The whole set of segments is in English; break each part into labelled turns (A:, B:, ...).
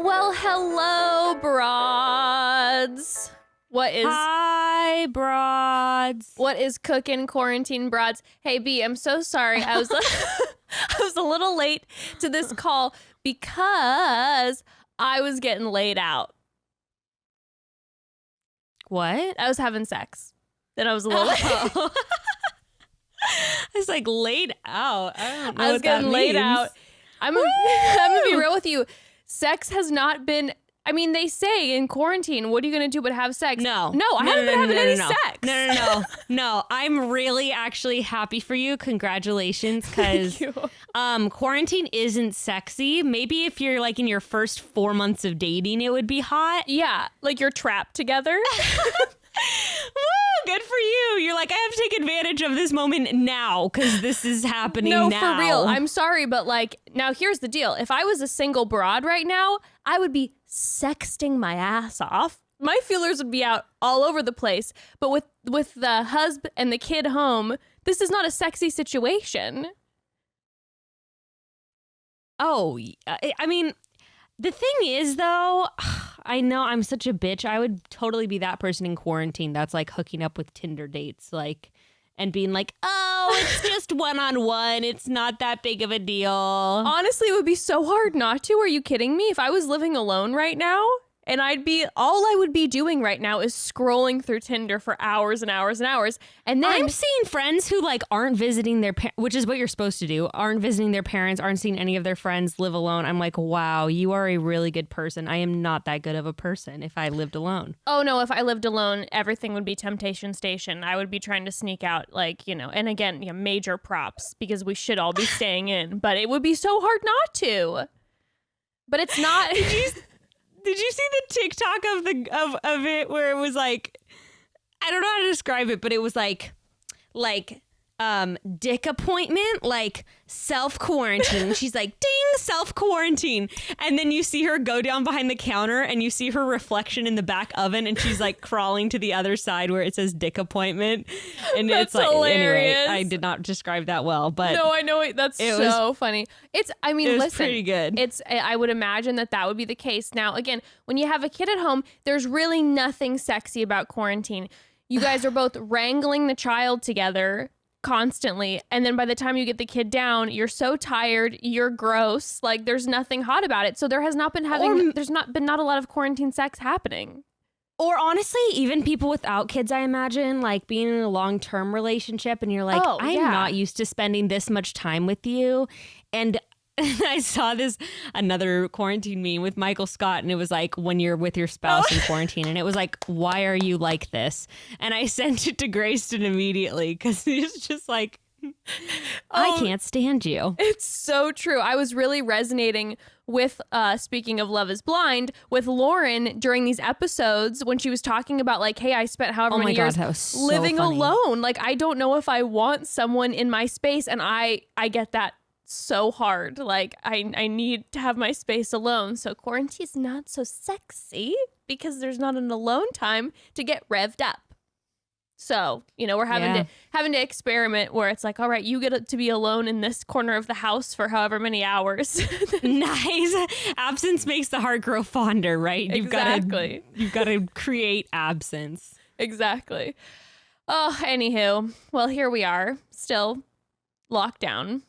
A: Well, hello, broads.
B: Hi, broads.
A: What is cooking, quarantine broads? Hey, B, I'm so sorry. I was a little late to this call because I was getting laid out.
B: What?
A: I was having sex. Then I was a little late.
B: I was like laid out. I don't know
A: I was
B: what that
A: getting laid
B: means.
A: out. I'm gonna be real with you. Sex has not been. I mean, they say in quarantine, what are you going to do but have sex? I haven't been having any sex.
B: No. I'm really actually happy for you. Congratulations, because quarantine isn't sexy. Maybe if you're like in your first 4 months of dating, it would be hot.
A: Yeah, like you're trapped together.
B: Woo, good for you. You're like, I have to take advantage of this moment now because this is happening now.
A: No, for real. I'm sorry, but like, now here's the deal. If I was a single broad right now, I would be sexting my ass off. My feelers would be out all over the place. But with the husband and the kid home, this is not a sexy situation.
B: Oh, I mean, the thing is, though, I know I'm such a bitch. I would totally be that person in quarantine that's like hooking up with Tinder dates, like, and being like, oh, it's just one-on-one. It's not that big of a deal.
A: Honestly, it would be so hard not to. Are you kidding me? If I was living alone right now, and all I would be doing right now is scrolling through Tinder for hours and hours and hours. And then
B: I'm seeing friends who like aren't visiting their which is what you're supposed to do, aren't visiting their parents, aren't seeing any of their friends, live alone. I'm like, wow, you are a really good person. I am not that good of a person if I lived alone.
A: Oh no, if I lived alone, everything would be temptation station. I would be trying to sneak out, like, and again, major props because we should all be staying in, but it would be so hard not to. But it's not.
B: Did you see the TikTok of it where it was like, I don't know how to describe it, but it was like dick appointment, like self-quarantine. She's like, ding, self-quarantine. And then you see her go down behind the counter and you see her reflection in the back oven and she's like crawling to the other side where it says dick appointment. And
A: That's
B: it's like,
A: hilarious.
B: Anyway, I did not describe that well, but
A: no, I know that's so funny. It was
B: pretty good.
A: I would imagine that would be the case. Now, again, when you have a kid at home, there's really nothing sexy about quarantine. You guys are both wrangling the child together constantly, and then by the time you get the kid down, you're so tired, you're gross, like there's nothing hot about it. So there's not been a lot of quarantine sex happening.
B: Or honestly, even people without kids, I imagine, like being in a long-term relationship and you're like, I'm not used to spending this much time with you. And I saw another quarantine meme with Michael Scott, and it was like, when you're with your spouse in quarantine, and it was like, why are you like this? And I sent it to Grayston immediately because he's just like, I can't stand you.
A: It's so true. I was really resonating with, speaking of Love is Blind, with Lauren during these episodes when she was talking about like, hey, I spent however many years living alone. Like, I don't know if I want someone in my space, and I get that so hard. Like, I need to have my space alone. So quarantine's not so sexy because there's not an alone time to get revved up. So, we're having to experiment where it's like, all right, you get to be alone in this corner of the house for however many hours.
B: Nice. Absence makes the heart grow fonder, right?
A: Exactly.
B: You've got to create absence.
A: Exactly. Oh, anywho, well, here we are, still locked down.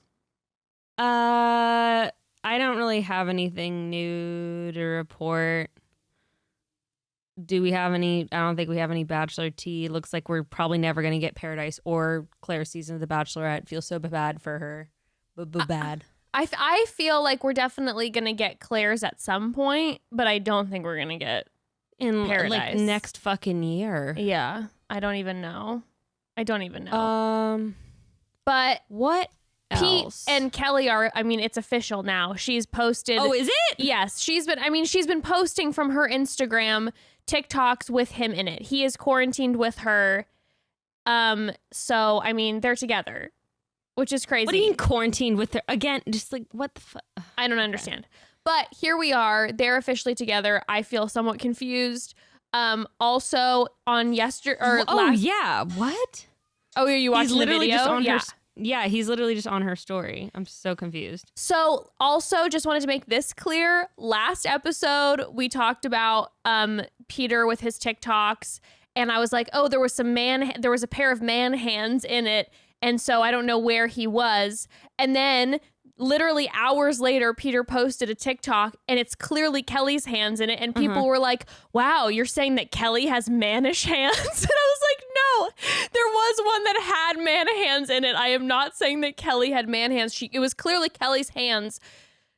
B: I don't really have anything new to report. Do we have any? I don't think we have any Bachelor tea. Looks like we're probably never going to get Paradise or Claire's season of The Bachelorette. Feel so bad for her. Bad.
A: I feel like we're definitely going to get Claire's at some point, but I don't think we're going to get
B: in
A: Paradise.
B: Like next fucking year.
A: Yeah. I don't even know. But
B: what
A: Pete
B: else?
A: and Kelly it's official now. She's posted.
B: Oh, is it?
A: Yes. She's been posting from her Instagram TikToks with him in it. He is quarantined with her. So, they're together, which is crazy.
B: What do you mean quarantined with her? Again, just like, what the fuck?
A: I don't understand. But here we are. They're officially together. I feel somewhat confused. Also on yesterday or
B: yeah. What?
A: Oh, are you watching the video?
B: Yeah, he's literally just on her story. I'm so confused.
A: So also just wanted to make this clear. Last episode, we talked about Peter with his TikToks. And I was like, oh, there was a pair of man hands in it. And so I don't know where he was. And then literally hours later, Peter posted a TikTok and it's clearly Kelly's hands in it. And people were like, wow, you're saying that Kelly has mannish hands? And I was like, no, there was one that had man hands in it. I am not saying that Kelly had man hands. It was clearly Kelly's hands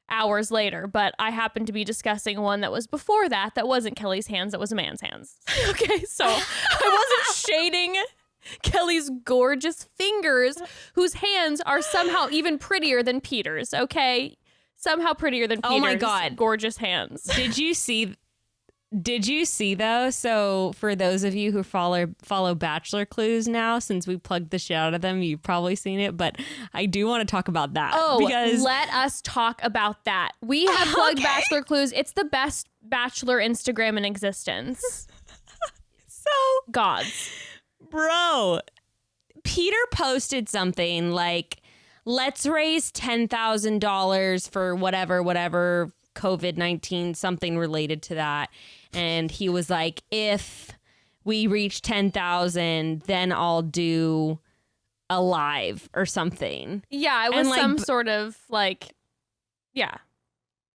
A: hours later, but I happened to be discussing one that was before that wasn't Kelly's hands, that was a man's hands. Okay, so I wasn't shading Kelly's gorgeous fingers, whose hands are somehow even prettier than Peter's, okay? Somehow prettier than Peter's.
B: Oh my God.
A: Gorgeous hands.
B: Did you see though? So for those of you who follow Bachelor Clues now, since we plugged the shit out of them, you've probably seen it, but I do want to talk about that.
A: Oh, because let us talk about that. We have plugged Bachelor Clues. It's the best Bachelor Instagram in existence.
B: So
A: gods.
B: Bro, Peter posted something like, let's raise $10,000 for whatever COVID-19, something related to that. And he was like, if we reach 10,000, then I'll do a live or something.
A: Yeah, it was some sort of like, yeah.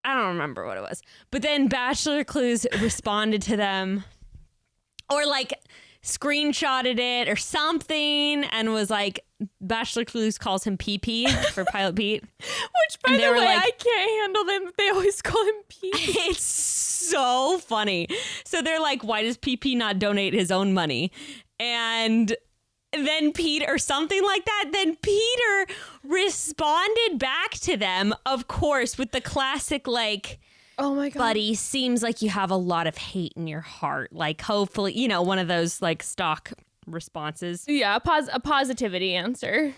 B: I don't remember what it was. But then Bachelor Clues responded to them or like screenshotted it or something and was like, Bachelor Clues calls him PP for Pilot Pete.
A: Which, by the way, like, I can't handle them. They always call him PP.
B: It's so funny. So they're like, why does PP not donate his own money? And then Peter, or something like that, then Peter responded back to them, of course, with the classic, like,
A: oh my God,
B: buddy, seems like you have a lot of hate in your heart. Like, hopefully, you know, one of those like stock responses.
A: Yeah, a positivity answer.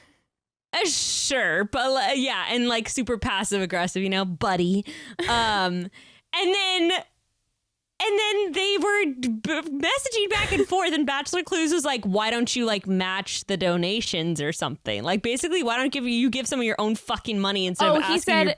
B: Sure, but yeah, and like super passive aggressive, you know, buddy. And then they were messaging back and forth, and Bachelor Clues was like, why don't you like match the donations or something? Like, basically, why don't you give some of your own fucking money instead of asking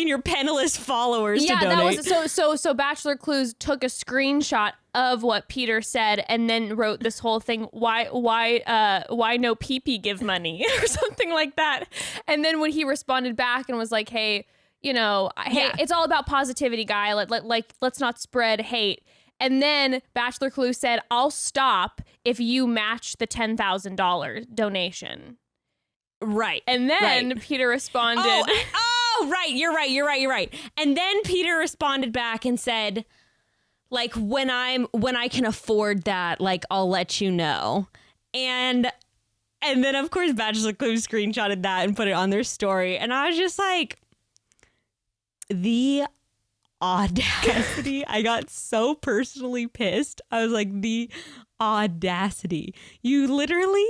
B: your penniless followes to donate?
A: Yeah, that was so Bachelor Clues took a screenshot of what Peter said and then wrote this whole thing, why no PP give money or something like that. And then when he responded back and was like, hey, you know, hey, it's all about positivity, guy. Let's not spread hate. And then Bachelor Clues said, I'll stop if you match the $10,000 donation.
B: Right.
A: And then Peter responded.
B: Oh, right. You're right. And then Peter responded back and said, like, when I can afford that, like, I'll let you know. And then, of course, Bachelor Clues screenshotted that and put it on their story. And I was just like, the audacity. I got so personally pissed. I was like, the audacity. You literally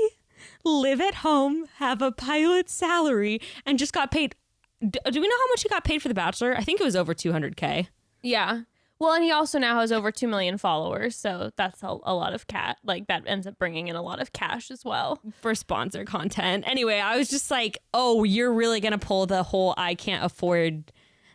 B: live at home, have a pilot salary, and just got paid. Do we know how much he got paid for The Bachelor? I think it was over $200K.
A: Yeah. Well, and he also now has over 2 million followers, so that's a lot of like that ends up bringing in a lot of cash as well
B: for sponsor content. Anyway, I was just like, oh, you're really gonna pull the whole I can't afford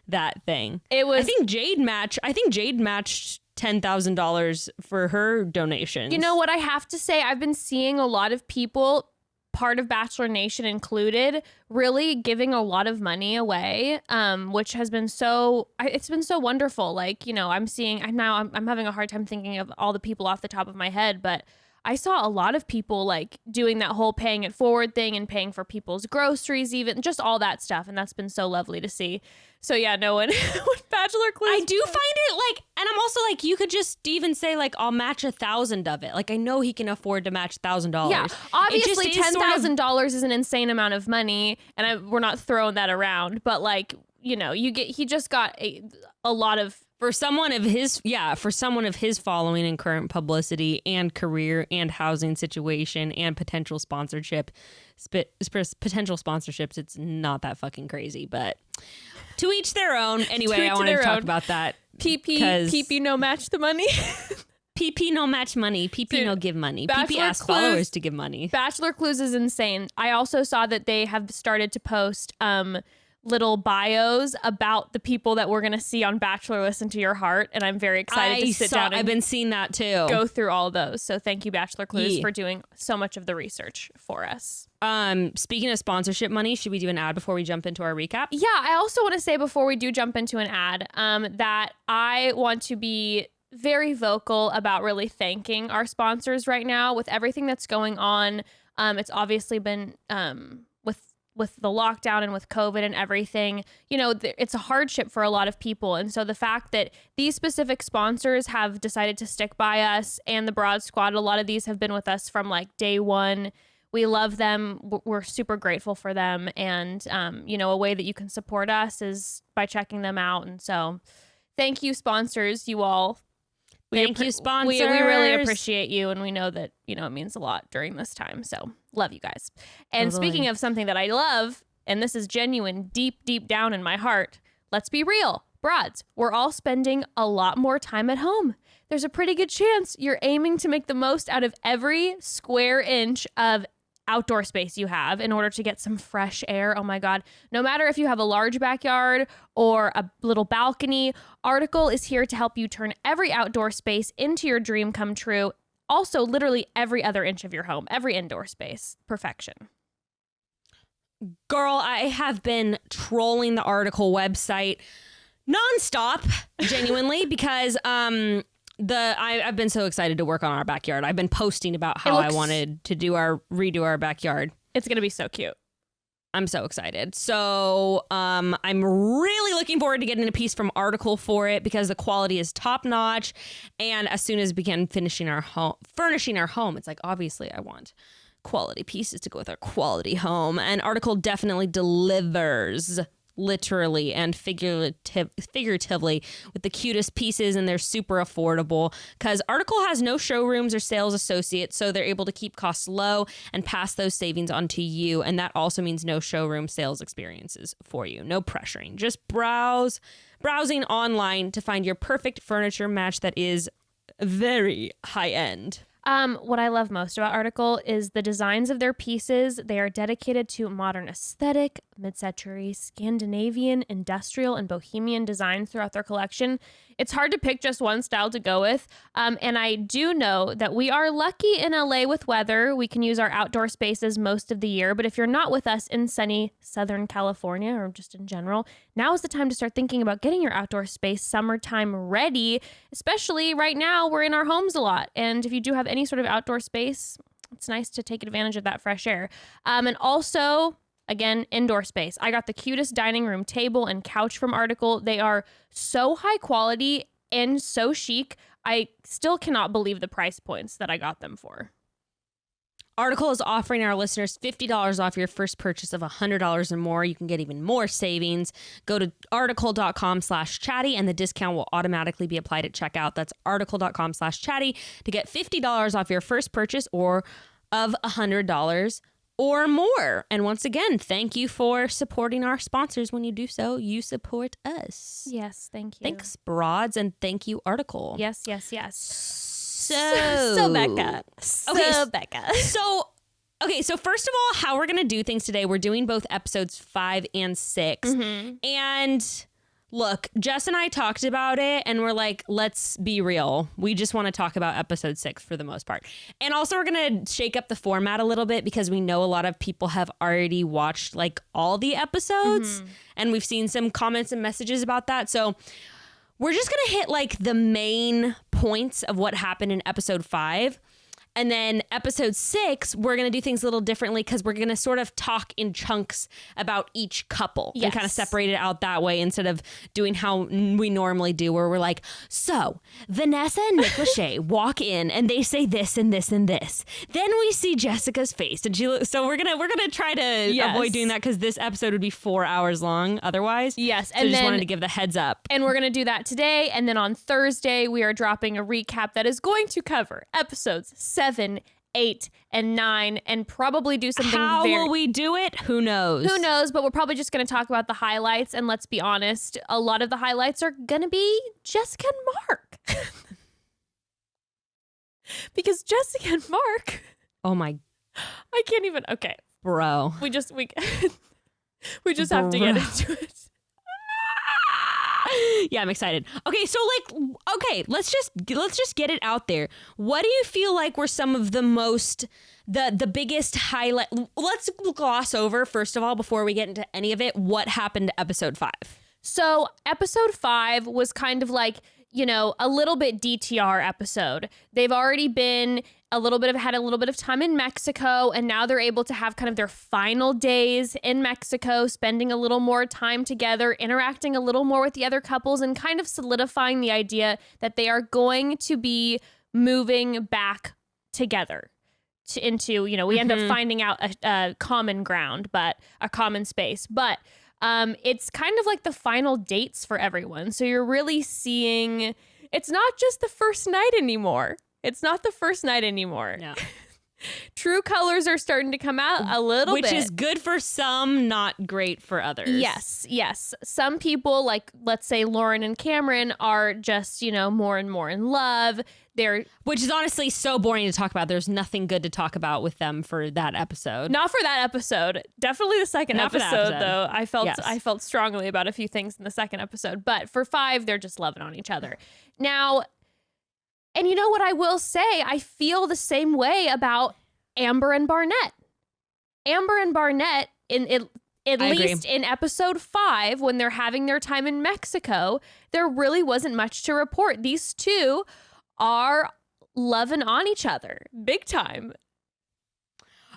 B: that thing.
A: It was.
B: I think Jade matched $10,000 for her donations.
A: You know what I have to say? I've been seeing a lot of people, part of Bachelor Nation included, really giving a lot of money away, which has been it's been so wonderful. Like, you know, I'm having a hard time thinking of all the people off the top of my head, but I saw a lot of people like doing that whole paying it forward thing and paying for people's groceries, even just all that stuff. And that's been so lovely to see. So yeah, no one with Bachelor Clues.
B: I do find it like, and I'm also like, you could just even say like, I'll match 1,000 of it. Like, I know he can afford to match $1,000.
A: Yeah, obviously $10,000 is an insane amount of money, and we're not throwing that around. But like, you know, he just got a lot of.
B: For someone of his following and current publicity and career and housing situation and potential sponsorships, it's not that fucking crazy, but to each their own. Anyway, I wanted to talk about that.
A: PP no match the money.
B: PP no match money. PP no give money. PP asks followers to give money.
A: Bachelor Clues is insane. I also saw that they have started to post little bios about the people that we're going to see on Bachelor Listen to Your Heart. And I'm very excited to sit down and
B: I've been seeing that too.
A: Go through all those. So thank you, Bachelor Clues, for doing so much of the research for us.
B: Speaking of sponsorship money, should we do an ad before we jump into our recap?
A: Yeah, I also want to say before we do jump into an ad, that I want to be very vocal about really thanking our sponsors right now with everything that's going on. It's obviously been with the lockdown and with COVID and everything, you know, it's a hardship for a lot of people. And so the fact that these specific sponsors have decided to stick by us and the Broad Squad, a lot of these have been with us from like day one. We love them. We're super grateful for them. And, you know, a way that you can support us is by checking them out. And so thank you, sponsors, you all.
B: Thank you, sponsors.
A: We really appreciate you, and we know that, you know, it means a lot during this time. So love you guys. And speaking of something that I love, and this is genuine, deep down in my heart, let's be real. Broads, we're all spending a lot more time at home. There's a pretty good chance you're aiming to make the most out of every square inch of outdoor space you have in order to get some fresh air. Oh my God. No matter if you have a large backyard or a little balcony, Article is here to help you turn every outdoor space into your dream come true. Also, literally every other inch of your home, every indoor space. Perfection.
B: Girl, I have been trolling the Article website nonstop, genuinely, because I've been so excited to work on our backyard. I've been posting about how I wanted to redo our backyard.
A: It's going to be so cute.
B: I'm so excited. So I'm really looking forward to getting a piece from Article for it because the quality is top notch. And as soon as we begin furnishing our home, it's like, obviously I want quality pieces to go with our quality home. And Article definitely delivers, literally and figuratively, with the cutest pieces, and they're super affordable because Article has no showrooms or sales associates, so they're able to keep costs low and pass those savings on to you. And that also means no showroom sales experiences for you. No pressuring. Just browsing online to find your perfect furniture match that is very high end.
A: What I love most about Article is the designs of their pieces. They are dedicated to modern aesthetic, mid-century, Scandinavian, industrial, and bohemian designs throughout their collection. It's hard to pick just one style to go with. And I do know that we are lucky in LA with weather. We can use our outdoor spaces most of the year. But if you're not with us in sunny Southern California or just in general, now is the time to start thinking about getting your outdoor space summertime ready. Especially right now, we're in our homes a lot. And if you do have any sort of outdoor space, it's nice to take advantage of that fresh air. And also, again, indoor space. I got the cutest dining room table and couch from Article. They are so high quality and so chic. I still cannot believe the price points that I got them for.
B: Article is offering our listeners $50 off your first purchase of $100 or more. You can get even more savings. Go to article.com/chatty and the discount will automatically be applied at checkout. That's article.com/chatty to get $50 off your first purchase or of $100 or more. And once again, thank you for supporting our sponsors. When you do so, you support us.
A: Yes, thank you.
B: Thanks, Broads, and thank you, Article.
A: Yes. So
B: Bekah.
A: Bekah.
B: So first of all, how we're going to do things today, we're doing both episodes 5 and 6.
A: Mm-hmm.
B: And look, Jess and I talked about it and we're like, let's be real. We just want to talk about episode 6 for the most part. And also we're going to shake up the format a little bit because we know a lot of people have already watched like all the episodes, and we've seen some comments and messages about that. So we're just going to hit like the main points of what happened in episode 5. And then episode 6, we're going to do things a little differently because we're going to sort of talk in chunks about each couple and kind of separate it out that way instead of doing how we normally do, where we're like, so Vanessa and Nick Lachey walk in and they say this and this and this. Then we see Jessica's face. And so we're going to try to avoid doing that because this episode would be 4 hours long otherwise.
A: Yes.
B: So and I just wanted to give the heads up.
A: And we're going to do that today. And then on Thursday, we are dropping a recap that is going to cover episodes 7, 8, and 9, and probably do something.
B: How will we do it? Who knows?
A: Who knows? But we're probably just going to talk about the highlights. And let's be honest, a lot of the highlights are going to be Jessica and Mark. Because Jessica and Mark.
B: Oh my.
A: I can't even. Okay.
B: Bro.
A: We just have to get into it.
B: Yeah, I'm excited. Okay, so let's just get it out there. What do you feel like were some of the biggest highlight? Let's gloss over, first of all, before we get into any of it, what happened to episode 5.
A: So episode 5 was kind of like, a little bit DTR episode. They've already been had a little bit of time in Mexico, and now they're able to have kind of their final days in Mexico, spending a little more time together, interacting a little more with the other couples, and kind of solidifying the idea that they are going to be moving back together into, we end up finding out a common ground, but a common space. But it's kind of like the final dates for everyone. So you're really seeing, it's not just the first night anymore. It's not the first night anymore.
B: No.
A: True colors are starting to come out a little bit.
B: Which is good for some, not great for others.
A: Yes. Some people, like, let's say Lauren and Cameron, are just, more and more in love.
B: Which is honestly so boring to talk about. There's nothing good to talk about with them for that episode.
A: Not for that episode. Definitely the second episode, though. I felt strongly about a few things in the second episode. But for 5, they're just loving on each other. Now, and you know what I will say? I feel the same way about Amber and Barnett. Amber and Barnett, at least in episode 5, when they're having their time in Mexico, there really wasn't much to report. These two are loving on each other big time.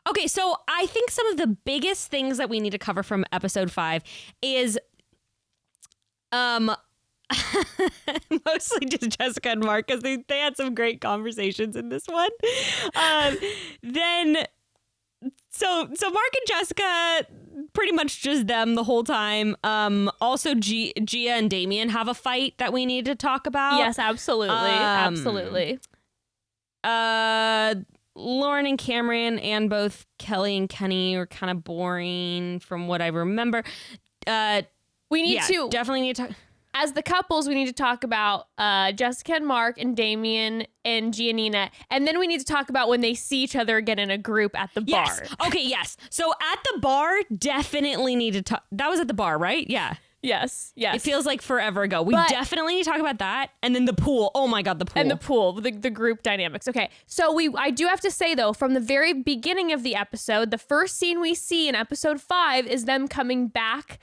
B: Okay, so I think some of the biggest things that we need to cover from episode 5 is mostly just Jessica and Mark, because they had some great conversations in this one. So Mark and Jessica, pretty much just them the whole time. Also, Gia and Damien have a fight that we need to talk about.
A: Yes, absolutely. Absolutely.
B: Lauren and Cameron and both Kelly and Kenny are kind of boring from what I remember.
A: We
B: definitely need to talk.
A: As the couples, we need to talk about Jessica and Mark and Damien and Giannina. And then we need to talk about when they see each other again in a group at the bar.
B: Yes. Okay, yes. So at the bar, definitely need to talk. That was at the bar, right? Yeah.
A: Yes.
B: It feels like forever ago. We definitely need to talk about that. And then the pool. Oh my God, the pool.
A: And the pool, the group dynamics. Okay. So I do have to say, though, from the very beginning of the episode, the first scene we see in episode 5 is them coming back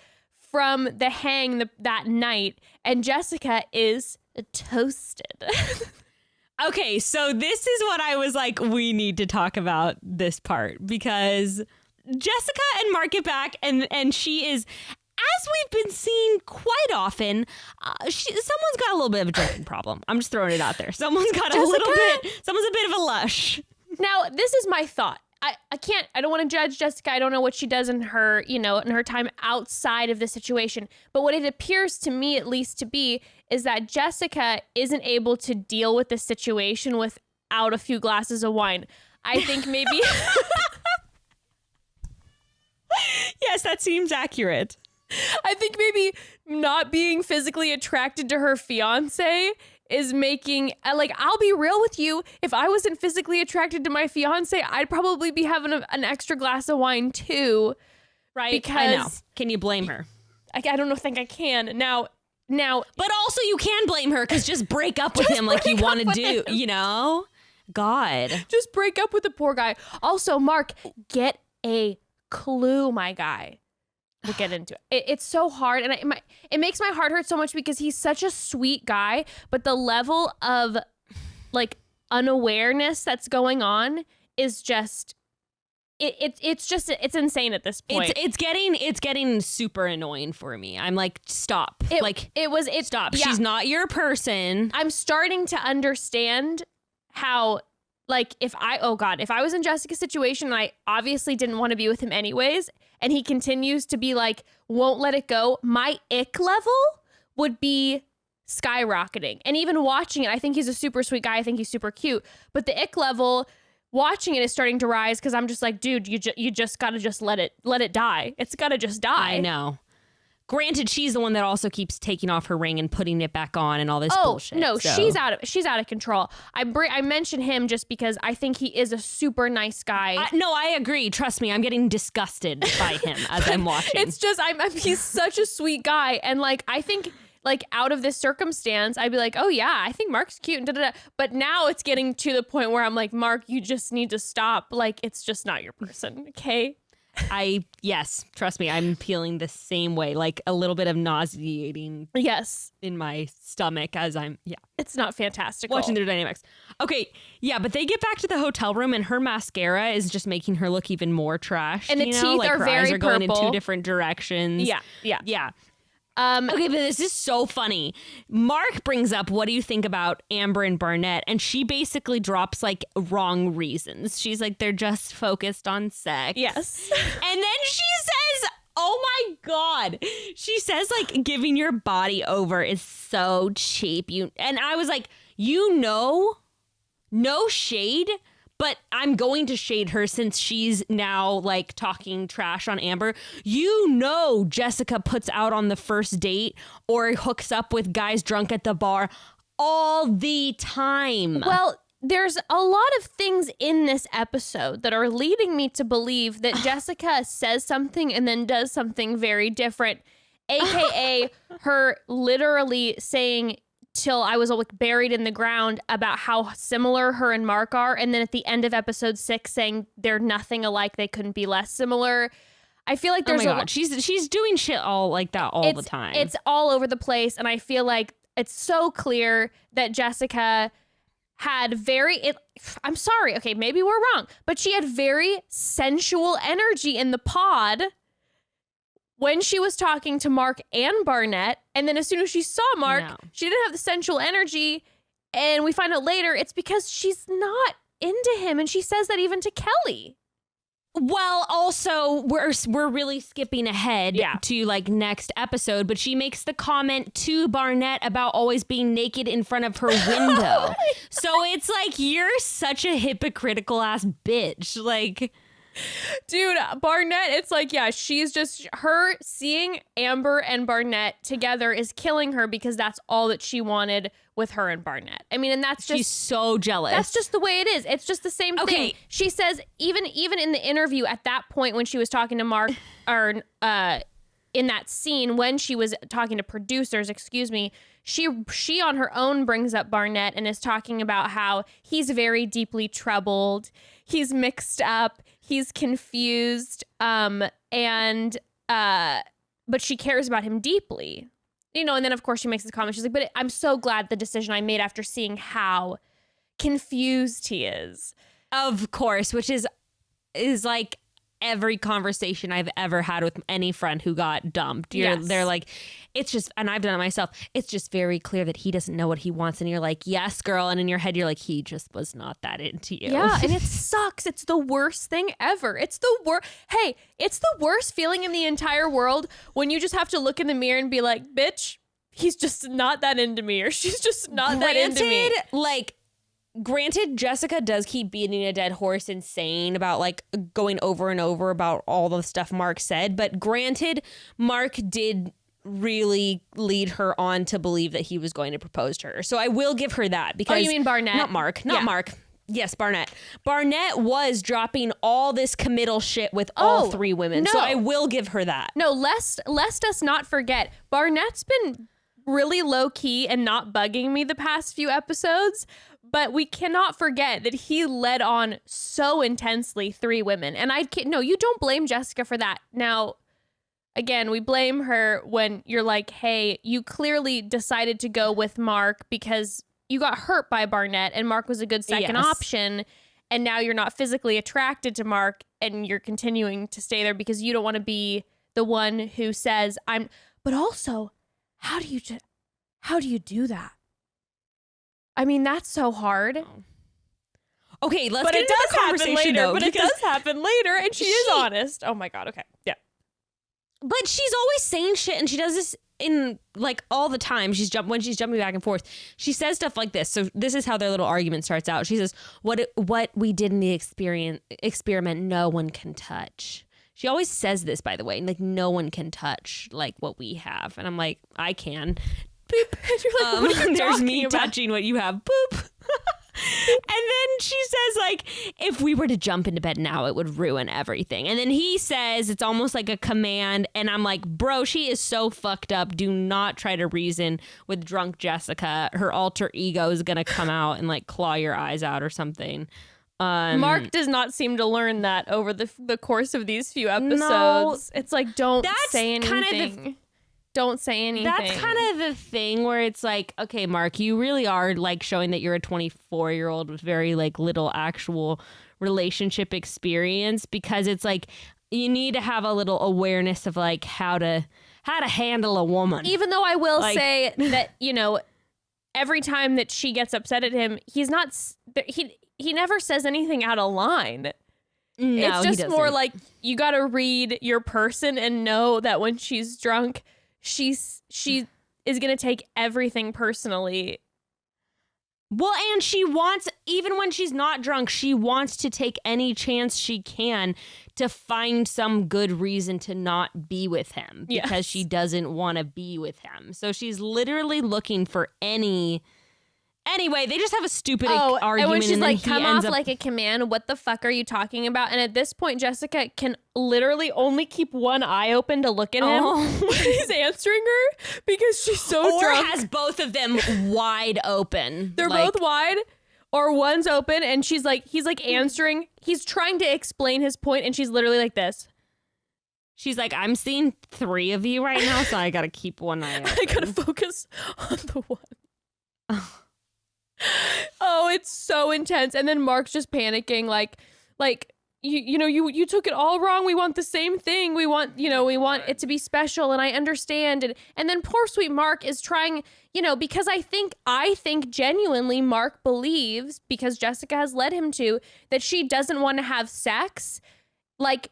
A: from the hang that night, and Jessica is toasted.
B: Okay, so this is what I was like, we need to talk about this part, because Jessica and Mark get back, and she is, as we've been seeing quite often, someone's got a little bit of a drinking problem. I'm just throwing it out there. Someone's a bit of a lush.
A: Now, this is my thought. I don't want to judge Jessica. I don't know what she does in her, in her time outside of the situation. But what it appears to me, at least, to be is that Jessica isn't able to deal with the situation without a few glasses of wine. I think maybe.
B: Yes, that seems accurate.
A: I think maybe not being physically attracted to her fiance is making, I'll be real with you. If I wasn't physically attracted to my fiance, I'd probably be having an extra glass of wine too.
B: Right?
A: Because
B: I know. Can you blame her?
A: I don't think I can. Now.
B: But also you can blame her, because just break up with him like you want to do, God.
A: Just break up with the poor guy. Also, Mark, get a clue, my guy. We'll get into it. It's so hard, and it makes my heart hurt so much, because he's such a sweet guy, but the level of unawareness that's going on is just it's insane at this point.
B: It's getting super annoying for me. I'm like, stop. Stop.
A: Yeah.
B: She's not your person.
A: I'm starting to understand how, if I was in Jessica's situation and I obviously didn't want to be with him anyways, and he continues to be won't let it go, my ick level would be skyrocketing. And even watching it, I think he's a super sweet guy. I think he's super cute. But the ick level, watching it, is starting to rise, because I'm just like, dude, you just gotta just let it die. It's gotta just die.
B: I know. Granted, she's the one that also keeps taking off her ring and putting it back on and all this bullshit.
A: No,
B: so.
A: she's out of control. I mention him just because I think he is a super nice guy.
B: No, I agree. Trust me, I'm getting disgusted by him as I'm watching.
A: It's just he's such a sweet guy, and like I think like out of this circumstance, I'd be like, oh yeah, I think Mark's cute and da-da-da. But now it's getting to the point where I'm like, Mark, you just need to stop. Like it's just not your person, okay?
B: Yes, trust me, I'm feeling the same way, like a little bit of nauseating in my stomach as
A: it's not fantastic
B: watching their dynamics. Okay, yeah, but they get back to the hotel room and her mascara is just making her look even more trashed,
A: and the teeth
B: like
A: are
B: her
A: very
B: eyes are going
A: purple.
B: in two different directions. Yeah. Okay, but this is so funny. Mark brings up, what do you think about Amber and Barnett? And she basically drops like wrong reasons. She's like, they're just focused on sex.
A: Yes.
B: And then she says, oh my God. She says like giving your body over is so cheap. And I was like, no shade. But I'm going to shade her since she's now like talking trash on Amber. Jessica puts out on the first date or hooks up with guys drunk at the bar all the time.
A: Well, there's a lot of things in this episode that are leading me to believe that Jessica says something and then does something very different, AKA her literally saying till I was like buried in the ground about how similar her and Mark are, and then at the end of episode 6 saying they're nothing alike, they couldn't be less similar. I feel like there's
B: she's doing shit all like that all the time.
A: It's all over the place, and I feel like it's so clear that Jessica had I'm sorry, okay, maybe we're wrong, but she had very sensual energy in the pod when she was talking to Mark and Barnett, and then as soon as she saw Mark, she didn't have the sensual energy, and we find out later it's because she's not into him, and she says that even to Kelly.
B: Well, also, we're really skipping ahead to like next episode, but she makes the comment to Barnett about always being naked in front of her window. So it's like, you're such a hypocritical ass bitch. Like...
A: Dude, Barnett, it's like, she's just, her seeing Amber and Barnett together is killing her because that's all that she wanted with her and Barnett. I mean, and that's just...
B: She's so jealous.
A: That's just the way it is. It's just the same thing. She says, even in the interview at that point when she was talking to Mark, or in that scene when she was talking to producers, she on her own brings up Barnett and is talking about how he's very deeply troubled, he's mixed up, he's confused, but she cares about him deeply, and then of course she makes this comment, she's like, but I'm so glad the decision I made after seeing how confused he is.
B: Of course, which is like every conversation I've ever had with any friend who got dumped. They're like, it's just, and I've done it myself, it's just very clear that he doesn't know what he wants. And you're like, yes, girl. And in your head, you're like, he just was not that into you.
A: Yeah, and it sucks. It's the worst thing ever. It's the worst. Hey, it's the worst feeling in the entire world when you just have to look in the mirror and be like, bitch, he's just not that into me, or she's just not that into me.
B: Granted, Jessica does keep beating a dead horse and saying about like going over and over about all the stuff Mark said. But granted, Mark did really lead her on to believe that he was going to propose to her. So I will give her that because...
A: Oh, you mean Barnett?
B: Not Mark. Mark. Yes, Barnett. Barnett was dropping all this committal shit with all three women. No. So I will give her that.
A: No, lest us not forget, Barnett's been really low key and not bugging me the past few episodes. But we cannot forget that he led on so intensely 3 women. And no, you don't blame Jessica for that. Now, again, we blame her when you're like, hey, you clearly decided to go with Mark because you got hurt by Barnett and Mark was a good second option. And now you're not physically attracted to Mark and you're continuing to stay there because you don't want to be the one who says, but also, how do you do that? I mean, that's so hard.
B: Okay, let's get into the conversation though.
A: But it does happen later, and she is honest. Oh my God, okay. Yeah.
B: But she's always saying shit, and she does this in like all the time. When she's jumping back and forth, she says stuff like this. So this is how their little argument starts out. She says, what we did in the experiment, no one can touch. She always says this, by the way, like no one can touch like what we have. And I'm like, I can. Boop.
A: And you're like, what are you
B: there's me
A: about?
B: touching what you have. Boop. And then she says, like, if we were to jump into bed now, it would ruin everything. And then he says it's almost like a command. And I'm like, bro, she is so fucked up. Do not try to reason with drunk Jessica. Her alter ego is going to come out and like claw your eyes out or something.
A: Mark does not seem to learn that over the course of these few episodes.
B: No,
A: it's like, don't say anything. Don't say anything.
B: That's kind of the thing where it's like, okay, Mark, you really are like showing that you're a 24-year-old with very like little actual relationship experience, because it's like you need to have a little awareness of like how to handle a woman.
A: Even though I will say that, you know, every time that she gets upset at him, he's not he never says anything out of line.
B: No,
A: it's just more like you got to read your person and know that when she's drunk, she is going to take everything personally.
B: Well, and she wants, even when she's not drunk, she wants to take any chance she can to find some good reason to not be with him, because she doesn't want to be with him. So she's literally looking for any... Anyway, they just have a stupid argument.
A: And when she's
B: and
A: like, come off like a command, what the fuck are you talking about? And at this point, Jessica can literally only keep one eye open to look at him when he's answering her, because she's so drunk.
B: Or has both of them wide open.
A: They're both wide, or one's open, and he's like answering. He's trying to explain his point, and she's literally like this.
B: She's like, I'm seeing 3 of you right now, so I gotta keep one eye open.
A: I gotta focus on the one. Oh, it's so intense. And then Mark's just panicking, like you took it all wrong. We want the same thing. We want it to be special, and I understand. And then poor sweet Mark is trying, because I think genuinely Mark believes, because Jessica has led him to, that she doesn't want to have sex. What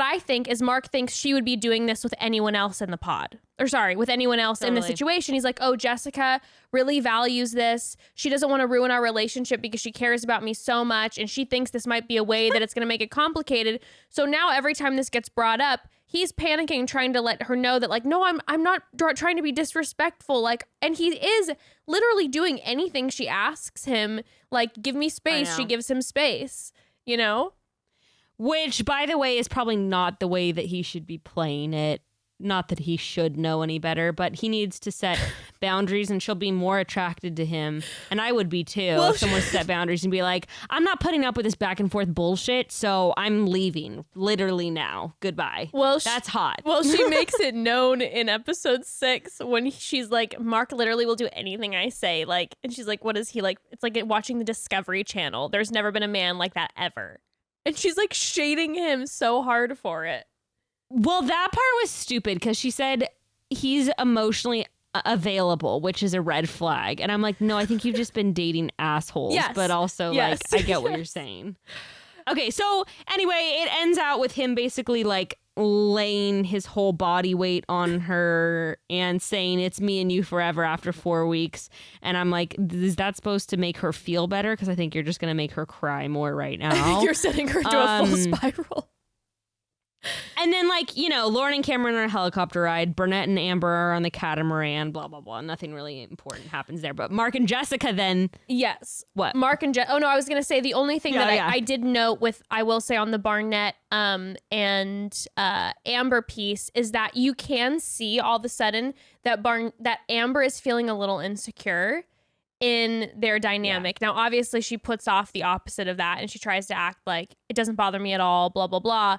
A: I think is Mark thinks she would be doing this with anyone else in the pod. Or sorry, with anyone else in the situation. He's like, oh, Jessica really values this. She doesn't want to ruin our relationship because she cares about me so much. And she thinks this might be a way that it's going to make it complicated. So now every time this gets brought up, he's panicking, trying to let her know that, like, no, I'm not trying to be disrespectful. Like, and he is literally doing anything she asks him. Like, give me space. She gives him space,
B: Which, by the way, is probably not the way that he should be playing it. Not that he should know any better, but he needs to set boundaries, and she'll be more attracted to him. And I would be too, if someone set boundaries and be like, I'm not putting up with this back and forth bullshit, so I'm leaving literally now. Goodbye.
A: Well,
B: that's hot.
A: Well, she makes it known in episode 6 when she's like, Mark literally will do anything I say. Like, and she's like, what is he like? It's like watching the Discovery Channel. There's never been a man like that ever. And she's like shading him so hard for it.
B: Well, that part was stupid, because she said he's emotionally available, which is a red flag. And I'm like, no, I think you've just been dating assholes.
A: Yes.
B: But also, like, I get what you're saying. Okay, so anyway, it ends out with him basically like laying his whole body weight on her and saying it's me and you forever after 4 weeks. And I'm like, is that supposed to make her feel better? Because I think you're just going to make her cry more right now.
A: I think you're setting her to a full spiral.
B: And then, like, Lauren and Cameron are on a helicopter ride. Burnett and Amber are on the catamaran, blah, blah, blah. Nothing really important happends there. But Mark and Jessica then...
A: Yes.
B: What?
A: Mark and Jessica... Oh, no, I was going to say the only thing I did note with, I will say, on the Barnett and Amber piece is that you can see all of a sudden that Amber is feeling a little insecure in their dynamic. Yeah. Now, obviously, she puts off the opposite of that, and she tries to act like it doesn't bother me at all, blah, blah, blah.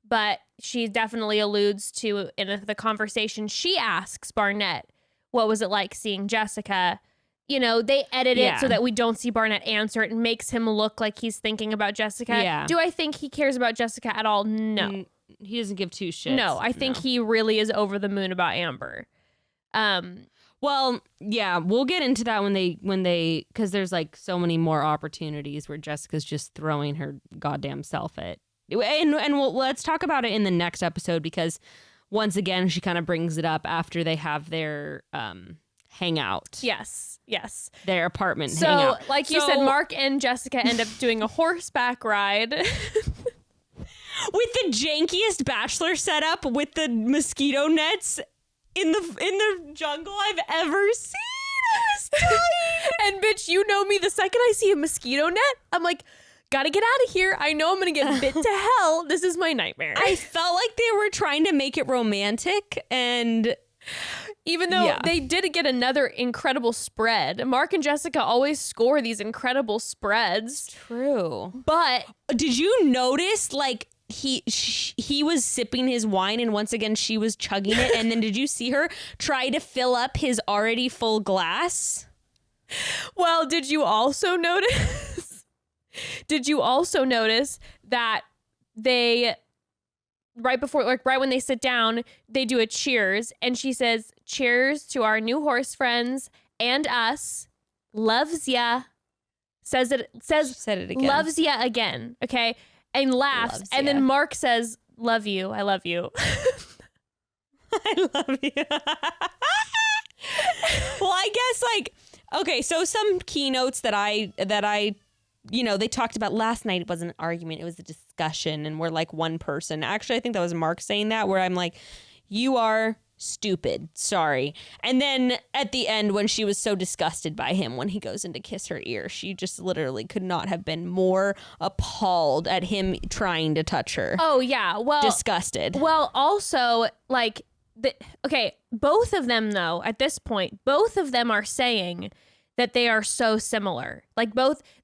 A: But she definitely alludes to, in the conversation, she asks Barnett, what was it like seeing Jessica? They edit it so that we don't see Barnett answer it. It makes him look like he's thinking about Jessica. Yeah. Do I think he cares about Jessica at all? No.
B: He doesn't give 2 shits.
A: No, I think he really is over the moon about Amber.
B: Well, yeah, we'll get into that when they, because there's like so many more opportunities where Jessica's just throwing her goddamn self at. And let's talk about it in the next episode, because once again, she kind of brings it up after they have their hangout.
A: Yes.
B: Their apartment hangout.
A: Like you said, Mark and Jessica end up doing a horseback ride.
B: with the jankiest bachelor setup with the mosquito nets in the jungle I've ever seen. I was dying.
A: And bitch, you know me, the second I see a mosquito net, I'm like, gotta get out of here. I know I'm gonna get bit to hell. This is my nightmare.
B: I felt like they were trying to make it romantic, and
A: even though they did get another incredible spread. Mark and Jessica always score these incredible spreads.
B: True.
A: But
B: did you notice, like, he was sipping his wine and once again she was chugging it, and then did you see her try to fill up his already full glass?
A: Well, did you also notice that they right when they sit down, they do a cheers, and she says, "Cheers to our new horse friends and us. Loves ya." Said it again. Loves ya again. Okay. And laughs. And then Mark says, "Love you. I love you."
B: I love you. Well, I guess, like, okay, so some keynotes that I they talked about last night. It wasn't an argument, it was a discussion, and we're like one person. Actually, I think that was Mark saying that, where I'm like, you are stupid, sorry. And then at the end, when she was so disgusted by him when he goes in to kiss her ear, she just literally could not have been more appalled at him trying to touch her.
A: Oh yeah, well,
B: disgusted.
A: Well, also, like, both of them though, at this point, both of them are saying that they are so similar. Like,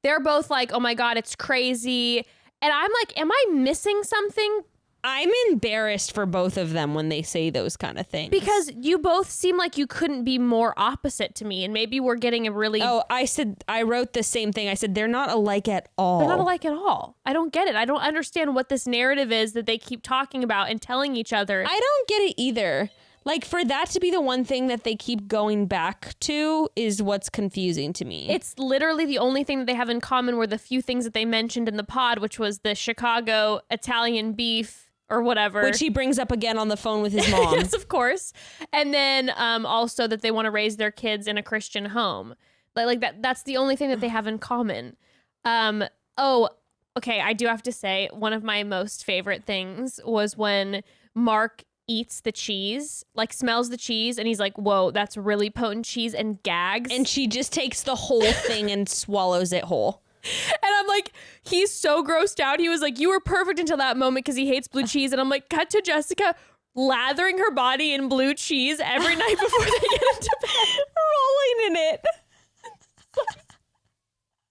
A: they're both like, "Oh my God, it's crazy." And I'm like, am I missing something?
B: I'm embarrassed for both of them when they say those kind of things.
A: Because you both seem like you couldn't be more opposite to me. And maybe we're getting a really...
B: Oh, I wrote the same thing. I said, they're not alike at all.
A: They're not alike at all. I don't get it. I don't understand what this narrative is that they keep talking about and telling each other.
B: I don't get it either. Like, for that to be the one thing that they keep going back to is what's confusing to me.
A: It's literally the only thing that they have in common were the few things that they mentioned in the pod, which was the Chicago Italian beef or whatever.
B: Which he brings up again on the phone with his mom.
A: Yes, of course. And then also that they want to raise their kids in a Christian home. Like that's the only thing that they have in common. Oh, okay, I do have to say, one of my most favorite things was when Mark eats the cheese, like smells the cheese, and he's like, "Whoa, that's really potent cheese," and gags.
B: And she just takes the whole thing and swallows it whole.
A: And I'm like, he's so grossed out. He was like, "You were perfect until that moment," because he hates blue cheese. And I'm like, cut to Jessica lathering her body in blue cheese every night before they get into bed.
B: Rolling in it.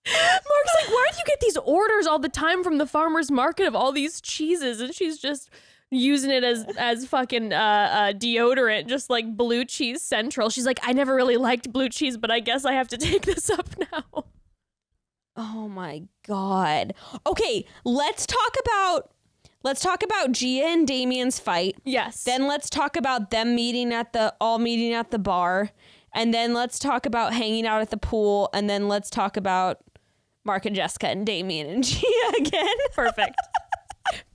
A: Mark's like, "Why do you get these orders all the time from the farmer's market of all these cheeses?" And she's just using it as fucking deodorant, just like blue cheese central. She's like, "I never really liked blue cheese, but I guess I have to take this up now."
B: Oh my God. Okay, let's talk about Gia and Damien's fight.
A: Yes.
B: Then let's talk about them meeting at the bar. And then let's talk about hanging out at the pool. And then let's talk about Mark and Jessica and Damien and Gia again.
A: Perfect.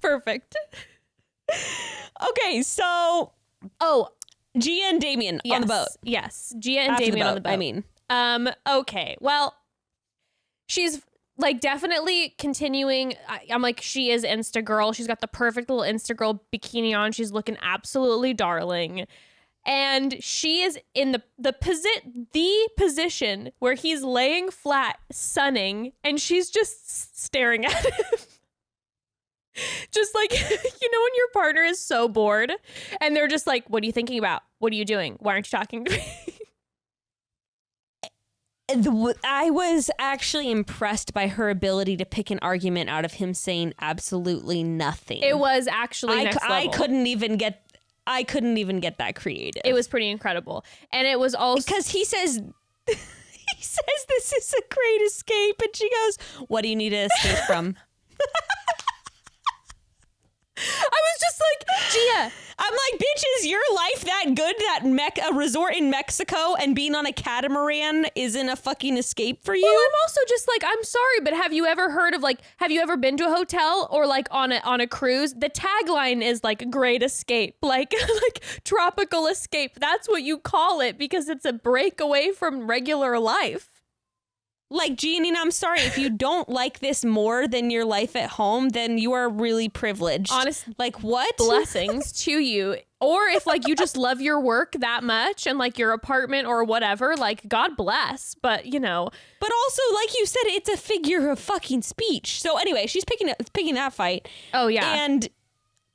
A: Perfect.
B: Okay, so Gia and Damien on the boat.
A: Yes, Gia and Damien on the boat.
B: I mean,
A: okay. Well, she's like definitely continuing. I'm like, she is Insta girl. She's got the perfect little Insta girl bikini on. She's looking absolutely darling, and she is in the position where he's laying flat, sunning, and she's just staring at him. Just like, when your partner is so bored and they're just like, "What are you thinking about? What are you doing? Why aren't you talking to me?"
B: I was actually impressed by her ability to pick an argument out of him saying absolutely nothing.
A: It was actually next level.
B: I couldn't even get that creative.
A: It was pretty incredible. And it was also
B: because he says this is a great escape, and she goes, "What do you need to escape from?"
A: I was just like, "Gia."
B: I'm like, "Bitch, is your life that good that a resort in Mexico and being on a catamaran isn't a fucking escape for you?"
A: Well, I'm also just like, I'm sorry, but have you ever heard of have you ever been to a hotel or like on a cruise? The tagline is like great escape, like tropical escape. That's what you call it because it's a break away from regular life.
B: Like, Giannina, I'm sorry. If you don't like this more than your life at home, then you are really privileged.
A: Honest,
B: like, what?
A: Blessings to you. Or if, like, you just love your work that much and, like, your apartment or whatever, like, God bless. But, you know.
B: But also, like you said, it's a figure of fucking speech. So, anyway, she's picking that fight.
A: Oh, yeah.
B: And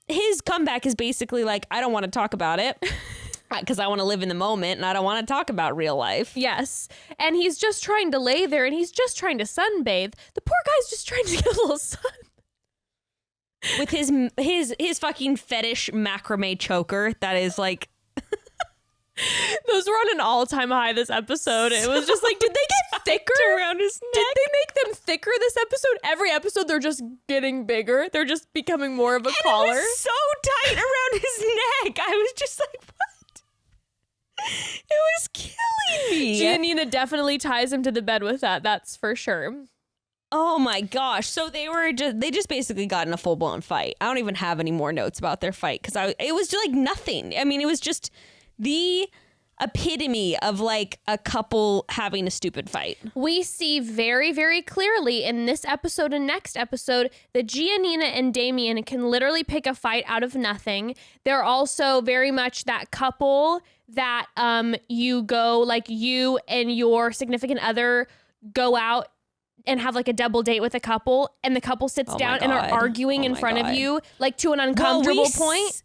B: his comeback is basically like, I don't want to talk about it. Because I want to live in the moment and I don't want to talk about real life.
A: Yes. And he's just trying to lay there and he's just trying to sunbathe. The poor guy's just trying to get a little sun.
B: With his fucking fetish macrame choker that is like...
A: Those were on an all-time high this episode. It was just like, did they get thicker
B: around his neck?
A: Did they make them thicker this episode? Every episode they're just getting bigger. They're just becoming more of a collar.
B: It was so tight around his neck. I was just like, what? It was killing me.
A: Giannina definitely ties him to the bed with that. That's for sure.
B: Oh my gosh. So they just basically got in a full-blown fight. I don't even have any more notes about their fight because it was just like nothing. I mean, it was just the epitome of like a couple having a stupid fight.
A: We see very, very clearly in this episode and next episode that Giannina and Damien can literally pick a fight out of nothing. They're also very much that couple that you go, like, you and your significant other go out and have like a double date with a couple and the couple sits down and are arguing in front of you, like, to an uncomfortable point.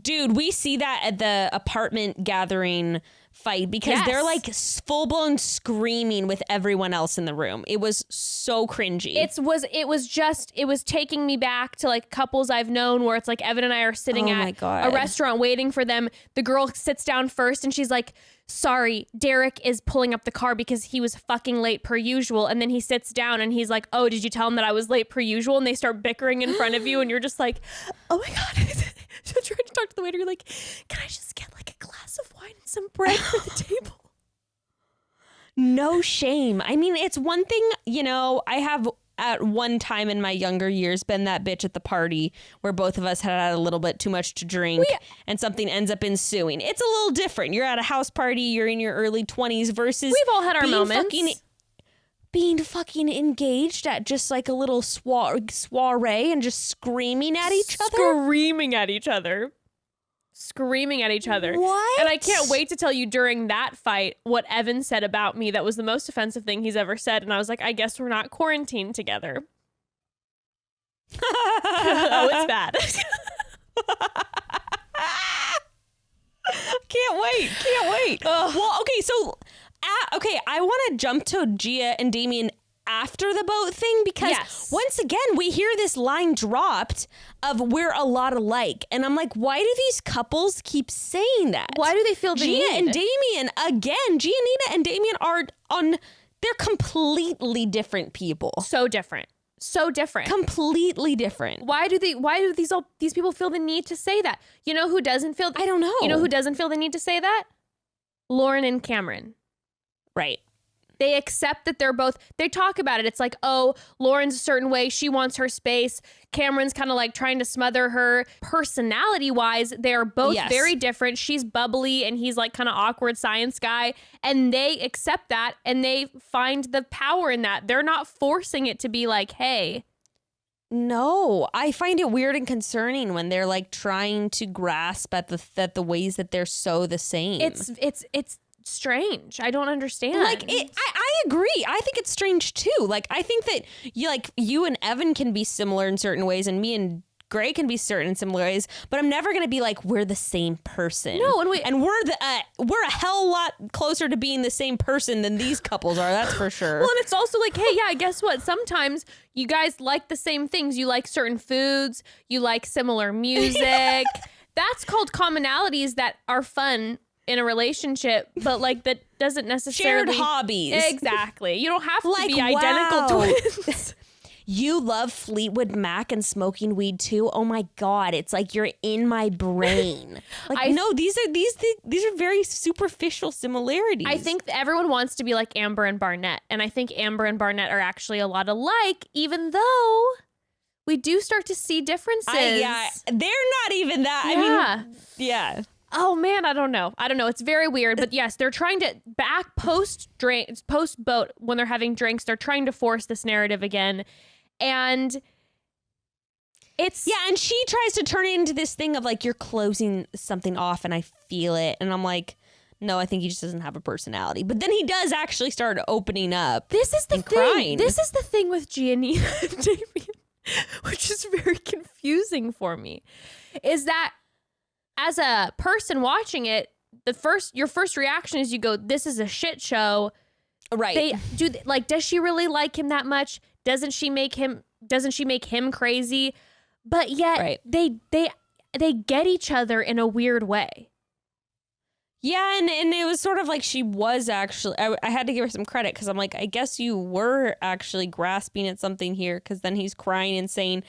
B: Dude, we see that at the apartment gathering fight because they're like full-blown screaming with everyone else in the room. It was so cringy.
A: It was taking me back to like couples I've known where it's like Evan and I are sitting at a restaurant waiting for them. The girl sits down first and she's like, sorry, Derek is pulling up the car because he was fucking late per usual. And then he sits down and he's like, oh, did you tell him that I was late per usual? And they start bickering in front of you and you're just like, oh my God. So trying to talk to the waiter, you're like, can I just get like a glass of wine and some bread for the table?
B: No shame. I mean, it's one thing, you know, I have at one time in my younger years been that bitch at the party where both of us had a little bit too much to drink and something ends up ensuing. It's a little different. You're at a house party, you're in your early 20s versus
A: we've all had our moments.
B: Being fucking engaged at just like a little soiree and just screaming at each other.
A: Screaming at each other.
B: What?
A: And I can't wait to tell you during that fight what Evan said about me that was the most offensive thing he's ever said. And I was like, I guess we're not quarantined together. Oh, it's bad.
B: Can't wait. Well, okay, so... okay, I want to jump to Gia and Damien after the boat thing because once again, we hear this line dropped of we're a lot alike. And I'm like, why do these couples keep saying that?
A: Why do they feel the need?
B: Gia and Damien, again, Giannina and Damien they're completely different people.
A: So different.
B: Completely different.
A: Why do these people feel the need to say that? You know who doesn't feel
B: I don't know.
A: You know who doesn't feel the need to say that? Lauren and Cameron.
B: Right.
A: They accept that they talk about it. It's like, oh, Lauren's a certain way. She wants her space. Cameron's kind of like trying to smother her. Personality wise, they're both very different. She's bubbly and he's like kind of awkward science guy. And they accept that and they find the power in that. They're not forcing it to be like, hey.
B: No, I find it weird and concerning when they're like trying to grasp at the ways that they're so the same.
A: It's strange. I don't understand.
B: Like I agree. I think it's strange too. Like I think that you and Evan can be similar in certain ways and me and Gray can be certain in similar ways, but I'm never going to be like we're the same person.
A: No,
B: and we're a hell lot closer to being the same person than these couples are. That's for sure.
A: Well, and it's also like, hey, yeah, guess what? Sometimes you guys like the same things. You like certain foods. You like similar music. That's called commonalities that are fun in a relationship, but like that doesn't necessarily
B: shared hobbies.
A: Exactly. You don't have to be identical twins.
B: You love Fleetwood Mac and smoking weed too. Oh my God, it's like you're in my brain. Like no, these are very superficial similarities.
A: I think everyone wants to be like Amber and Barnett, and I think Amber and Barnett are actually a lot alike, even though we do start to see differences.
B: Yeah, they're not even that.
A: Yeah.
B: I mean, yeah.
A: Oh man, I don't know. It's very weird, but yes, they're trying to post boat when they're having drinks. They're trying to force this narrative again, and it's
B: and she tries to turn it into this thing of like, you're closing something off, and I feel it, and I'm like, no, I think he just doesn't have a personality. But then he does actually start opening up.
A: This is the thing. Crying. This is the thing with Giannina and Damien, which is very confusing for me, is that as a person watching it, your first reaction is you go, this is a shit show.
B: Right.
A: Does she really like him that much? Doesn't she make him crazy? But yet they get each other in a weird way.
B: Yeah, and it was sort of like she was actually, I had to give her some credit, because I'm like, I guess you were actually grasping at something here, because then he's crying and saying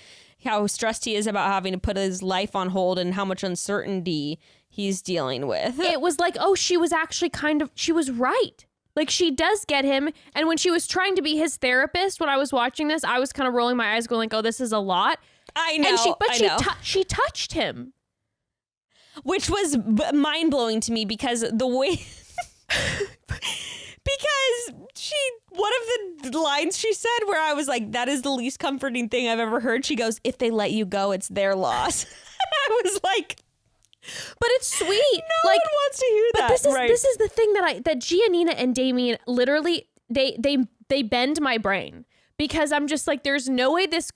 B: how stressed he is about having to put his life on hold and how much uncertainty he's dealing with.
A: It was like, oh, she was actually she was right. Like, she does get him. And when she was trying to be his therapist, when I was watching this, I was kind of rolling my eyes going like, oh, this is a lot.
B: I know.
A: And she touched him.
B: Which was mind-blowing to me, because the way... because one of the lines she said where I was like, that is the least comforting thing I've ever heard. She goes, if they let you go, it's their loss. I was like...
A: But it's sweet.
B: No one wants to hear that.
A: But this is the thing that Giannina and Damien literally, they bend my brain. Because I'm just like, there's no way this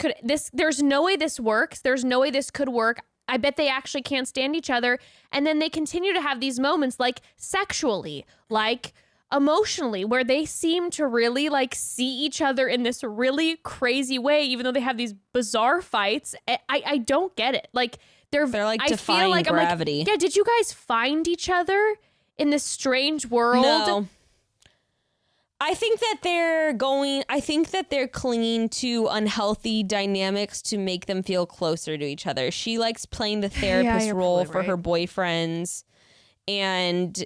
A: works. There's no way this could work. I bet they actually can't stand each other. And then they continue to have these moments, like sexually, like emotionally, where they seem to really like see each other in this really crazy way, even though they have these bizarre fights. I don't get it. Like they're like
B: defying gravity.
A: I'm like, yeah, did you guys find each other in this strange world?
B: No. I think that they're clinging to unhealthy dynamics to make them feel closer to each other. She likes playing the therapist role for her boyfriends, and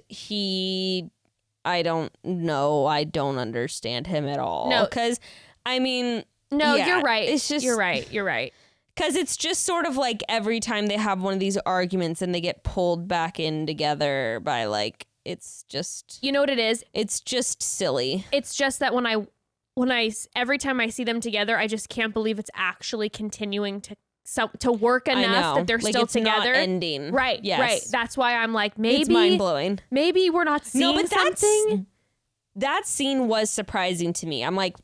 B: I don't know. I don't understand him at all.
A: No.
B: Because, I mean...
A: No,
B: yeah,
A: you're right.
B: It's just...
A: You're right.
B: Because it's just sort of like every time they have one of these arguments and they get pulled back in together by like... It's just...
A: You know what it is?
B: It's just silly.
A: It's just that when I every time I see them together, I just can't believe it's actually continuing to work enough that they're
B: like
A: still together.
B: Not ending.
A: Right,
B: yes.
A: right. That's why I'm like, maybe...
B: It's mind-blowing.
A: Maybe we're not seeing something.
B: That scene was surprising to me. I'm like,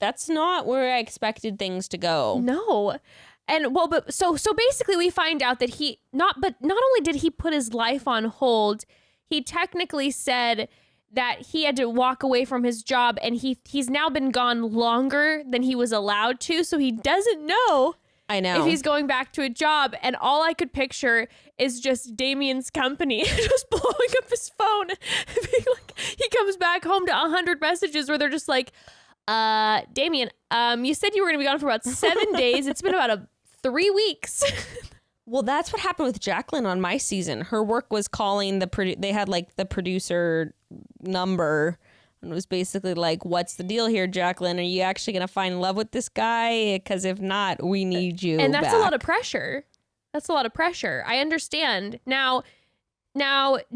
B: that's not where I expected things to go.
A: No. And but so basically we find out that not only did he put his life on hold, he technically said that he had to walk away from his job, and he's now been gone longer than he was allowed to, so he doesn't know.
B: I know.
A: If he's going back to a job. And all I could picture is just Damien's company just blowing up his phone. Being like, he comes back home to 100 messages where they're just like, Damien, you said you were going to be gone for about 7 days. It's been about 3 weeks.
B: Well, that's what happened with Jacqueline on my season. Her work was calling they had like the producer number, and it was basically like, what's the deal here, Jacqueline? Are you actually going to find love with this guy? Because if not, we need you
A: And that's
B: back.
A: a lot of pressure. That's a lot of pressure. I understand. Now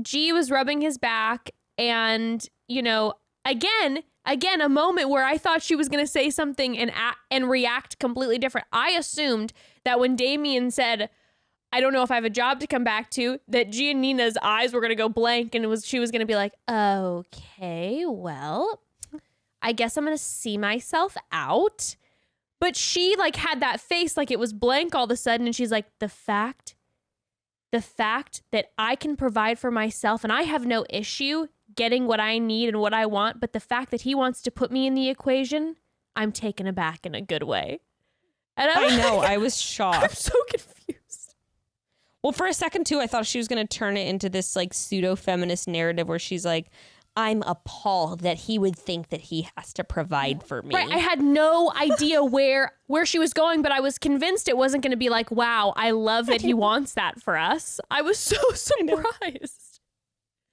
A: G was rubbing his back, and, you know, again, a moment where I thought she was going to say something and react completely different. I assumed that when Damien said, I don't know if I have a job to come back to, that Giannina's eyes were going to go blank, and she was going to be like, okay, well, I guess I'm going to see myself out. But she like had that face like it was blank all of a sudden, and she's like, the fact that I can provide for myself and I have no issue getting what I need and what I want, but the fact that he wants to put me in the equation, I'm taken aback in a good way. And
B: I know, I was shocked.
A: I'm so confused.
B: Well, for a second, too, I thought she was going to turn it into this like pseudo-feminist narrative where she's like, I'm appalled that he would think that he has to provide for me.
A: Right. I had no idea where she was going, but I was convinced it wasn't going to be like, wow, I love that he wants that for us. I was so surprised.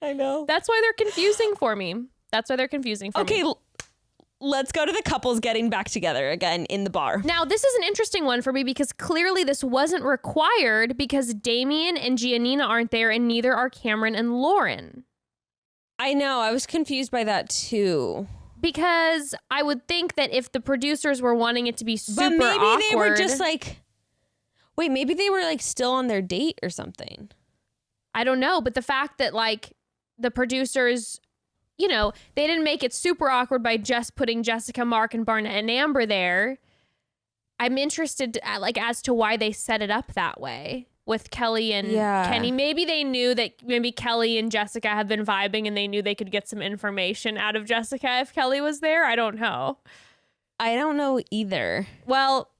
B: I know.
A: That's why they're confusing for me.
B: Okay, let's go to the couples getting back together again in the bar.
A: Now, this is an interesting one for me because clearly this wasn't required because Damien and Giannina aren't there and neither are Cameron and Lauren.
B: I know. I was confused by that too.
A: Because I would think that if the producers were wanting it to be super awkward. But
B: maybe they were just like, wait, maybe they were like still on their date or something.
A: I don't know. But the fact that like the producers, you know, they didn't make it super awkward by just putting Jessica, Mark, and Barnett and Amber there. I'm interested like as to why they set it up that way with Kelly and Kenny. Maybe they knew that maybe Kelly and Jessica have been vibing and they knew they could get some information out of Jessica if Kelly was there. I don't know.
B: I don't know either.
A: Well,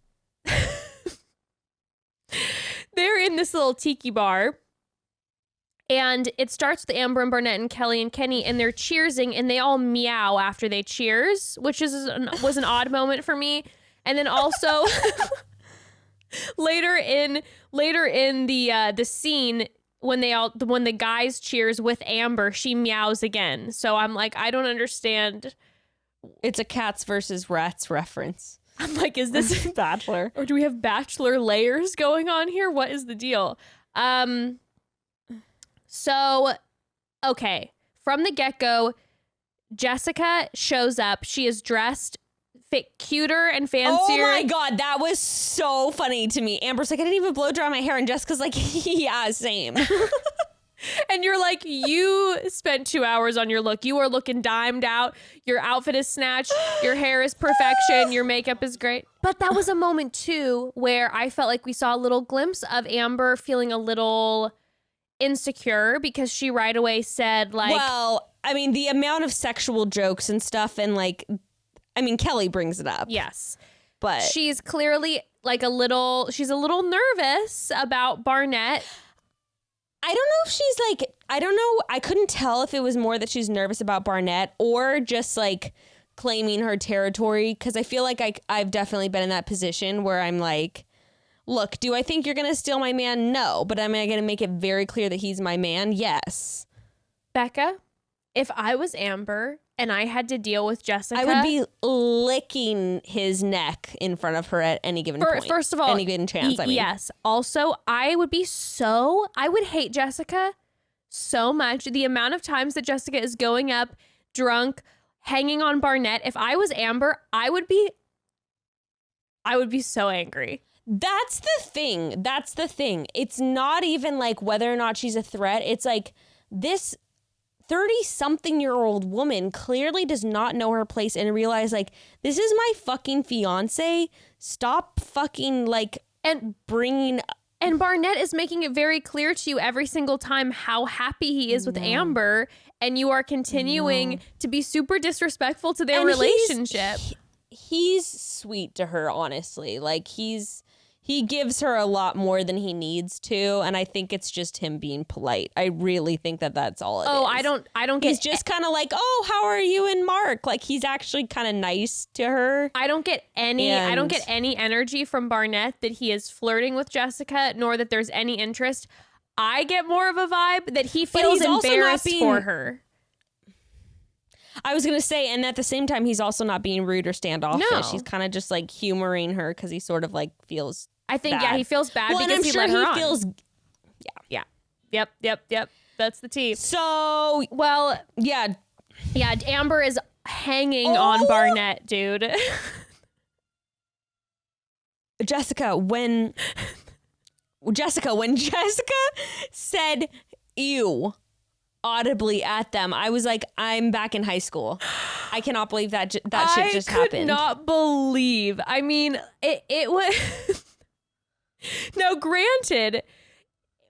A: they're in this little tiki bar. And it starts with Amber and Barnett and Kelly and Kenny, and they're cheersing, and they all meow after they cheers, which was an odd moment for me. And then also later in the scene when the guys cheers with Amber, she meows again. So I'm like, I don't understand.
B: It's a cats versus rats reference.
A: I'm like, is this
B: Bachelor?
A: Or do we have Bachelor layers going on here? What is the deal? So, okay, from the get-go, Jessica shows up. She is dressed cuter and fancier.
B: Oh my God, that was so funny to me. Amber's like, I didn't even blow dry my hair. And Jessica's like, yeah, same.
A: And you're like, you spent 2 hours on your look. You are looking dimed out. Your outfit is snatched. Your hair is perfection. Your makeup is great. But that was a moment, too, where I felt like we saw a little glimpse of Amber feeling a little insecure because she right away said like,
B: well, I mean, the amount of sexual jokes and stuff and like, I mean, Kelly brings it up.
A: Yes.
B: But
A: she's clearly like she's a little nervous about Barnett.
B: I don't know if she's like, I don't know. I couldn't tell if it was more that she's nervous about Barnett or just like claiming her territory. Cause I feel like I've definitely been in that position where I'm like, look, do I think you're going to steal my man? No. But am I going to make it very clear that he's my man? Yes.
A: Bekah, if I was Amber and I had to deal with Jessica,
B: I would be licking his neck in front of her at any given point.
A: First of all,
B: any given chance, I mean.
A: Yes. Also, I would hate Jessica so much. The amount of times that Jessica is going up drunk, hanging on Barnett. If I was Amber, I would be so angry.
B: That's the thing. It's not even like whether or not she's a threat. It's like this 30-something-year-old woman clearly does not know her place and realize like, this is my fucking fiance. Stop fucking like
A: and
B: bringing.
A: And Barnett is making it very clear to you every single time how happy he is with Amber. And you are continuing to be super disrespectful to their relationship.
B: He's sweet to her, honestly. Like he gives her a lot more than he needs to, and I think it's just him being polite. I really think that that's all it is.
A: I don't get.
B: He's just kind of like, oh, how are you and Mark? Like he's actually kind of nice to her.
A: I don't get any energy from Barnett that he is flirting with Jessica, nor that there's any interest. I get more of a vibe that he feels embarrassed for her.
B: I was going to say, and at the same time, he's also not being rude or standoffish.
A: No.
B: He's kind of just like humoring her because he sort of like feels
A: I think,
B: bad.
A: He feels bad because he let her on. Yeah. Yep. That's the tea.
B: So,
A: well,
B: yeah,
A: Amber is hanging on Barnett, dude.
B: Jessica, when Jessica said ew audibly at them, I was like, I'm back in high school. I cannot believe that shit just happened.
A: I could not believe. I mean, it was... Now, granted,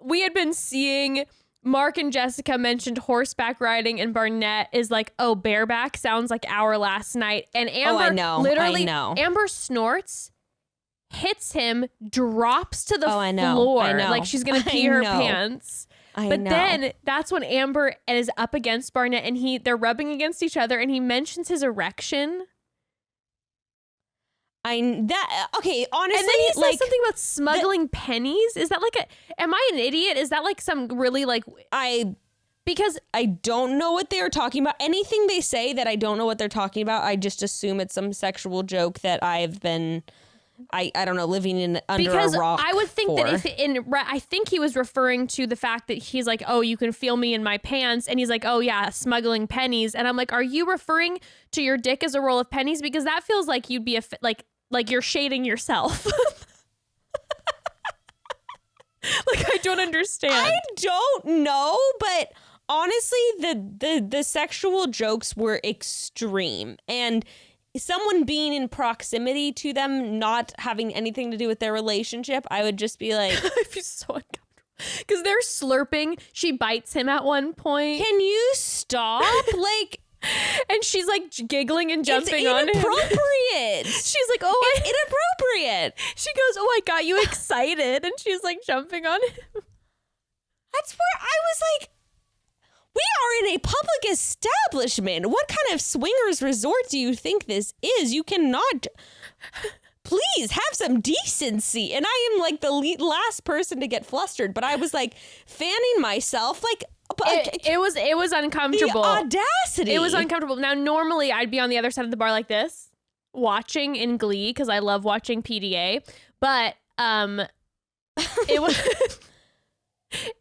A: we had been seeing Mark and Jessica mentioned horseback riding, and Barnett is like, oh, bareback sounds like our last night. And Amber, I know. Amber snorts, hits him, drops to the floor.
B: I know.
A: Like she's going to pee her pants. Then that's when Amber is up against Barnett and they're rubbing against each other and he mentions his erection.
B: Honestly,
A: and then he says something about smuggling pennies. Is that like am I an idiot? Is that like some really like Because
B: I don't know what they are talking about. Anything they say that I don't know what they're talking about, I just assume it's some sexual joke that I've been, I don't know, living under a rock.
A: I would think
B: for.
A: that I think he was referring to the fact that he's like, oh, you can feel me in my pants. And he's like, oh yeah, smuggling pennies. And I'm like, are you referring to your dick as a roll of pennies? Because that feels like you'd be like you're shading yourself. Like, I don't understand.
B: I don't know, but honestly, the sexual jokes were extreme, and someone being in proximity to them, not having anything to do with their relationship, I would just be like,
A: I'd be so uncomfortable because they're slurping. She bites him at one point.
B: Can you stop? Like,
A: and she's like giggling and jumping on him.
B: It's inappropriate.
A: She's like, oh,
B: it's inappropriate.
A: She goes, oh, I got you excited, and she's like jumping on him.
B: That's where I was like, we are in a public establishment. What kind of swingers resort do you think this is? You cannot. Please have some decency. And I am like the last person to get flustered, but I was like fanning myself, like.
A: It was uncomfortable.
B: The audacity.
A: It was uncomfortable. Now, normally I'd be on the other side of the bar like this, watching in glee because I love watching PDA. But it was.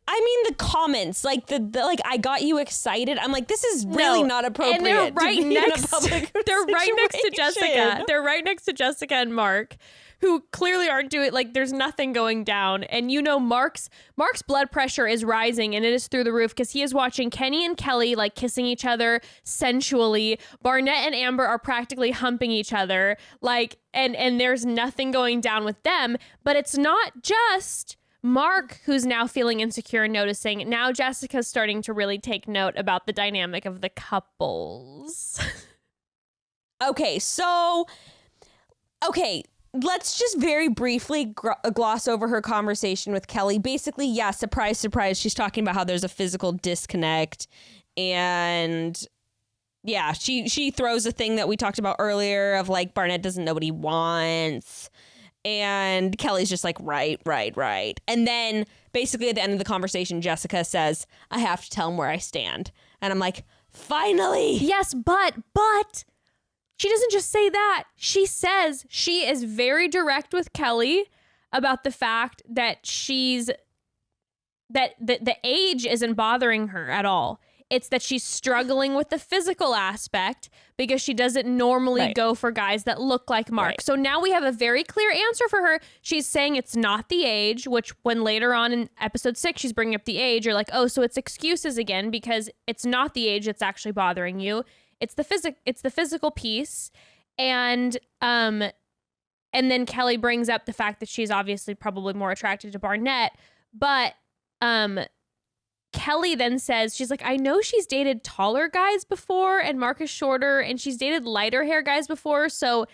B: I mean, the comments, like the like, I got you excited. I'm like, this is really not appropriate.
A: And they're right next. They're right next to Jessica. They're right next to Jessica and Mark, who clearly aren't doing, like, there's nothing going down. And you know, Mark's blood pressure is rising, and it is through the roof because he is watching Kenny and Kelly like kissing each other sensually. Barnett and Amber are practically humping each other, like, and there's nothing going down with them. But it's not just Mark who's now feeling insecure and noticing. Now Jessica's starting to really take note about the dynamic of the couples.
B: Okay, let's just very briefly gloss over her conversation with Kelly. Basically, yeah, surprise, surprise. She's talking about how there's a physical disconnect. And yeah, she throws a thing that we talked about earlier of like, Barnett doesn't know what he wants. And Kelly's just like, right. And then basically at the end of the conversation, Jessica says, I have to tell him where I stand. And I'm like, finally.
A: Yes, but she doesn't just say that. She says she is very direct with Kelly about the fact that that the age isn't bothering her at all. It's that she's struggling with the physical aspect because she doesn't normally go for guys that look like Mark. Right. So now we have a very clear answer for her. She's saying it's not the age, which when later on in episode 6, she's bringing up the age. You're like, oh, so it's excuses again because it's not the age that's actually bothering you. It's the physical piece. And then Kelly brings up the fact that she's obviously probably more attracted to Barnett. But Kelly then says, she's like, I know she's dated taller guys before and Mark is shorter, and she's dated lighter hair guys before. So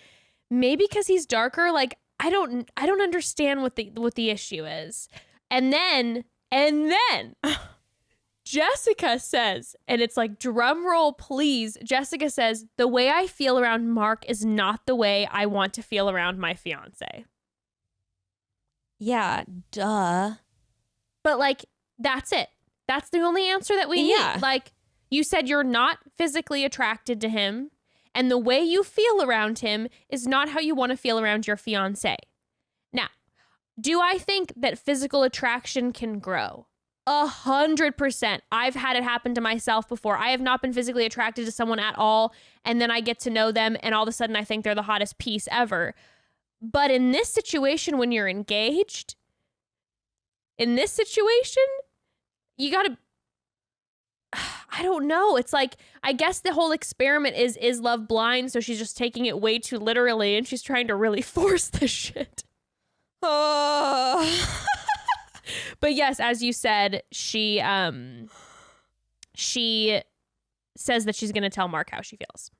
A: maybe because he's darker, like, I don't understand what the issue is. And then Jessica says, and it's like, drum roll, please. Jessica says, the way I feel around Mark is not the way I want to feel around my fiance.
B: Yeah, duh.
A: But like, that's it. That's the only answer that we need. Like, you said you're not physically attracted to him, and the way you feel around him is not how you want to feel around your fiance. Now, do I think that physical attraction can grow? 100%. I've had it happen to myself before. I have not been physically attracted to someone at all, and then I get to know them, and all of a sudden I think they're the hottest piece ever. But in this situation, when you're engaged, in this situation, you gotta, I don't know. It's like, I guess the whole experiment is love blind, so she's just taking it way too literally, and she's trying to really force this shit. But yes, as you said, she says that she's gonna tell Mark how she feels.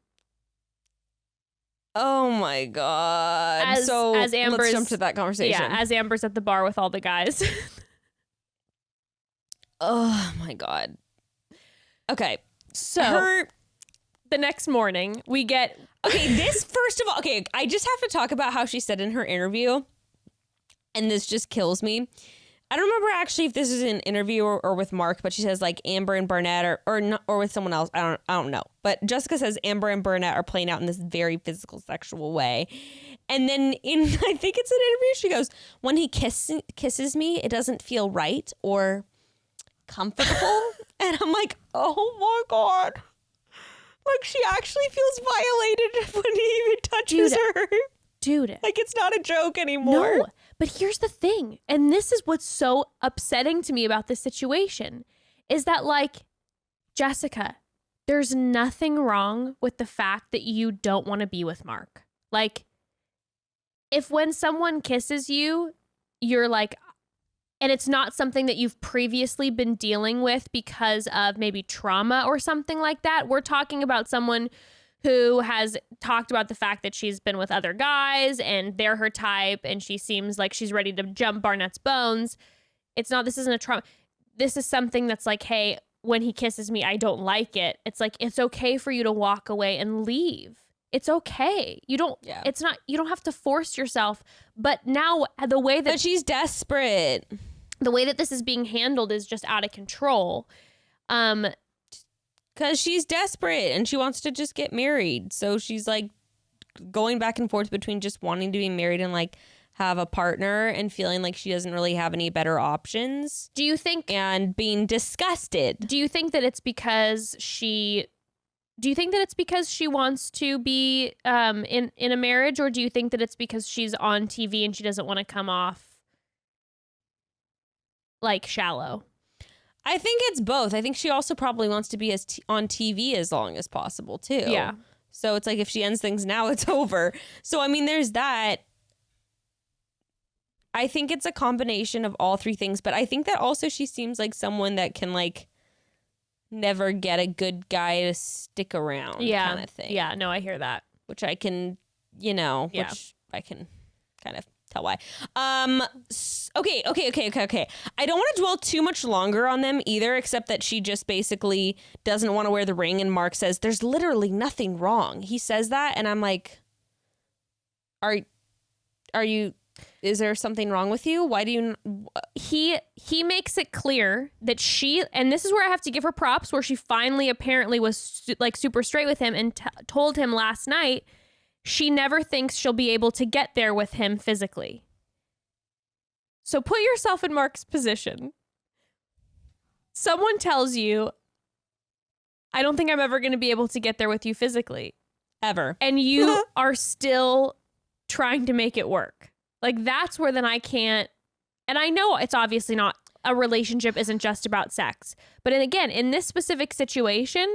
B: Oh my god! As Amber's, let's jump to that conversation.
A: Yeah, as Amber's at the bar with all the guys.
B: Oh my god. Okay,
A: so the next morning we get
B: this first of all. Okay, I just have to talk about how she said in her interview, and this just kills me. I don't remember actually if this is an interview or with Mark, but she says like Amber and Burnett or with someone else. I don't know. But Jessica says Amber and Burnett are playing out in this very physical, sexual way. And then I think it's an interview, she goes, when he kisses me, it doesn't feel right or comfortable. And I'm like, oh my God. Like, she actually feels violated when he even touches her.
A: Dude.
B: Like, it's not a joke anymore.
A: No, but here's the thing. And this is what's so upsetting to me about this situation is that, like, Jessica, there's nothing wrong with the fact that you don't want to be with Mark. Like, if when someone kisses you, you're like, and it's not something that you've previously been dealing with because of maybe trauma or something like that. We're talking about someone who has talked about the fact that she's been with other guys and they're her type and she seems like she's ready to jump Barnett's bones. This isn't a trauma. This is something that's like, hey, when he kisses me, I don't like it. It's like, it's okay for you to walk away and leave. It's okay. You don't have to force yourself. But now the way that...
B: But she's desperate.
A: The way that this is being handled is just out of control.
B: Because she's desperate and she wants to just get married. So she's like going back and forth between just wanting to be married and like have a partner and feeling like she doesn't really have any better options.
A: Do you think...
B: And being disgusted.
A: Do you think that it's because she... Do you think that it's because she wants to be in a marriage, or do you think that it's because she's on TV and she doesn't want to come off like shallow?
B: I think it's both. I think she also probably wants to be on TV as long as possible too.
A: Yeah.
B: So it's like if she ends things now, it's over. So I mean, there's that. I think it's a combination of all three things, but I think that also she seems like someone that can like never get a good guy to stick around kind of thing.
A: Yeah, no, I hear that.
B: Which I can, which I can kind of tell why. Okay. I don't want to dwell too much longer on them either, except that she just basically doesn't want to wear the ring and Mark says, there's literally nothing wrong. He says that and I'm like, are you... Is there something wrong with you? Why do you...
A: He makes it clear that she... And this is where I have to give her props, where she finally apparently was like super straight with him and told him last night she never thinks she'll be able to get there with him physically. So put yourself in Mark's position. Someone tells you, I don't think I'm ever going to be able to get there with you physically.
B: Ever.
A: And you are still trying to make it work. Like, that's where then I can't... And I know it's obviously not... A relationship isn't just about sex. But again, in this specific situation,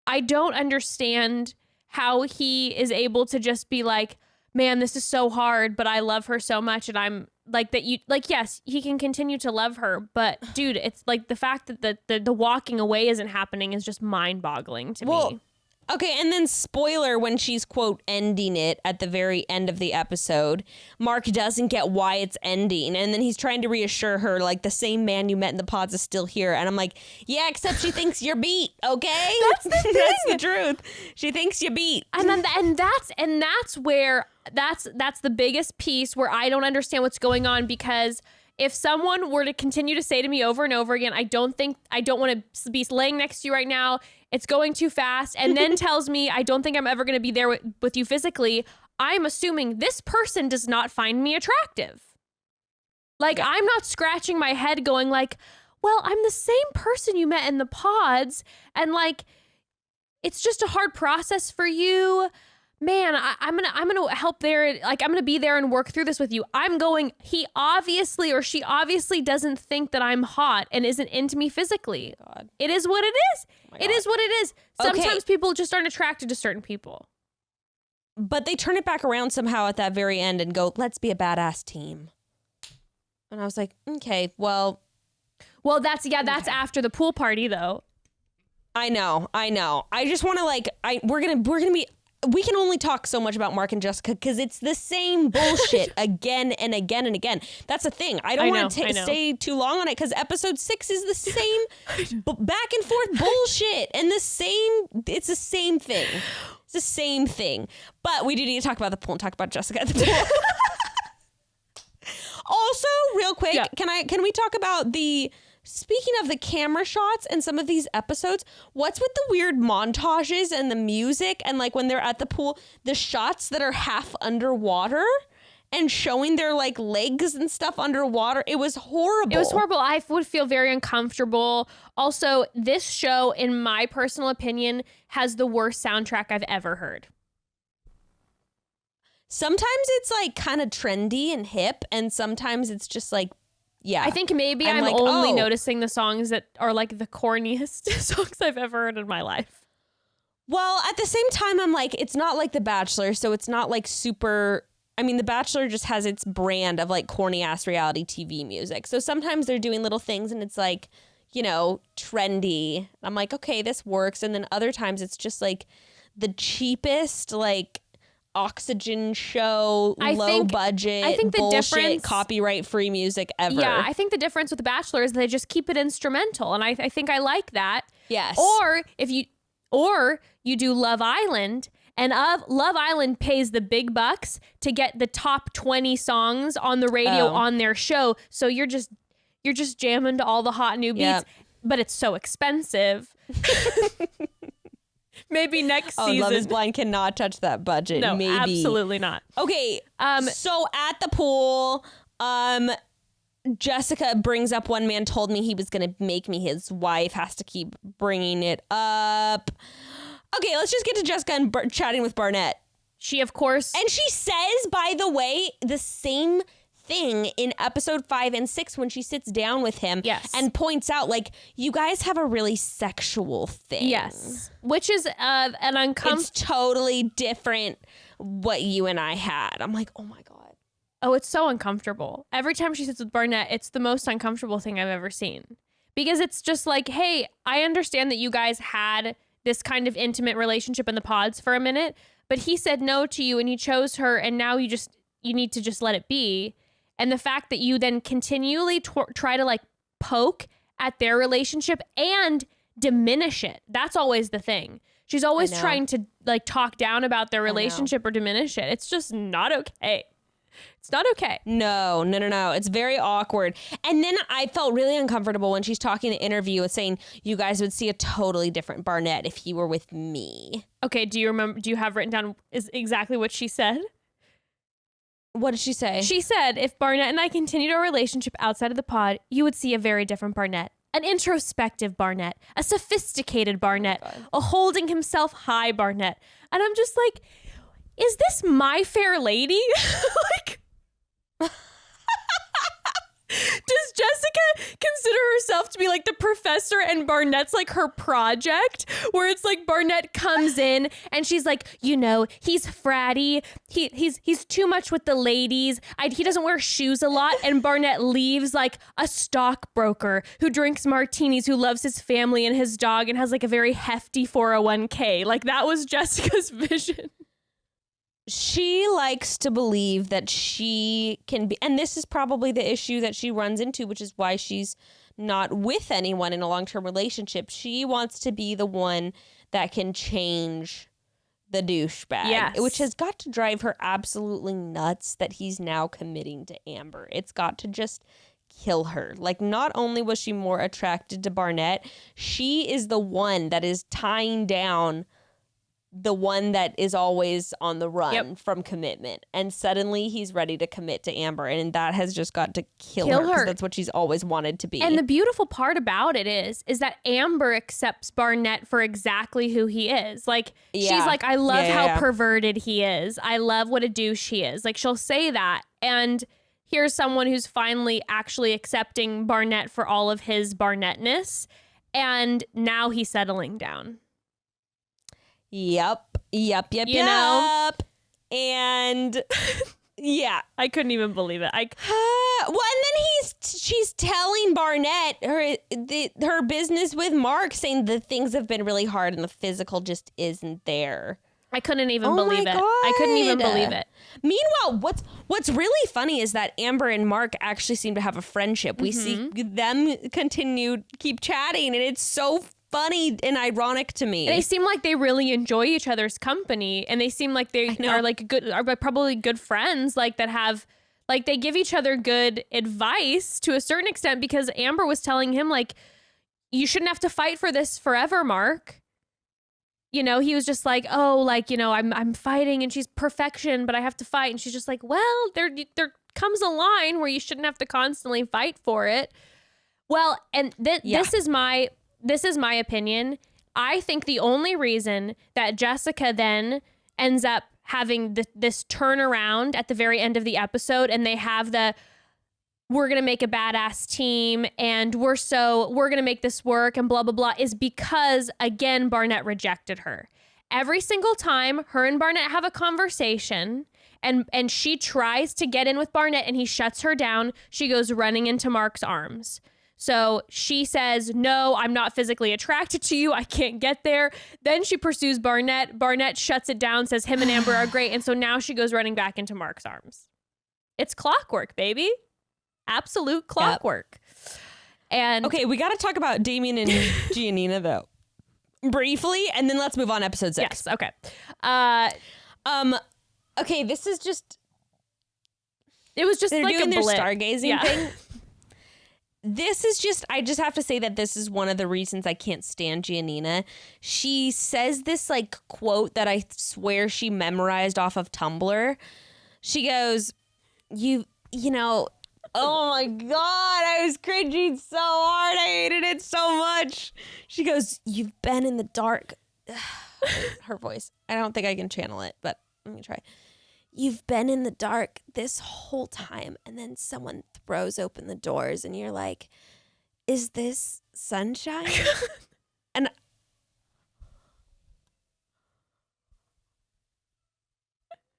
A: I don't understand how he is able to just be like, man, this is so hard, but I love her so much. And I'm like that you... Like, yes, he can continue to love her. But, dude, it's like the fact that the walking away isn't happening is just mind-boggling to me.
B: Okay, and then spoiler, when she's, quote, ending it at the very end of the episode, Mark doesn't get why it's ending. And then he's trying to reassure her, like, the same man you met in the pods is still here. And I'm like, yeah, except she thinks you're beat, okay?
A: That's the thing.
B: That's the truth. She thinks you beat.
A: And that's where, that's the biggest piece where I don't understand what's going on, because if someone were to continue to say to me over and over again, I don't want to be laying next to you right now, it's going too fast, and then tells me I don't think I'm ever going to be there with you physically, I'm assuming this person does not find me attractive. Like, I'm not scratching my head going like, well, I'm the same person you met in the pods, and like, it's just a hard process for you. Man, I'm gonna help there. Like, I'm gonna be there and work through this with you. I'm going, he obviously, or she obviously doesn't think that I'm hot and isn't into me physically.
B: God.
A: It is what it is. It is what it is. Sometimes people just aren't attracted to certain people.
B: But they turn it back around somehow at that very end and go, let's be a badass team. And I was like, okay, well,
A: that's after the pool party though.
B: I know. I just want to like, we're gonna be. We can only talk so much about Mark and Jessica because it's the same bullshit again and again and again. That's the thing. I don't want to stay too long on it because episode 6 is the same back and forth bullshit and it's the same thing. It's the same thing. But we do need to talk about the pool and talk about Jessica at the pool.
C: Also, real quick, can we talk about speaking of the camera shots and some of these episodes, what's with the weird montages and the music and like when they're at the pool, the shots that are half underwater and showing their like legs and stuff underwater? It was horrible.
A: It was horrible. I would feel very uncomfortable. Also, this show, in my personal opinion, has the worst soundtrack I've ever heard.
C: Sometimes it's like kind of trendy and hip, and sometimes it's just like, yeah.
A: I think maybe I'm like, only noticing the songs that are like the corniest songs I've ever heard in my life.
C: Well, at the same time, I'm like, it's not like The Bachelor, so it's not like super... I mean, The Bachelor just has its brand of like corny ass reality TV music. So sometimes they're doing little things and it's like, you know, trendy. I'm like, okay, this works. And then other times it's just like the cheapest, like Oxygen show, low budget, I think the bullshit, copyright free music ever.
A: Yeah, I think the difference with The Bachelor is they just keep it instrumental. And I think I like that.
C: Yes.
A: Or you do Love Island, and Love Island pays the big bucks to get the top 20 songs on the radio on their show. So you're just jamming to all the hot new beats, but it's so expensive. Maybe next season.
C: Love is Blind cannot touch that budget.
A: No,
C: maybe.
A: Absolutely not.
C: Okay. So at the pool, Jessica brings up one man told me he was going to make me his wife, has to keep bringing it up. Okay, let's just get to Jessica and chatting with Barnett.
A: She, of course.
C: And she says, by the way, the same thing in episode 5 and 6 when she sits down with him.
A: Yes.
C: And points out, like, you guys have a really sexual thing.
A: Yes. Which is an uncomfortable.
C: It's totally different what you and I had. I'm like, oh my God.
A: Oh, it's so uncomfortable. Every time she sits with Barnett, it's the most uncomfortable thing I've ever seen. Because it's just like, hey, I understand that you guys had this kind of intimate relationship in the pods for a minute, but he said no to you and he chose her, and now you need to just let it be. And the fact that you then continually try to like poke at their relationship and diminish it. That's always the thing. She's always trying to like talk down about their relationship or diminish it. It's just not okay. It's not okay.
C: No. It's very awkward. And then I felt really uncomfortable when she's talking in the interview and saying you guys would see a totally different Barnett if he were with me.
A: Okay. Do you have written down is exactly what she said?
C: What did she say?
A: She said, if Barnett and I continued our relationship outside of the pod, you would see a very different Barnett. An introspective Barnett. A sophisticated Barnett. A holding himself high Barnett. And I'm just like, is this My Fair Lady? Like, does Jessica consider herself to be like the professor and Barnett's like her project, where it's like Barnett comes in and she's like, you know, he's fratty. He's too much with the ladies. He doesn't wear shoes a lot. And Barnett leaves like a stockbroker who drinks martinis, who loves his family and his dog and has like a very hefty 401k. Like that was Jessica's vision.
C: She likes to believe that she can be, and this is probably the issue that she runs into, which is why she's not with anyone in a long-term relationship. She wants to be the one that can change the douchebag, which has got to drive her absolutely nuts that he's now committing to Amber. It's got to just kill her. Like, not only was she more attracted to Barnett, she is the one that is tying down the one that is always on the run from commitment, and suddenly he's ready to commit to Amber, and that has just got to kill her because that's what she's always wanted to be.
A: And the beautiful part about it is that Amber accepts Barnett for exactly who he is. Like she's like, I love how perverted he is. I love what a douche he is. Like she'll say that, and here's someone who's finally actually accepting Barnett for all of his Barnettness, and now he's settling down.
C: Yep.
A: You know?
C: And yeah,
A: I couldn't even believe it.
C: Well, and then she's telling Barnett her business with Mark, saying the things have been really hard and the physical just isn't there.
A: I couldn't even believe it. I couldn't even believe it.
C: Meanwhile, what's really funny is that Amber and Mark actually seem to have a friendship. We see them keep chatting, and it's so funny and ironic to me.
A: They seem like they really enjoy each other's company, and they seem like they are like probably good friends, like that have Like, they give each other good advice to a certain extent, because Amber was telling him, like, you shouldn't have to fight for this forever, Mark. You know, he was just like, oh, like, you know, I'm fighting and she's perfection, but I have to fight. And she's just like, well, there comes a line where you shouldn't have to constantly fight for it. Well, and this is my opinion. I think the only reason that Jessica then ends up having this turnaround at the very end of the episode, and they have we're going to make a badass team and we're going to make this work and blah, blah, blah, is because, again, Barnett rejected her. Every single time her and Barnett have a conversation and she tries to get in with Barnett and he shuts her down, she goes running into Mark's arms. So she says, no, I'm not physically attracted to you. I can't get there. Then she pursues Barnett. Barnett shuts it down, says him and Amber are great. And so now she goes running back into Mark's arms. It's clockwork, baby. Absolute clockwork. Yep. And
C: okay, we got to talk about Damien and Giannina though, briefly, and then let's move on to episode 6.
A: Yes. Okay.
C: Okay. This is just.
A: It was just
C: they're
A: like
C: doing
A: a
C: their stargazing thing. This is just. I just have to say that this is one of the reasons I can't stand Giannina. She says this like quote that I swear she memorized off of Tumblr. She goes, "You know." Oh my God, I was cringing so hard. I hated it so much. She goes, you've been in the dark. Her voice. I don't think I can channel it, but let me try. You've been in the dark this whole time, and then someone throws open the doors, and you're like, is this sunshine? And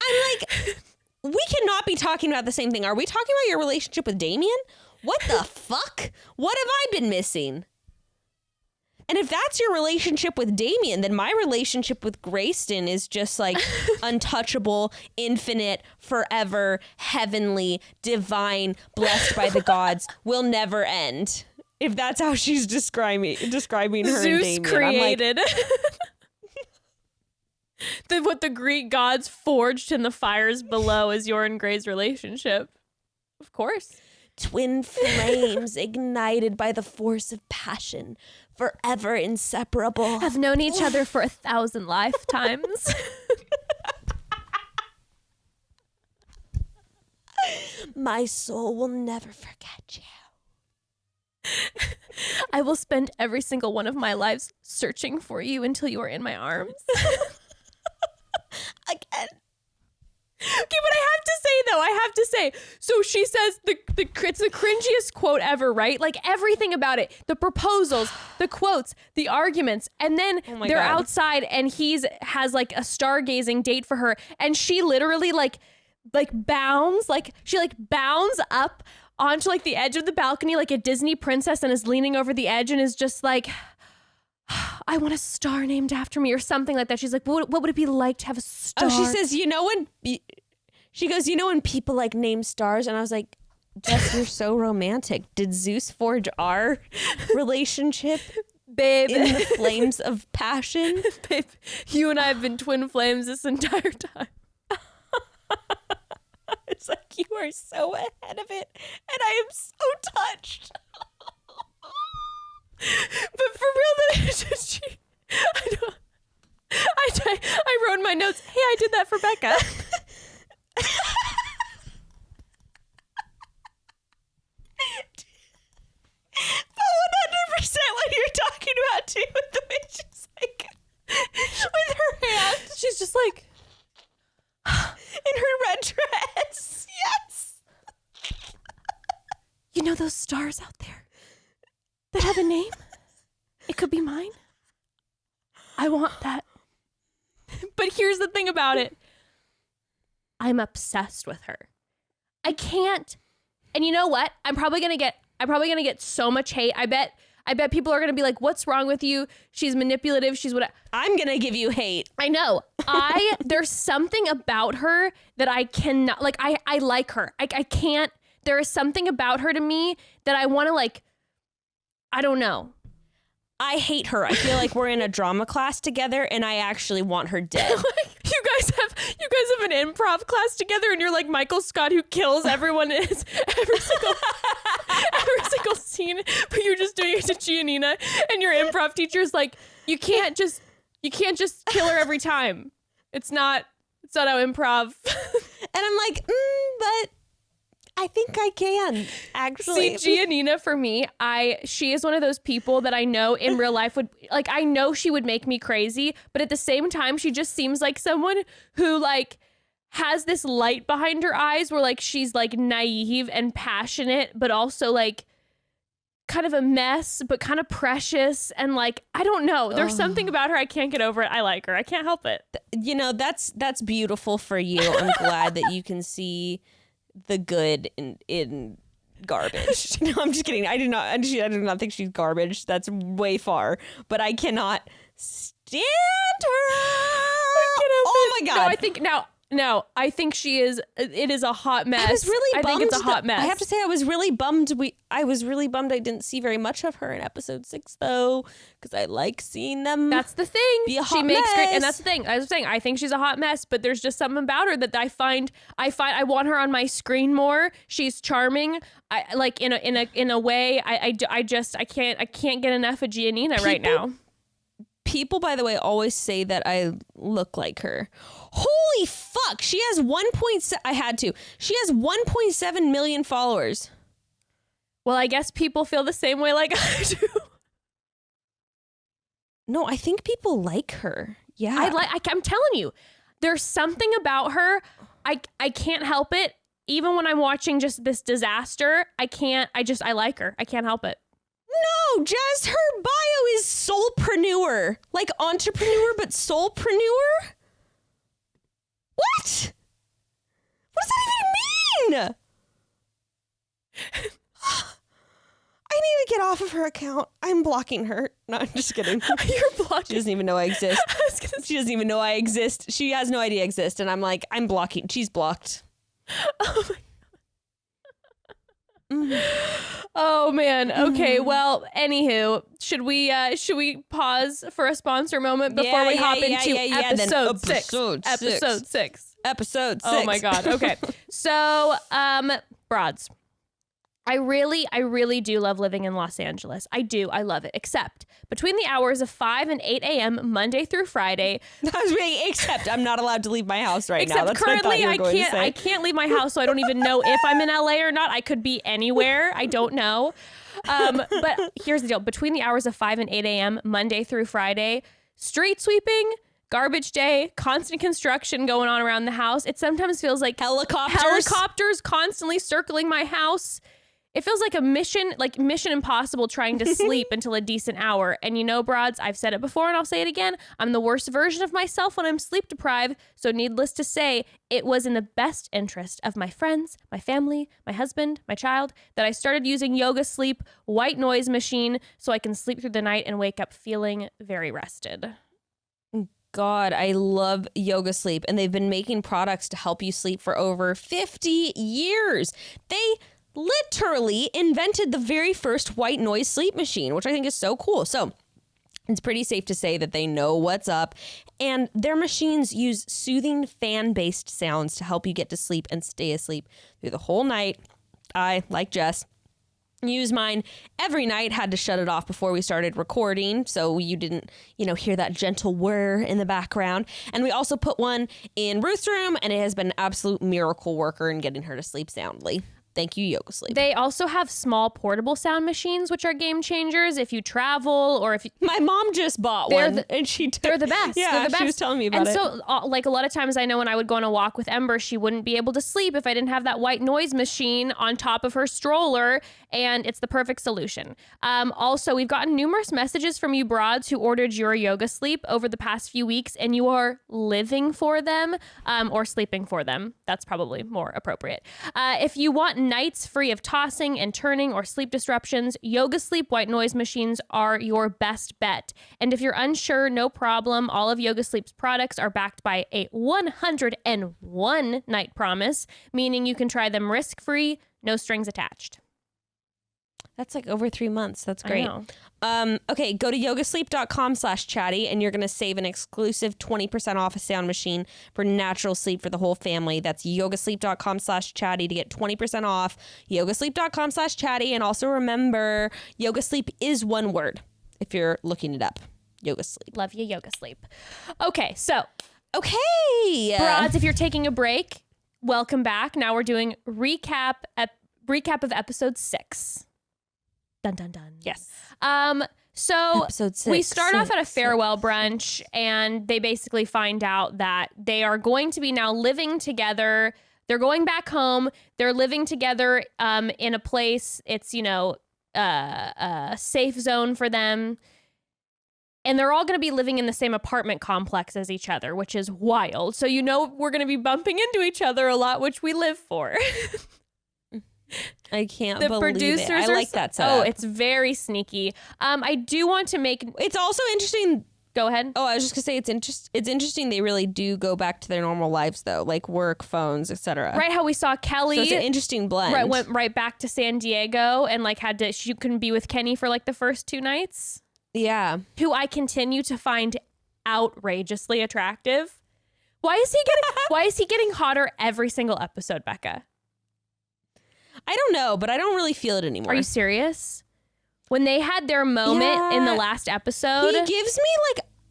C: I'm like... We cannot be talking about the same thing. Are we talking about your relationship with Damien? What the fuck? What have I been missing? And if that's your relationship with Damien, then my relationship with Grayston is just like untouchable, infinite, forever, heavenly, divine, blessed by the gods, will never end. If that's how she's describing her
A: Zeus
C: and Damien.
A: Created. What the Greek gods forged in the fires below is your and Gray's relationship. Of course.
C: Twin flames ignited by the force of passion, forever inseparable.
A: Have known each other for 1,000 lifetimes.
C: My soul will never forget you.
A: I will spend every single one of my lives searching for you until you are in my arms.
C: Again.
A: Okay, but I have to say, so she says it's the cringiest quote ever, right? Like everything about it, the proposals, the quotes, the arguments, and then they're outside and has like a stargazing date for her, and she literally bounds up onto like the edge of the balcony like a Disney princess and is leaning over the edge and is just like, I want a star named after me or something like that. She's like, what would it be like to have a star?
C: Oh, she says, she goes, when people like name stars, and I was like, Jess, you're so romantic. Did Zeus forge our relationship?
A: Babe.
C: In the flames of passion?
A: Babe, you and I have been twin flames this entire time.
C: It's like, you are so ahead of it, and I am so touched.
A: But for real, I wrote in my notes, hey, I did that for Bekah.
C: But 100% what you're talking about too, with the way she's like, with her hands,
A: she's just like,
C: in her red dress. Yes.
A: You know those stars out there that have a name? It could be mine. I want that. But here's the thing about it. I'm obsessed with her. I can't. And you know what? I'm probably gonna get so much hate. I bet people are gonna be like, what's wrong with you? She's manipulative. She's what?
C: I'm gonna give you hate.
A: I know. There's something about her that I cannot, like, I like her. I can't. There is something about her to me that I want to, like, I don't know.
C: I hate her. I feel like we're in a drama class together and I actually want her dead.
A: You guys have an improv class together and you're like Michael Scott who kills everyone in every single scene, but you're just doing it to Giannina, and your improv teacher's like, you can't just kill her every time. It's not how improv.
C: And I'm like, but I think I can actually.
A: See, Giannina for me, she is one of those people that I know in real life would, like, I know she would make me crazy, but at the same time, she just seems like someone who like has this light behind her eyes where like she's like naive and passionate, but also like kind of a mess, but kind of precious. And like, I don't know. There's something about her. I can't get over it. I like her. I can't help it.
C: You know, that's beautiful for you. I'm glad that you can see the good in garbage. No, I'm just kidding. I do not think she's garbage. That's way far. But I cannot stand her. Oh my God.
A: No, I think she is. It is a hot mess.
C: I was really bummed.
A: I think it's a hot mess.
C: I have to say, I was really bummed. I was really bummed I didn't see very much of her in episode 6, though, because I like seeing them.
A: That's the thing.
C: Be a hot
A: she makes
C: mess.
A: great, and that's the thing. I was saying, I think she's a hot mess, but there's just something about her that I find I want her on my screen more. She's charming. I like in a way. I can't get enough of Giannina right now.
C: People, by the way, always say that I look like her. Holy fuck! She has 1.7 million followers.
A: Well, I guess people feel the same way like I do.
C: No, I think people like her. Yeah,
A: I'm telling you, there's something about her. I can't help it. Even when I'm watching just this disaster, I like her. I can't help it.
C: No, Jess, her bio is soulpreneur. Like entrepreneur, but soulpreneur? What? What does that even mean? I need to get off of her account. I'm blocking her. No, I'm just kidding.
A: You're blocking.
C: She doesn't even know I exist. She doesn't even know I exist. She has no idea I exist. And I'm like, I'm blocking. She's blocked.
A: Oh my Oh man. Okay. Well, anywho, should we pause for a sponsor moment before we hop into episode 6? Episode 6.
C: Episode 6.
A: Oh my God. Okay. So, Broads. I really do love living in Los Angeles. I do. I love it. Except between the hours of 5 and 8 a.m. Monday through Friday.
C: Except I'm not allowed to leave my house right now.
A: That's currently I can't leave my house, so I don't even know if I'm in LA or not. I could be anywhere. I don't know. But here's the deal. Between the hours of 5 and 8 a.m. Monday through Friday, street sweeping, garbage day, constant construction going on around the house. It sometimes feels like helicopters constantly circling my house. It feels like a mission impossible trying to sleep until a decent hour. And you know, Broads, I've said it before and I'll say it again. I'm the worst version of myself when I'm sleep deprived. So needless to say, it was in the best interest of my friends, my family, my husband, my child, that I started using Yoga Sleep white noise machine so I can sleep through the night and wake up feeling very rested.
C: God, I love Yoga Sleep. And they've been making products to help you sleep for over 50 years. They literally invented the very first white noise sleep machine, which I think is so cool. So it's pretty safe to say that they know what's up, and their machines use soothing fan-based sounds to help you get to sleep and stay asleep through the whole night. I, like Jess, use mine every night, had to shut it off before we started recording so you didn't, hear that gentle whir in the background. And we also put one in Ruth's room, and it has been an absolute miracle worker in getting her to sleep soundly. Thank you, Yoga Sleep.
A: They also have small portable sound machines, which are game changers if you travel or if you...
C: My mom just bought one, and
A: they're the best.
C: Yeah,
A: they're the best.
C: She was telling me about it.
A: And so, like, a lot of times I know when I would go on a walk with Ember, she wouldn't be able to sleep if I didn't have that white noise machine on top of her stroller, and it's the perfect solution. Also, we've gotten numerous messages from you Broads who ordered your Yoga Sleep over the past few weeks, and you are living for them or sleeping for them. That's probably more appropriate. If you want nights free of tossing and turning or sleep disruptions, Yoga Sleep white noise machines are your best bet. And if you're unsure, no problem. All of Yoga Sleep's products are backed by a 101 night promise, meaning you can try them risk-free, no strings attached.
C: That's like over 3 months. That's great. Okay, go to yogasleep.com/chatty and you're going to save an exclusive 20% off a sound machine for natural sleep for the whole family. That's yogasleep.com/chatty to get 20% off. Yogasleep.com/chatty. And also remember, Yoga Sleep is one word if you're looking it up. Yoga Sleep.
A: Love you, Yoga Sleep. Okay, so.
C: Okay.
A: Broads, if you're taking a break, welcome back. Now we're doing recap of episode 6. Dun, dun, dun.
C: Yes.
A: So
C: episode 6,
A: we start off at a farewell brunch and they basically find out that they are going to be now living together. They're going back home. They're living together in a place. It's, a safe zone for them. And they're all going to be living in the same apartment complex as each other, which is wild. So, we're going to be bumping into each other a lot, which we live for.
C: I can't believe it. I like that setup.
A: Oh, it's very sneaky. I do want to make...
C: It's also interesting...
A: Go ahead.
C: Oh, I was just going to say it's interesting they really do go back to their normal lives, though, like work, phones, etc.
A: Right, how we saw Kelly...
C: So it's an interesting blend.
A: Went right back to San Diego and she couldn't be with Kenny for the first 2 nights.
C: Yeah.
A: Who I continue to find outrageously attractive. Why is he getting hotter every single episode, Bekah?
C: I don't know, but I don't really feel it anymore.
A: Are you serious? When they had their moment in the last episode.
C: He gives me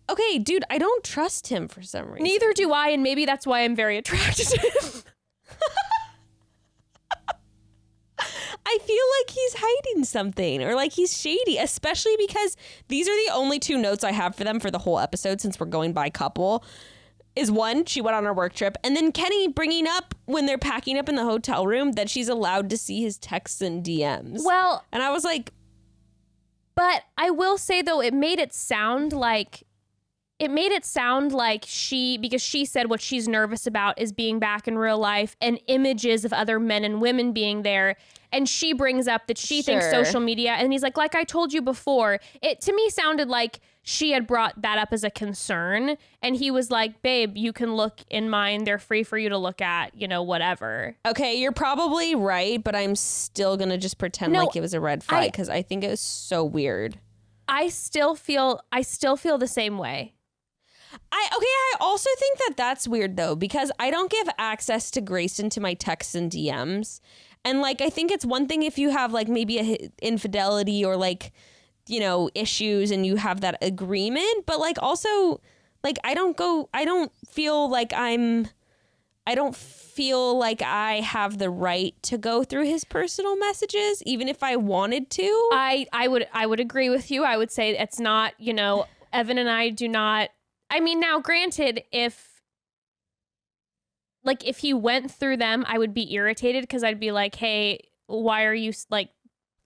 C: okay, dude, I don't trust him for some reason.
A: Neither do I, and maybe that's why I'm very attracted to him.
C: I feel like he's hiding something or he's shady, especially because these are the only 2 notes I have for them for the whole episode since we're going by couple. Is 1, she went on her work trip, and then Kenny bringing up when they're packing up in the hotel room that she's allowed to see his texts and DMs.
A: Well,
C: and I was like,
A: but I will say though, it made it sound like because she said what she's nervous about is being back in real life and images of other men and women being there. And she brings up that she thinks social media, and he's like I told you before, it to me sounded like she had brought that up as a concern. And he was like, babe, you can look in mine. They're free for you to look at, whatever.
C: Okay, you're probably right, but I'm still going to just pretend like it was a red flag because I think it was so weird.
A: I still feel the same way.
C: I also think that's weird though, because I don't give access to Grayson to my texts and DMs. And I think it's one thing if you have maybe a infidelity or issues and you have that agreement, but also I don't feel like I have the right to go through his personal messages, even if I wanted to.
A: I would agree with you. I would say it's not, Evan and I do not. I mean, now granted, if he went through them, I would be irritated because I'd be like, hey, why are you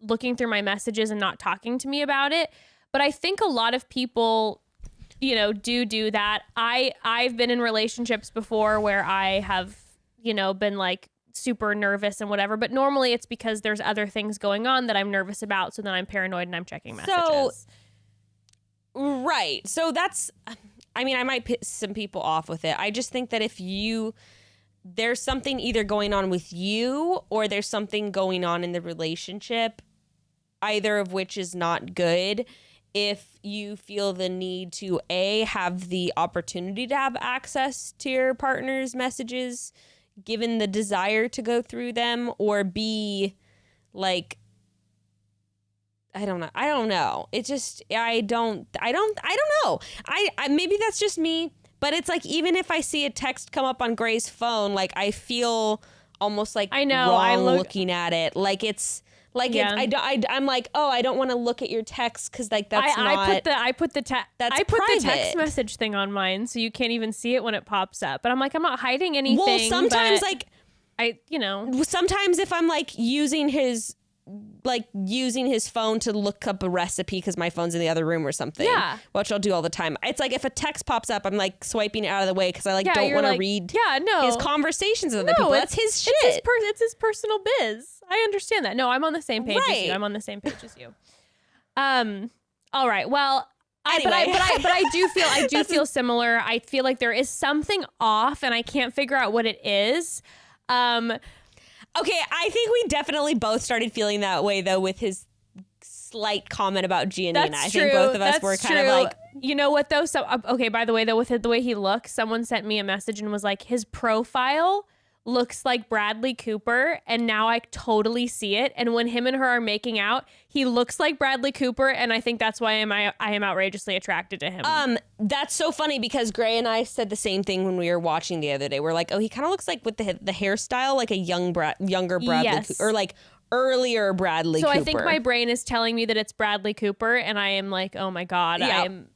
A: looking through my messages and not talking to me about it? But I think a lot of people, do that. I've been in relationships before where I have, been super nervous and whatever. But normally it's because there's other things going on that I'm nervous about. So then I'm paranoid and I'm checking messages.
C: Right. So that's... I mean, I might piss some people off with it. I just think that there's something either going on with you or there's something going on in the relationship, either of which is not good. If you feel the need to have the opportunity to have access to your partner's messages, given the desire to go through them, or B, I don't know. It just, I don't know. I maybe that's just me, but it's even if I see a text come up on Gray's phone, I feel almost wrong looking at it. It's I'm I don't want to look at your text because that's not.
A: I put the text message thing on mine, so you can't even see it when it pops up. But I'm not hiding anything.
C: Well, sometimes sometimes if I'm using his phone to look up a recipe because my phone's in the other room or something.
A: Yeah.
C: Which I'll do all the time. It's if a text pops up, I'm swiping it out of the way because I don't want to read his conversations with other people. That's his shit.
A: It's his personal biz. I understand that. No, I'm on the same page as you. I'm on the same page as you. All right. Well, anyway. but I do feel similar. I feel like there is something off and I can't figure out what it is.
C: Okay, I think we definitely both started feeling that way though with slight comment about Giannina.
A: That's
C: I
A: true.
C: think both of us
A: That's
C: were kind
A: true.
C: of like,
A: you know what though? So okay, by the way though, with the way he looks, someone sent me a message and was like, his profile looks like Bradley Cooper, and now I totally see it. And when him and her are making out, he looks like Bradley Cooper, and I think that's why I am outrageously attracted to him.
C: That's so funny because Gray and I said the same thing when we were watching the other day. We're like, oh, he kind of looks like with the hairstyle like a younger Bradley Cooper, or like earlier Bradley Cooper.
A: So I think my brain is telling me that it's Bradley Cooper, and I am like, oh my God, I am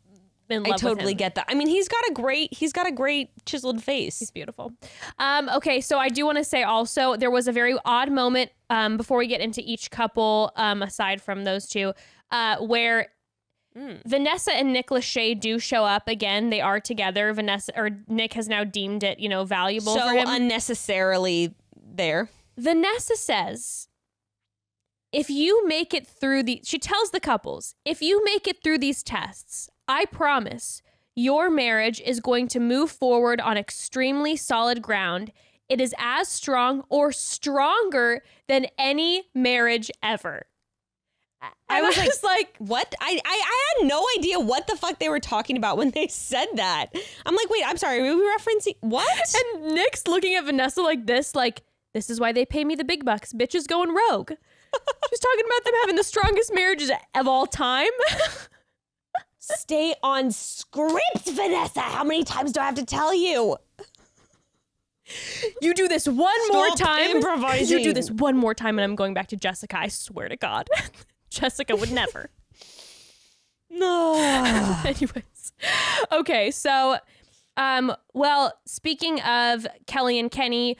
A: in love with him.
C: I totally get that. I mean, he's got a great chiseled face.
A: He's beautiful. Okay, so I do want to say also there was a very odd moment before we get into each couple, aside from those two, where Vanessa and Nick Lachey do show up again. They are together. Nick has now deemed it, valuable for him.
C: So unnecessarily there.
A: Vanessa says, if you make it through she tells the couples, if you make it through these tests, I promise your marriage is going to move forward on extremely solid ground. It is as strong or stronger than any marriage ever.
C: I was like, what? I had no idea what the fuck they were talking about when they said that. I'm like, wait, I'm sorry. Are we referencing what?
A: And Nick's looking at Vanessa like, this is why they pay me the big bucks. Bitches going rogue. She's talking about them having the strongest marriages of all time.
C: Stay on script, Vanessa. How many times do I have to tell you?
A: You do this more time.
C: Improvising.
A: You do this one more time, and I'm going back to Jessica. I swear to God. Jessica would never.
C: No.
A: Anyways. Okay, so, speaking of Kelly and Kenny,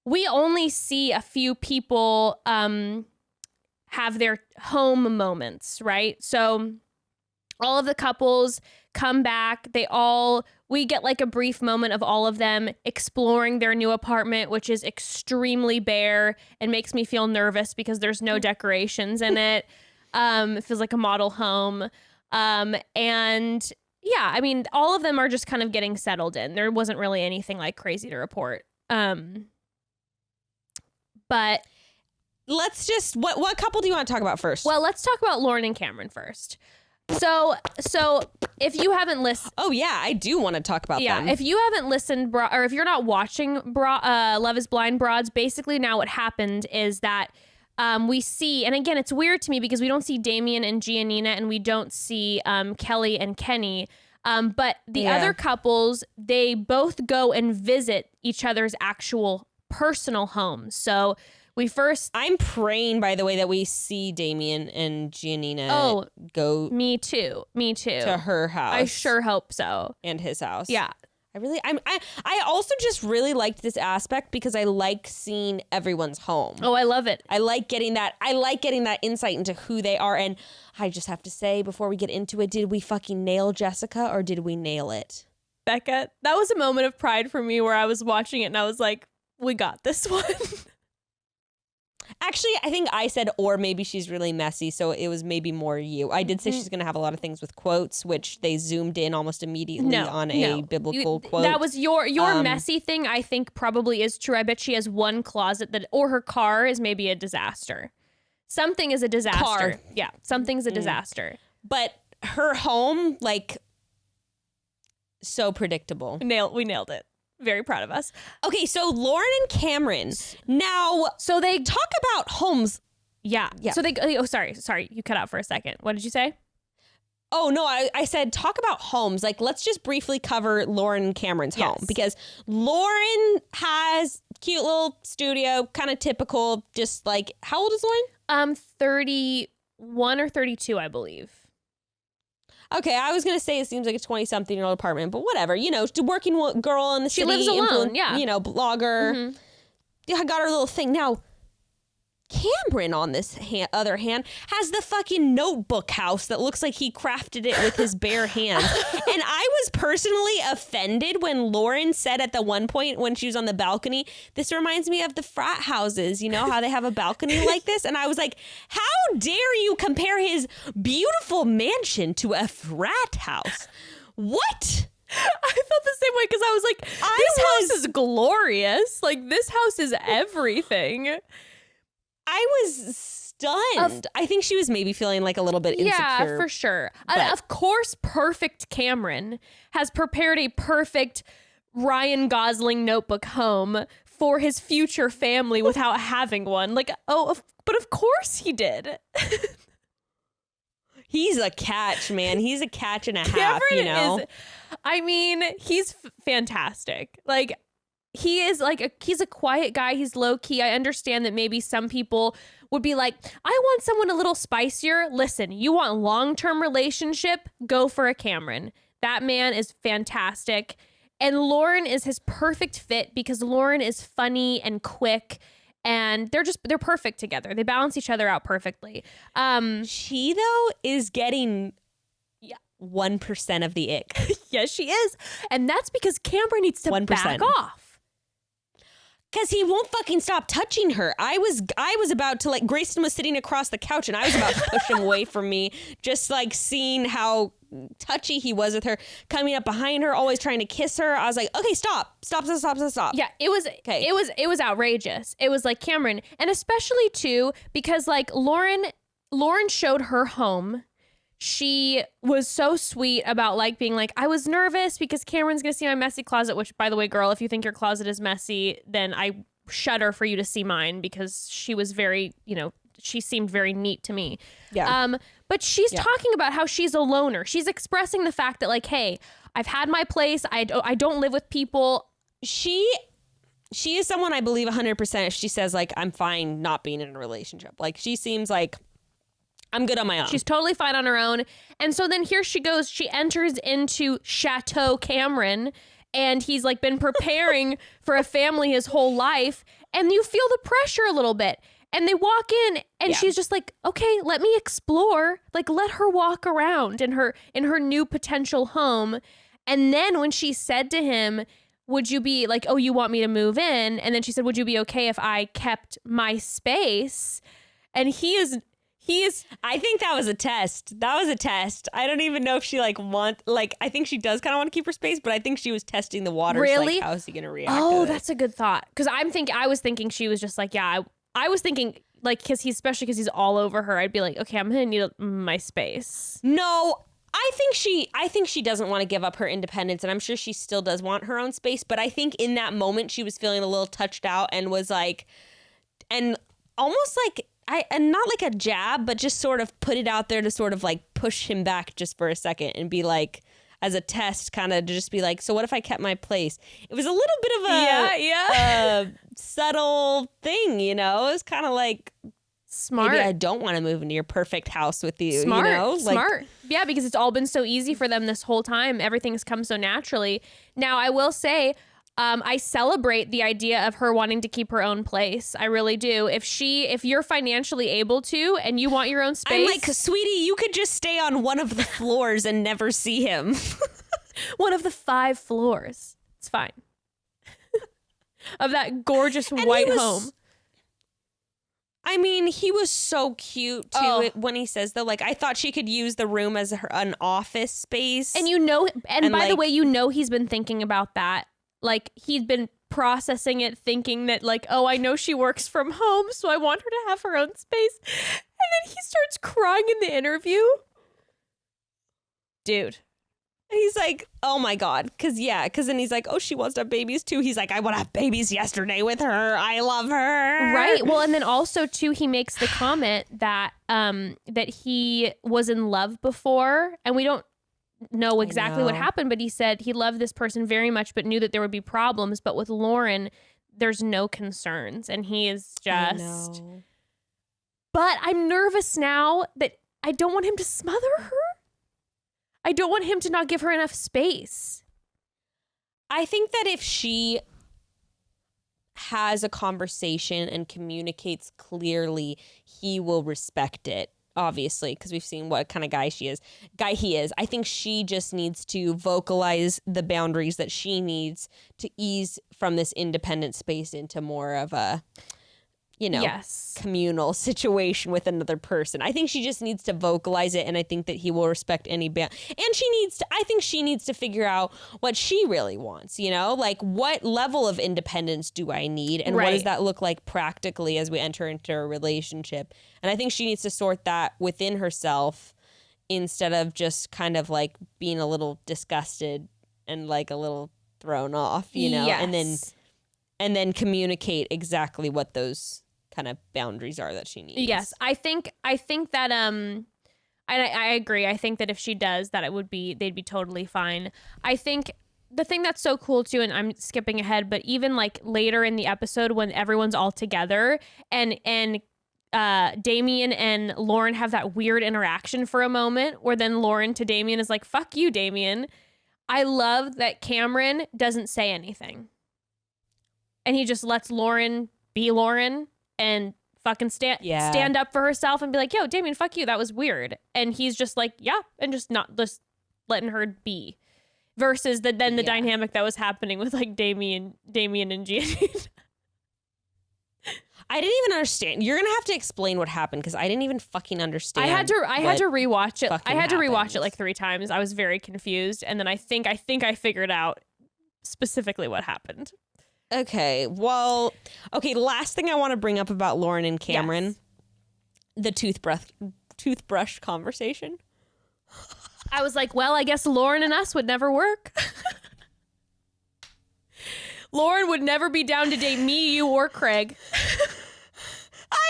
A: we only see a few people have their home moments, right? So all of the couples come back. We get like a brief moment of all of them exploring their new apartment, which is extremely bare and makes me feel nervous because there's no decorations in it. It feels like a model home. And yeah, I mean, all of them are just kind of getting settled in. There wasn't really anything like crazy to report. But
C: let's just, what couple do you want to talk about first?
A: Well, let's talk about Lauren and Cameron first. So if you haven't listened,
C: oh yeah, I do want to talk about them.
A: Yeah, if you haven't listened, or if you're not watching Love Is Blind Broads, basically now what happened is that we see, and again, it's weird to me because we don't see Damien and Giannina, and we don't see Kelly and Kenny. But the other couples, they both go and visit each other's actual personal homes. So I'm
C: praying, by the way, that we see Damien and Giannina go.
A: Me too.
C: To her house.
A: I sure hope so.
C: And his house.
A: Yeah.
C: I also just really liked this aspect because I like seeing everyone's home.
A: Oh, I love it.
C: I like getting that insight into who they are. And I just have to say, before we get into it, did we fucking nail Jessica or did we nail it?
A: Bekah, that was a moment of pride for me where I was watching it and I was like, we got this one.
C: Actually, I think I said, or maybe she's really messy, so it was maybe more you. I did say she's going to have a lot of things with quotes, which they zoomed in almost immediately on a biblical quote.
A: That was your messy thing, I think probably is true. I bet she has one closet or her car is maybe a disaster. Something is a disaster.
C: Car.
A: Yeah, something's a disaster.
C: But her home, like, so predictable.
A: We nailed it. Very proud of us.
C: Okay, so Lauren and Cameron. Now,
A: so they
C: talk about homes.
A: Yeah. So they. Oh, sorry. You cut out for a second. What did you say?
C: Oh no, I said talk about homes. Like, let's just briefly cover Lauren and Cameron's home because Lauren has cute little studio, kind of typical. Just like, how old is Lauren?
A: 31 or 32, I believe.
C: Okay, I was going to say it seems like a 20-something-year-old apartment, but whatever. Working girl in the city.
A: She lives alone,
C: blogger. Mm-hmm. Yeah, I got her little thing. Now, Cameron, on this other hand, has the fucking notebook house that looks like he crafted it with his bare hands. And I was personally offended when Lauren said at the one point when she was on the balcony, this reminds me of the frat houses, how they have a balcony like this? And I was like, how dare you compare his beautiful mansion to a frat house? What?
A: I felt the same way because I was like, this house is glorious. Like, this house is everything.
C: I was stunned. I think she was maybe feeling like a little bit insecure.
A: Yeah, for sure. Of course, perfect Cameron has prepared a perfect Ryan Gosling notebook home for his future family without having one. Like, but of course he did.
C: He's a catch, man. He's a catch and a half, you know?
A: He's fantastic. Like, he is he's a quiet guy. He's low key. I understand that maybe some people would be like, I want someone a little spicier. Listen, you want long-term relationship? Go for a Cameron. That man is fantastic. And Lauren is his perfect fit because Lauren is funny and quick. And they're perfect together. They balance each other out perfectly.
C: She, though, is getting 1% of the ick.
A: Yes, she is. And that's because Cameron needs to
C: 1%.
A: back off.
C: Because he won't fucking stop touching her. I was about to, like, Grayson was sitting across the couch and I was about to push him away from me. Just, like, seeing how touchy he was with her, coming up behind her, always trying to kiss her. I was like, okay, stop.
A: Yeah, it was outrageous. It was like, Cameron, and especially too because like Lauren showed her home. She was so sweet about like being like, I was nervous because Cameron's gonna see my messy closet, which, by the way, girl, if you think your closet is messy, then I shudder for you to see mine, because she was very, she seemed very neat to me.
C: Yeah.
A: But she's talking about how she's a loner. She's expressing the fact that like, hey, I've had my place. I don't live with people.
C: She is someone I believe 100% if she says like, I'm fine not being in a relationship. Like, she seems like, I'm good on my own.
A: She's totally fine on her own. And so then here she goes. She enters into Chateau Cameron, and he's like been preparing for a family his whole life. And you feel the pressure a little bit. And they walk in and she's just like, okay, let me explore. Like, let her walk around in her new potential home. And then when she said to him, would you be like, oh, you want me to move in? And then she said, would you be okay if I kept my space? And he is,
C: I think that was a test. I don't even know if she I think she does kind of want to keep her space, but I think she was testing the waters.
A: Really?
C: Like, how is he going to react?
A: Oh, that's a good thought. Because I was thinking she was just like, yeah, I was thinking like, especially because he's all over her, I'd be like, okay, I'm going to need my space.
C: No, I think she doesn't want to give up her independence, and I'm sure she still does want her own space. But I think in that moment she was feeling a little touched out and was like, and almost like, and not like a jab, but just sort of put it out there to sort of like push him back just for a second and be like, as a test, kind of to just be like, so what if I kept my place? It was a little bit of a subtle thing, It was kind of like,
A: smart.
C: Maybe I don't want to move into your perfect house with you.
A: Smart. Smart. Yeah, because it's all been so easy for them this whole time. Everything has come so naturally. Now, I will say, I celebrate the idea of her wanting to keep her own place. I really do. If you're financially able to and you want your own space.
C: I'm like, sweetie, you could just stay on one of the floors and never see him.
A: One of the 5 floors. It's fine. Of that gorgeous white home.
C: I mean, he was so cute too when he says though, like, I thought she could use the room as an office space.
A: And by the way, he's been thinking about that. Like, he'd been processing it, thinking that like, oh, I know she works from home, so I want her to have her own space. And then he starts crying in the interview. Dude.
C: He's like, oh my God. Because then he's like, oh, she wants to have babies too. He's like, I want to have babies yesterday with her. I love her.
A: Right. Well, and then also too, he makes the comment that that he was in love before, and we don't know exactly what happened, but he said he loved this person very much, but knew that there would be problems. But with Lauren, there's no concerns, and he is just. But I'm nervous now that I don't want him to smother her. I don't want him to not give her enough space.
C: I think that if she has a conversation and communicates clearly, he will respect it. Obviously, because we've seen what kind of guy he is. I think she just needs to vocalize the boundaries that she needs to ease from this independent space into more of a communal situation with another person. I think she just needs to vocalize it, and I think that he will respect any and I think she needs to figure out what she really wants, like what level of independence do I need, and what does that look like practically as we enter into a relationship. And I think she needs to sort that within herself instead of just kind of like being a little disgusted and like a little thrown off,
A: Yes.
C: and then communicate exactly what those kind of boundaries are that she needs.
A: Yes, I think that I agree. I think that if she does that, they'd be totally fine. I think the thing that's so cool too, and I'm skipping ahead, but even like later in the episode when everyone's all together and Damien and Lauren have that weird interaction for a moment where then Lauren to Damien is like, "Fuck you, Damien." I love that Cameron doesn't say anything. And he just lets Lauren be Lauren and fucking stand up for herself and be like, "Yo, Damien, fuck you. That was weird." And he's just like, "Yeah," and just not just letting her be. Versus the dynamic that was happening with like Damien and Giannina.
C: I didn't even understand. You're gonna have to explain what happened because I didn't even fucking understand.
A: I had to rewatch it. I had to rewatch it like 3 times. I was very confused, and then I think I figured out specifically what happened.
C: Okay. Well, last thing I want to bring up about Lauren and Cameron, the toothbrush conversation.
A: I was like, well, I guess Lauren and us would never work. Lauren would never be down to date me, you, or Craig.
C: I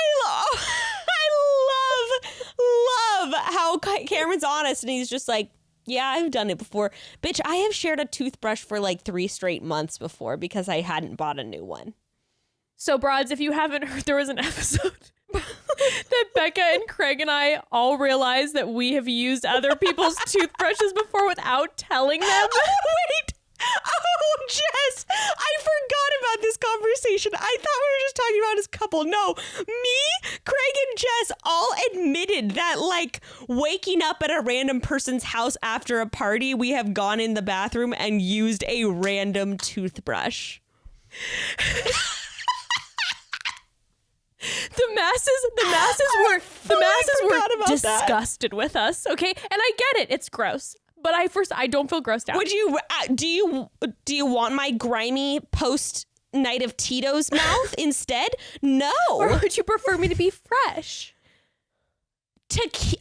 C: love how Cameron's honest and he's just like, yeah, I've done it before. Bitch, I have shared a toothbrush for like 3 straight months before because I hadn't bought a new one.
A: So, Broads, if you haven't heard, there was an episode that Bekah and Craig and I all realized that we have used other people's toothbrushes before without telling them.
C: Wait. Oh, Jess, I forgot about this conversation. I thought we were just talking about his couple. No, me, Craig, and Jess all admitted that, like, waking up at a random person's house after a party, we have gone in the bathroom and used a random toothbrush.
A: The masses were disgusted with us, okay? And I get it. It's gross. But I don't feel grossed out.
C: Would you do you want my grimy post night of Tito's mouth instead? No.
A: Or would you prefer me to be fresh?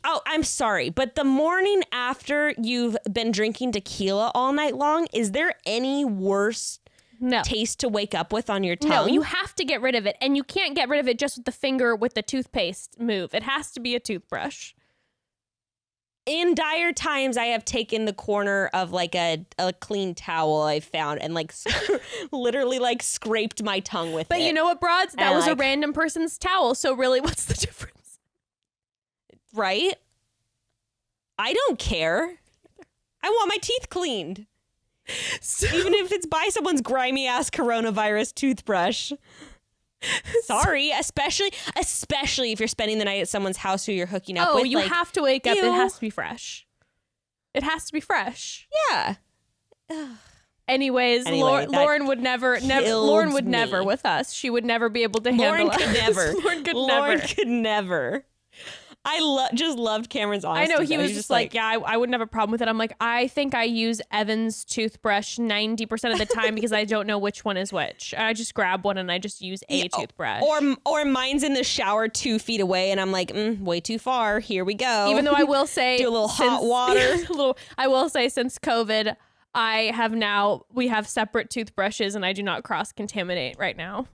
C: I'm sorry, but the morning after you've been drinking tequila all night long, is there any worse taste to wake up with on your tongue?
A: No, you have to get rid of it, and you can't get rid of it just with the finger with the toothpaste move. It has to be a toothbrush.
C: In dire times, I have taken the corner of like a clean towel I found and like literally like scraped my tongue with it.
A: But you know what, Broads? That was a random person's towel. So really, what's the difference?
C: Right? I don't care. I want my teeth cleaned. Even if it's by someone's grimy ass coronavirus toothbrush. Sorry, especially if you're spending the night at someone's house who you're hooking up with.
A: Oh, you have to wake up. It has to be fresh. It has to be fresh.
C: Yeah.
A: Anyway, Lauren would never with us. She would never be able to handle us.
C: Lauren could never. I just loved Cameron's honesty.
A: I know, he was just like, yeah, I wouldn't have a problem with it. I'm like, I think I use Evan's toothbrush 90% of the time because I don't know which one is which. I just grab one and I just use a toothbrush.
C: Or mine's in the shower 2 feet away and I'm like, way too far. Here we go.
A: Even though I will say,
C: do a little hot water.
A: I will say since COVID, we have separate toothbrushes and I do not cross-contaminate right now.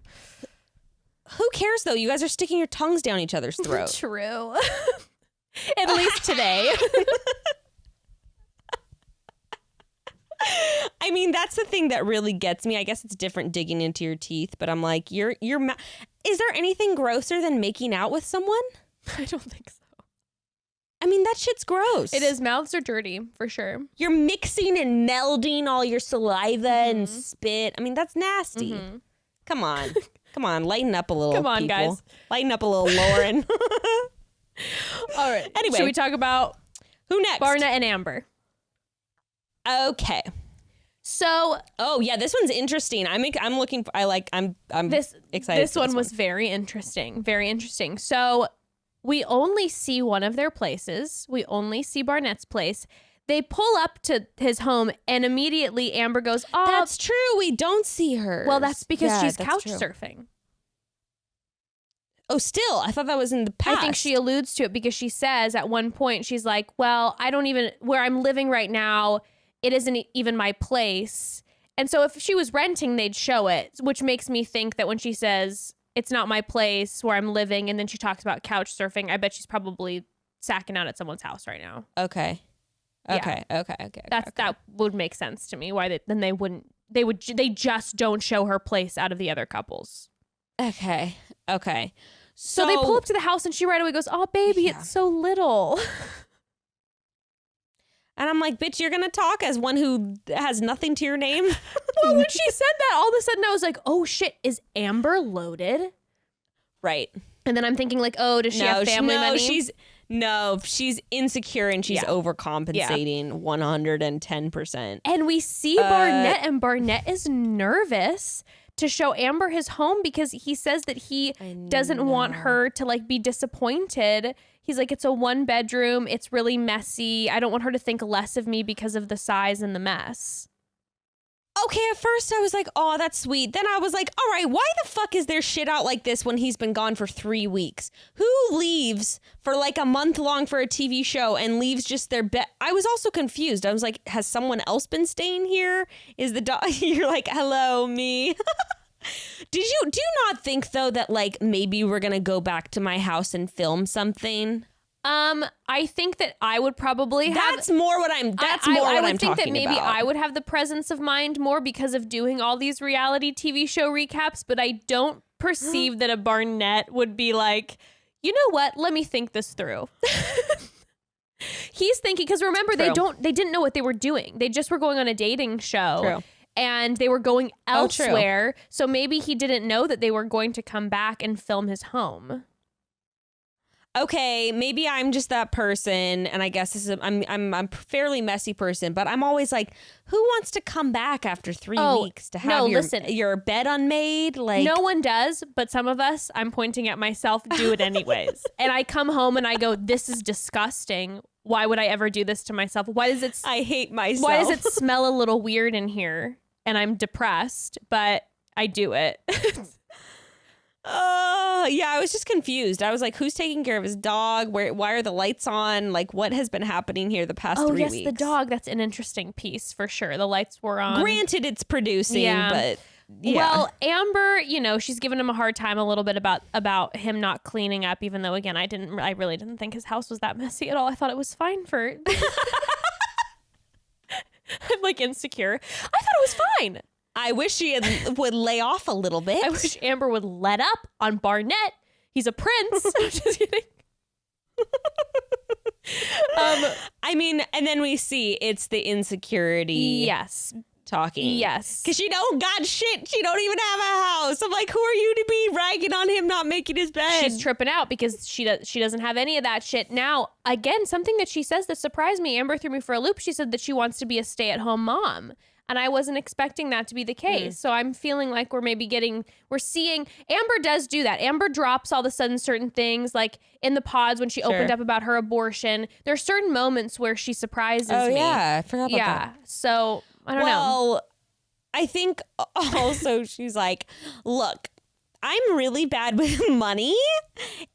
C: Who cares, though? You guys are sticking your tongues down each other's throat.
A: True. At least today.
C: I mean, that's the thing that really gets me. I guess it's different digging into your teeth, but I'm like, is there anything grosser than making out with someone?
A: I don't think so.
C: I mean, that shit's gross.
A: It is. Mouths are dirty, for sure.
C: You're mixing and melding all your saliva and spit. I mean, that's nasty. Mm-hmm. Come on, lighten up a little.
A: Come on,
C: people.
A: guys.
C: Lighten up a little, Lauren.
A: All right.
C: Anyway.
A: Should we talk about
C: who next?
A: Barnett and Amber.
C: Okay.
A: So,
C: oh yeah, this one's interesting. I'm excited.
A: This one was very interesting. Very interesting. So, we only see one of their places. We only see Barnett's place. They pull up to his home and immediately Amber goes, "Oh,
C: that's true. We don't see her."
A: Well, that's because she's couch surfing.
C: Oh, still, I thought that was in the past.
A: I think she alludes to it because she says at one point, she's like, "Well, I don't even, where I'm living right now, it isn't even my place." And so if she was renting, they'd show it, which makes me think that when she says, "It's not my place where I'm living," and then she talks about couch surfing, I bet she's probably sacking out at someone's house right now.
C: Okay.
A: That would make sense to me. Why they just don't show her place out of the other couples.
C: Okay.
A: So they pull up to the house and she right away goes, "Oh, baby, it's so little."
C: And I'm like, bitch, you're going to talk as one who has nothing to your name?
A: Well, when she said that, all of a sudden I was like, oh shit, is Amber loaded?
C: Right.
A: And then I'm thinking like, oh, does she have family money?
C: She's insecure and she's overcompensating 110%.
A: And we see Barnett, and Barnett is nervous to show Amber his home because he says that he doesn't want her to like be disappointed. He's like, it's a 1-bedroom. It's really messy. I don't want her to think less of me because of the size and the mess.
C: Okay, at first I was like, oh, that's sweet. Then I was like, all right, why the fuck is there shit out like this when he's been gone for 3 weeks? Who leaves for like a month long for a TV show and leaves just their bed? I was also confused. I was like, has someone else been staying here? Is the dog? You're like, hello, me. Do you not think though that like maybe we're gonna go back to my house and film something?
A: I think that I would probably have.
C: That's more what I'm. That's more what I'm talking about. I would think that
A: maybe I would have the presence of mind more because of doing all these reality TV show recaps, but I don't perceive that a Barnett would be like, you know what? Let me think this through. He's thinking because remember they didn't know what they were doing. They just were going on a dating show. True. And they were going elsewhere. So maybe he didn't know that they were going to come back and film his home.
C: Okay, maybe I'm just that person, and I guess this is I'm a fairly messy person, but I'm always like, who wants to come back after 3 weeks to have your bed unmade? Like,
A: no one does, but some of us, I'm pointing at myself, do it anyways. And I come home and I go, this is disgusting. Why would I ever do this to myself? Why does it?
C: I hate myself.
A: Why does it smell a little weird in here? And I'm depressed, but I do it.
C: Yeah, I was just confused. I was like, who's taking care of his dog? Why are the lights on? Like, what has been happening here the past 3 weeks?
A: Oh, yes, the dog. That's an interesting piece for sure. The lights were on.
C: Granted, it's producing, but yeah.
A: Well, Amber, she's giving him a hard time a little bit about him not cleaning up, even though, again, I really didn't think his house was that messy at all. I thought it was fine for... I'm like insecure. I thought it was fine.
C: I wish she would lay off a little bit.
A: I wish Amber would let up on Barnett. He's a prince. I'm just kidding.
C: I mean, and then we see it's the insecurity.
A: Yes.
C: Talking.
A: Yes.
C: Because she don't got shit. She don't even have a house. I'm like, who are you to be ragging on him not making his bed?
A: She's tripping out because she doesn't have any of that shit. Now, again, something that she says that surprised me, Amber threw me for a loop. She said that she wants to be a stay-at-home mom. And I wasn't expecting that to be the case. So I'm feeling like we're seeing, Amber does do that. Amber drops all of a sudden certain things, like in the pods when she opened up about her abortion. There are certain moments where she surprises me.
C: Oh, yeah. I forgot about that.
A: Yeah. So I don't know.
C: Well, I think also she's like, look, I'm really bad with money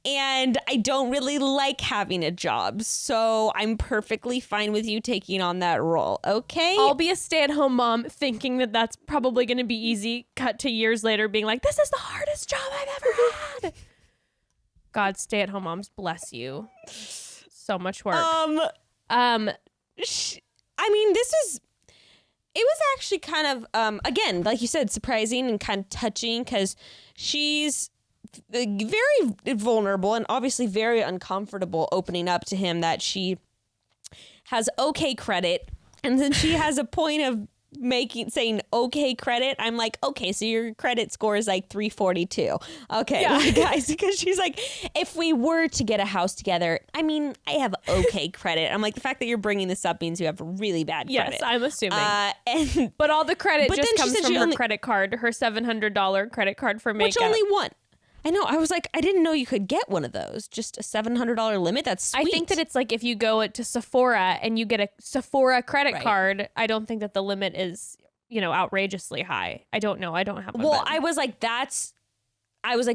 C: and I don't really like having a job. So I'm perfectly fine with you taking on that role. Okay.
A: I'll be a stay-at-home mom thinking that that's probably going to be easy. Cut to years later being like, this is the hardest job I've ever had. God, stay-at-home moms, bless you. So much work.
C: I mean, it was actually kind of, again, like you said, surprising and kind of touching because she's very vulnerable and obviously very uncomfortable opening up to him that she has okay credit. And then she has a point of saying okay credit, I'm like, okay, so your credit score is like 342. Okay, guys, because she's like, if we were to get a house together, I mean, I have okay credit. I'm like, the fact that you're bringing this up means you have really bad credit.
A: Yes, I'm assuming. But all the credit just comes from her credit card, her $700 credit card for makeup.
C: Which only one. I know. I was like, I didn't know you could get one of those. Just a $700 limit. That's sweet.
A: I think that it's like if you go to Sephora and you get a Sephora credit card, I don't think that the limit is, outrageously high. I don't know. I don't have one.
C: Well, I was like,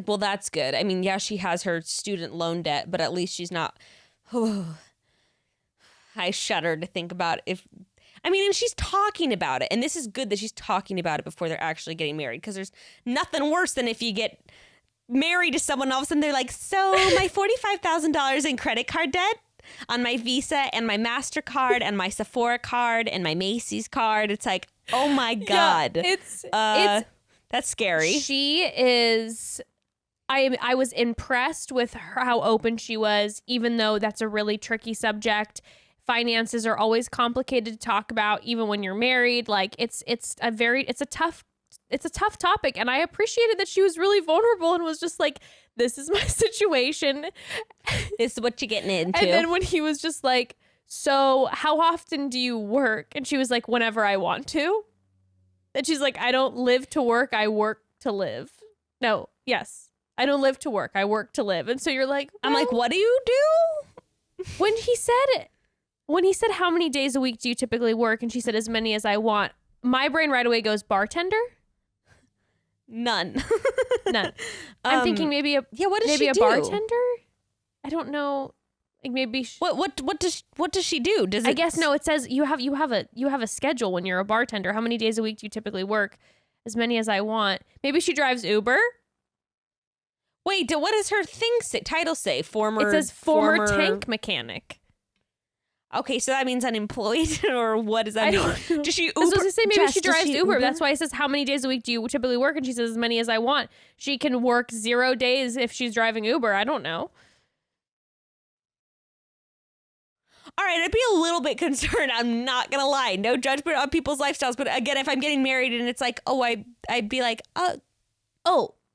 C: well, that's good. I mean, yeah, she has her student loan debt, but at least she's not. I shudder to think about and she's talking about it. And this is good that she's talking about it before they're actually getting married, because there's nothing worse than if you get married to someone, all of a sudden they're like, so my $45,000 in credit card debt on my Visa and my MasterCard and my Sephora card and my Macy's card. It's like, oh my God.
A: Yeah, it's
C: that's scary.
A: She is, I was impressed with how open she was, even though that's a really tricky subject. Finances are always complicated to talk about, even when you're married. Like it's a tough topic, and I appreciated that she was really vulnerable and was just like, this is my situation.
C: This is what you're getting into.
A: And then when he was just like, so how often do you work? And she was like, whenever I want to. And she's like, I don't live to work, I work to live. No, yes. I don't live to work, I work to live. And so you're like, well,
C: I'm like, what do you do?
A: When he said how many days a week do you typically work? And she said as many as I want. My brain right away goes, bartender?
C: None.
A: I'm thinking maybe a bartender. I don't know. Like maybe
C: what does she do?
A: I guess no. It says you have a schedule when you're a bartender. How many days a week do you typically work? As many as I want. Maybe she drives Uber.
C: Wait, what does her title say?
A: It says former tank mechanic.
C: Okay, so that means unemployed, or what does that mean? Does she Uber?
A: I was going to say maybe she drives Uber. That's why it says how many days a week do you typically work? And she says as many as I want. She can work 0 days if she's driving Uber. I don't know.
C: All right, I'd be a little bit concerned. I'm not going to lie. No judgment on people's lifestyles. But again, if I'm getting married and it's like, I'd be like,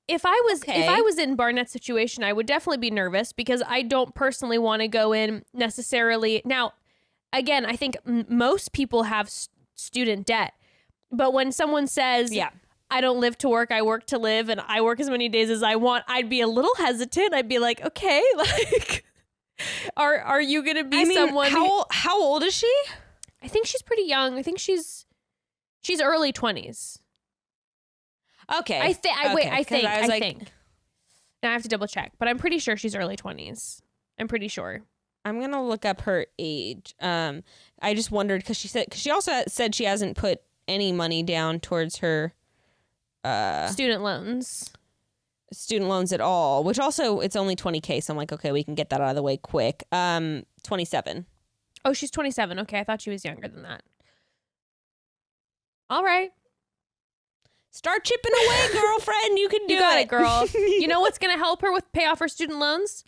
A: If I was in Barnett's situation, I would definitely be nervous because I don't personally want to go in necessarily. Now, again, I think most people have student debt. But when someone says, I don't live to work, I work to live, and I work as many days as I want, I'd be a little hesitant. I'd be like, okay, like, are you going to be someone?
C: How old is she?
A: I think she's pretty young. I think she's early 20s.
C: Okay.
A: I think. Now I have to double check, but I'm pretty sure she's early 20s. I'm pretty sure.
C: I'm going to look up her age. I just wondered because she also said she hasn't put any money down towards her
A: student loans
C: at all, which also it's only $20,000. So I'm like, okay, we can get that out of the way quick. 27.
A: Oh, she's 27. Okay. I thought she was younger than that. All right.
C: Start chipping away, girlfriend. You can do
A: it. You got it, girl. You know what's going to help her pay off her student loans?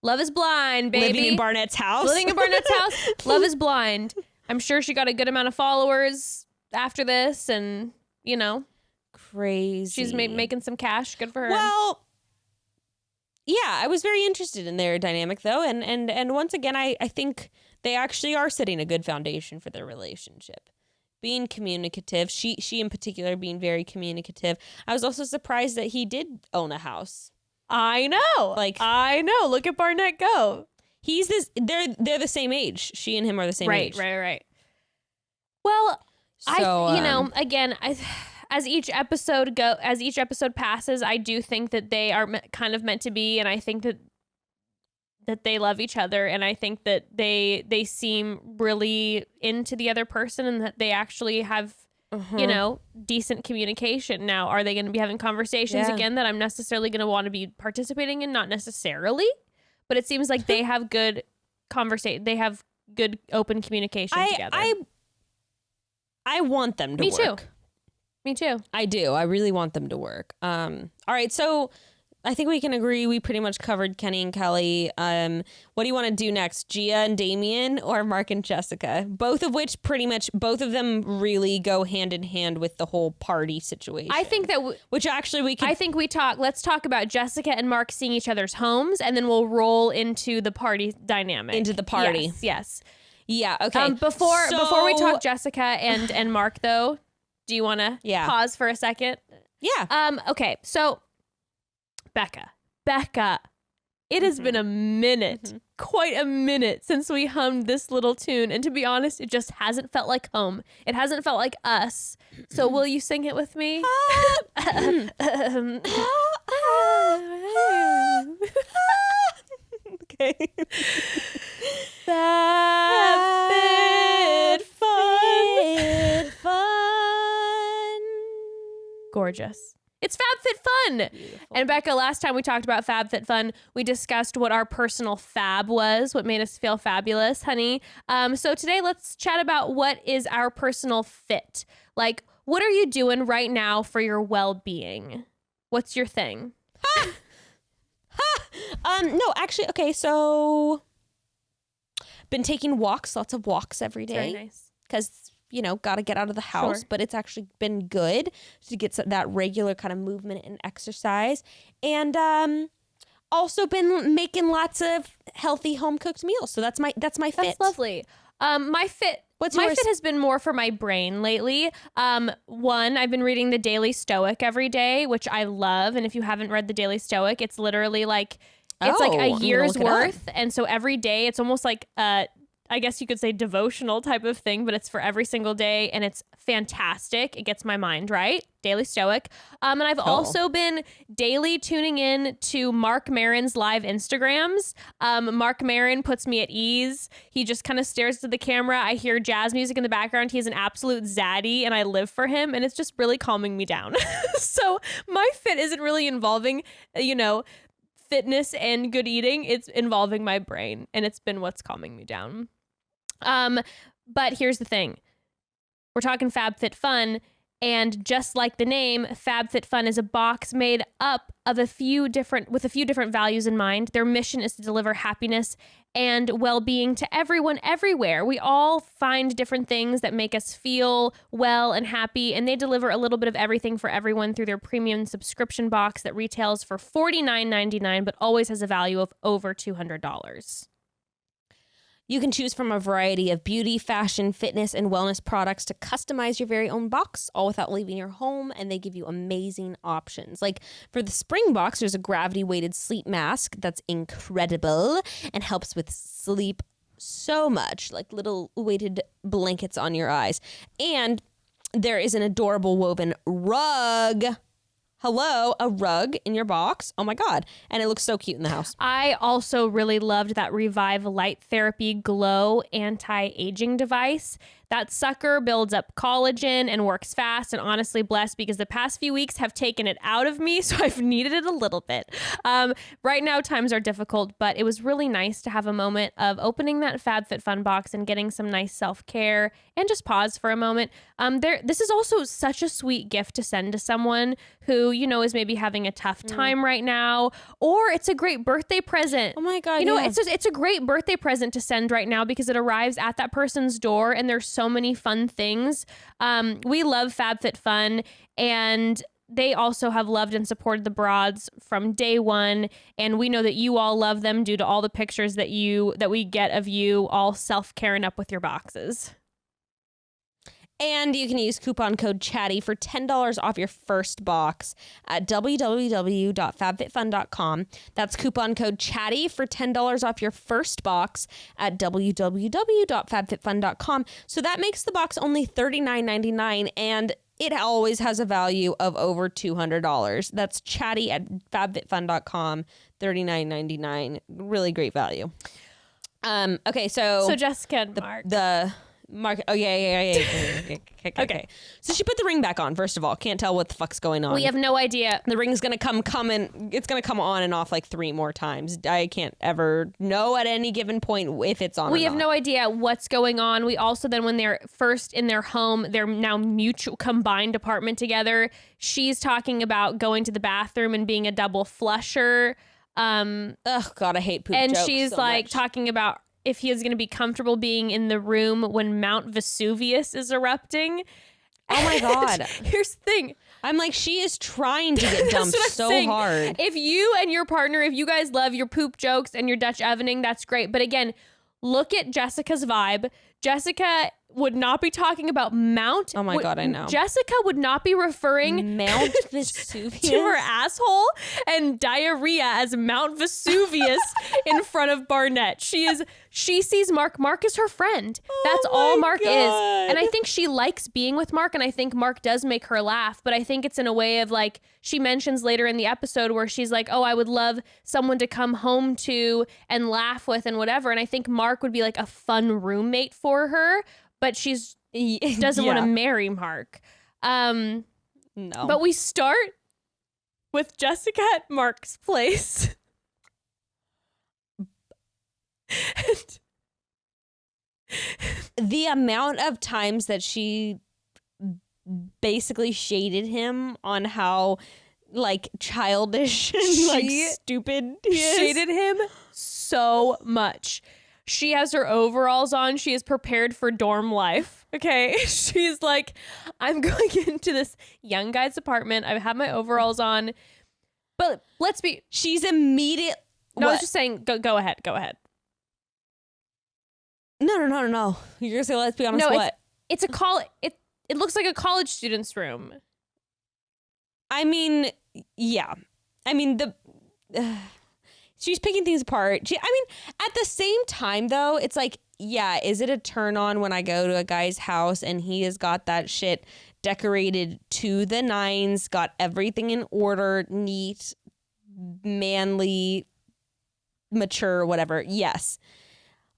A: Love is Blind, baby.
C: Living in Barnett's house.
A: Love is Blind. I'm sure she got a good amount of followers after this, and,
C: crazy.
A: She's making some cash. Good for her.
C: Well, yeah, I was very interested in their dynamic, though. And once again, I think they actually are setting a good foundation for their relationship. Being communicative, she in particular being very communicative. I was also surprised that he did own a house.
A: I know. Look at Barnett go.
C: They're the same age. She and him are the same age.
A: Right. Well, so, again, as each episode passes, I do think that they are kind of meant to be, and I think that they love each other, and I think that they seem really into the other person, and that they actually have decent communication. Now, are they going to be having conversations again that I'm necessarily going to want to be participating in? Not necessarily, but it seems like they have good they have good open communication together.
C: I want them to work.
A: Me too.
C: I do. I really want them to work. All right, so I think we can agree we pretty much covered Kenny and Kelly. What do you want to do next? Gia and Damien or Mark and Jessica? Both of them really go hand in hand with the whole party situation.
A: I think that let's talk about Jessica and Mark seeing each other's homes, and then we'll roll into the party dynamic.
C: Into the party.
A: Yes.
C: Yeah, okay.
A: Before we talk Jessica and Mark though, do you want to pause for a second?
C: Yeah.
A: Okay, so Bekah, it has been a minute, quite a minute since we hummed this little tune. And to be honest, it just hasn't felt like home. It hasn't felt like us. So will you sing it with me?
C: Okay.
A: Fun. Gorgeous. It's FabFitFun. Beautiful. And Bekah, last time we talked about FabFitFun, we discussed what our personal fab was, what made us feel fabulous, honey. So today let's chat about what is our personal fit. Like, what are you doing right now for your well-being? What's your thing?
C: No, actually, okay, so been taking walks, lots of walks every day.
A: Very nice.
C: Because, got to get out of the house, but it's actually been good to get that regular kind of movement and exercise. And also been making lots of healthy home-cooked meals. So that's my fit.
A: That's lovely. My fit has been more for my brain lately. One, I've been reading the Daily Stoic every day, which I love. And if you haven't read the Daily Stoic, it's literally like a year's worth. And so every day it's almost like I guess you could say devotional type of thing, but it's for every single day and it's fantastic. It gets my mind right. Daily Stoic. And I've also been daily tuning in to Mark Maron's live Instagrams. Mark Maron puts me at ease. He just kind of stares to the camera. I hear jazz music in the background. He's an absolute zaddy and I live for him and it's just really calming me down. So my fit isn't really involving, fitness and good eating. It's involving my brain and it's been what's calming me down. But here's the thing. We're talking FabFitFun, and just like the name, FabFitFun is a box made up of with a few different values in mind. Their mission is to deliver happiness and well-being to everyone everywhere. We all find different things that make us feel well and happy, and they deliver a little bit of everything for everyone through their premium subscription box that retails for $49.99 but always has a value of over $200.
C: You can choose from a variety of beauty, fashion, fitness, and wellness products to customize your very own box, all without leaving your home, and they give you amazing options. Like for the spring box, there's a gravity-weighted sleep mask that's incredible and helps with sleep so much, like little weighted blankets on your eyes. And there is an adorable woven rug. Hello, a rug in your box. Oh my God. And it looks so cute in the house.
A: I also really loved that Revive Light Therapy Glow anti-aging device. That sucker builds up collagen and works fast, and honestly blessed because the past few weeks have taken it out of me, so I've needed it a little bit. Right now times are difficult, but it was really nice to have a moment of opening that FabFitFun box and getting some nice self-care and just pause for a moment. This is also such a sweet gift to send to someone who, is maybe having a tough time right now, or it's a great birthday present.
C: Oh my God.
A: It's a great birthday present to send right now because it arrives at that person's door and there's so many fun things. We love FabFitFun, and they also have loved and supported the Broads from day one, and we know that you all love them due to all the pictures that we get of you all self-caring up with your boxes.
C: And you can use coupon code Chatty for $10 off your first box at www.fabfitfun.com. That's coupon code Chatty for $10 off your first box at www.fabfitfun.com. So that makes the box only $39.99, and it always has a value of over $200. That's Chatty at fabfitfun.com, $39.99. Really great value. Okay, so
A: Jessica and Mark.
C: Mark. Oh, yeah. Okay. So she put the ring back on, first of all. Can't tell what the fuck's going on.
A: We have no idea.
C: The ring's going to it's going to come on and off like 3 more times. I can't ever know at any given point if it's on.
A: We have no idea what's going on. We also then, when they're first in their home, they're now mutual combined apartment together. She's talking about going to the bathroom and being a double flusher.
C: God, I hate poop
A: and
C: jokes
A: she's
C: so
A: like
C: much.
A: talking about if he is going to be comfortable being in the room when Mount Vesuvius is erupting.
C: Oh my God.
A: Here's the thing.
C: I'm like, she is trying to get dumped so hard.
A: If you and your partner, if you guys love your poop jokes and your Dutch ovening, that's great. But again, look at Jessica's vibe. Jessica would not be talking about Mount.
C: Oh my God, I know.
A: Jessica would not be referring
C: Mount Vesuvius
A: to her asshole and diarrhea as Mount Vesuvius in front of Barnett. She sees Mark. Mark is her friend. That's all Mark is. And I think she likes being with Mark, and I think Mark does make her laugh, but I think it's in a way of like, she mentions later in the episode where she's like, oh, I would love someone to come home to and laugh with and whatever. And I think Mark would be like a fun roommate for her, but she doesn't want to marry Mark. No. But we start with Jessica at Mark's place.
C: The amount of times that she basically shaded him on how like childish and like stupid he is.
A: Shaded him so much. She has her overalls on. She is prepared for dorm life. Okay. She's like, I'm going into this young guy's apartment. I have my overalls on. But
C: she's immediate.
A: No, I was just saying, go ahead. Go ahead.
C: No. You're going to say, let's be honest, what?
A: It's a it looks like a college student's room.
C: I mean, yeah. I mean, she's picking things apart. At the same time, though, it's like, yeah, is it a turn on when I go to a guy's house and he has got that shit decorated to the nines, got everything in order, neat, manly, mature, whatever? Yes.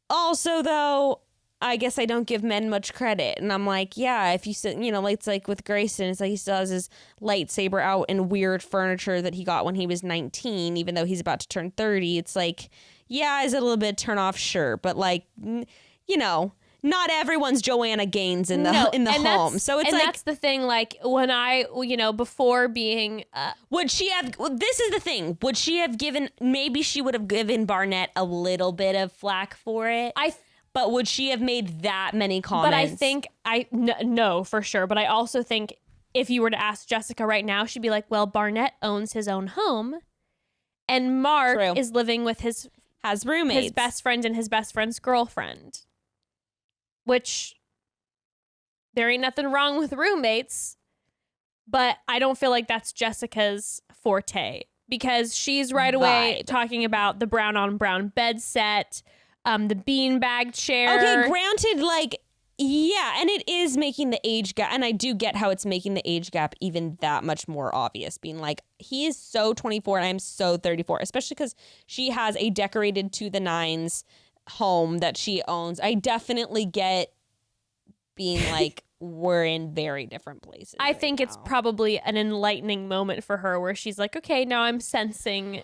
C: Also, though, I guess I don't give men much credit. And I'm like, yeah, if you sit, it's like with Grayson, it's like he still has his lightsaber out in weird furniture that he got when he was 19, even though he's about to turn 30. It's like, yeah, is it a little bit turn off? Sure. But like, not everyone's Joanna Gaines in the home. So it's like,
A: that's the thing. Like when I, before being,
C: would she have, this is the thing. Would she have maybe she would have given Barnett a little bit of flack for it. But would she have made that many comments?
A: But I think no, for sure. But I also think if you were to ask Jessica right now, she'd be like, well, Barnett owns his own home and Mark is living with
C: has roommates,
A: his best friend and his best friend's girlfriend, which there ain't nothing wrong with roommates, but I don't feel like that's Jessica's forte because she's right away talking about the brown on brown bed set, the beanbag chair.
C: Okay, granted, like, yeah, and it is making the age gap, and I do get how it's making the age gap even that much more obvious, being like, he is so 24 and I'm so 34, especially because she has a decorated to the nines home that she owns. I definitely get being like, we're in very different places.
A: I think it's probably an enlightening moment for her where she's like, okay, now I'm sensing,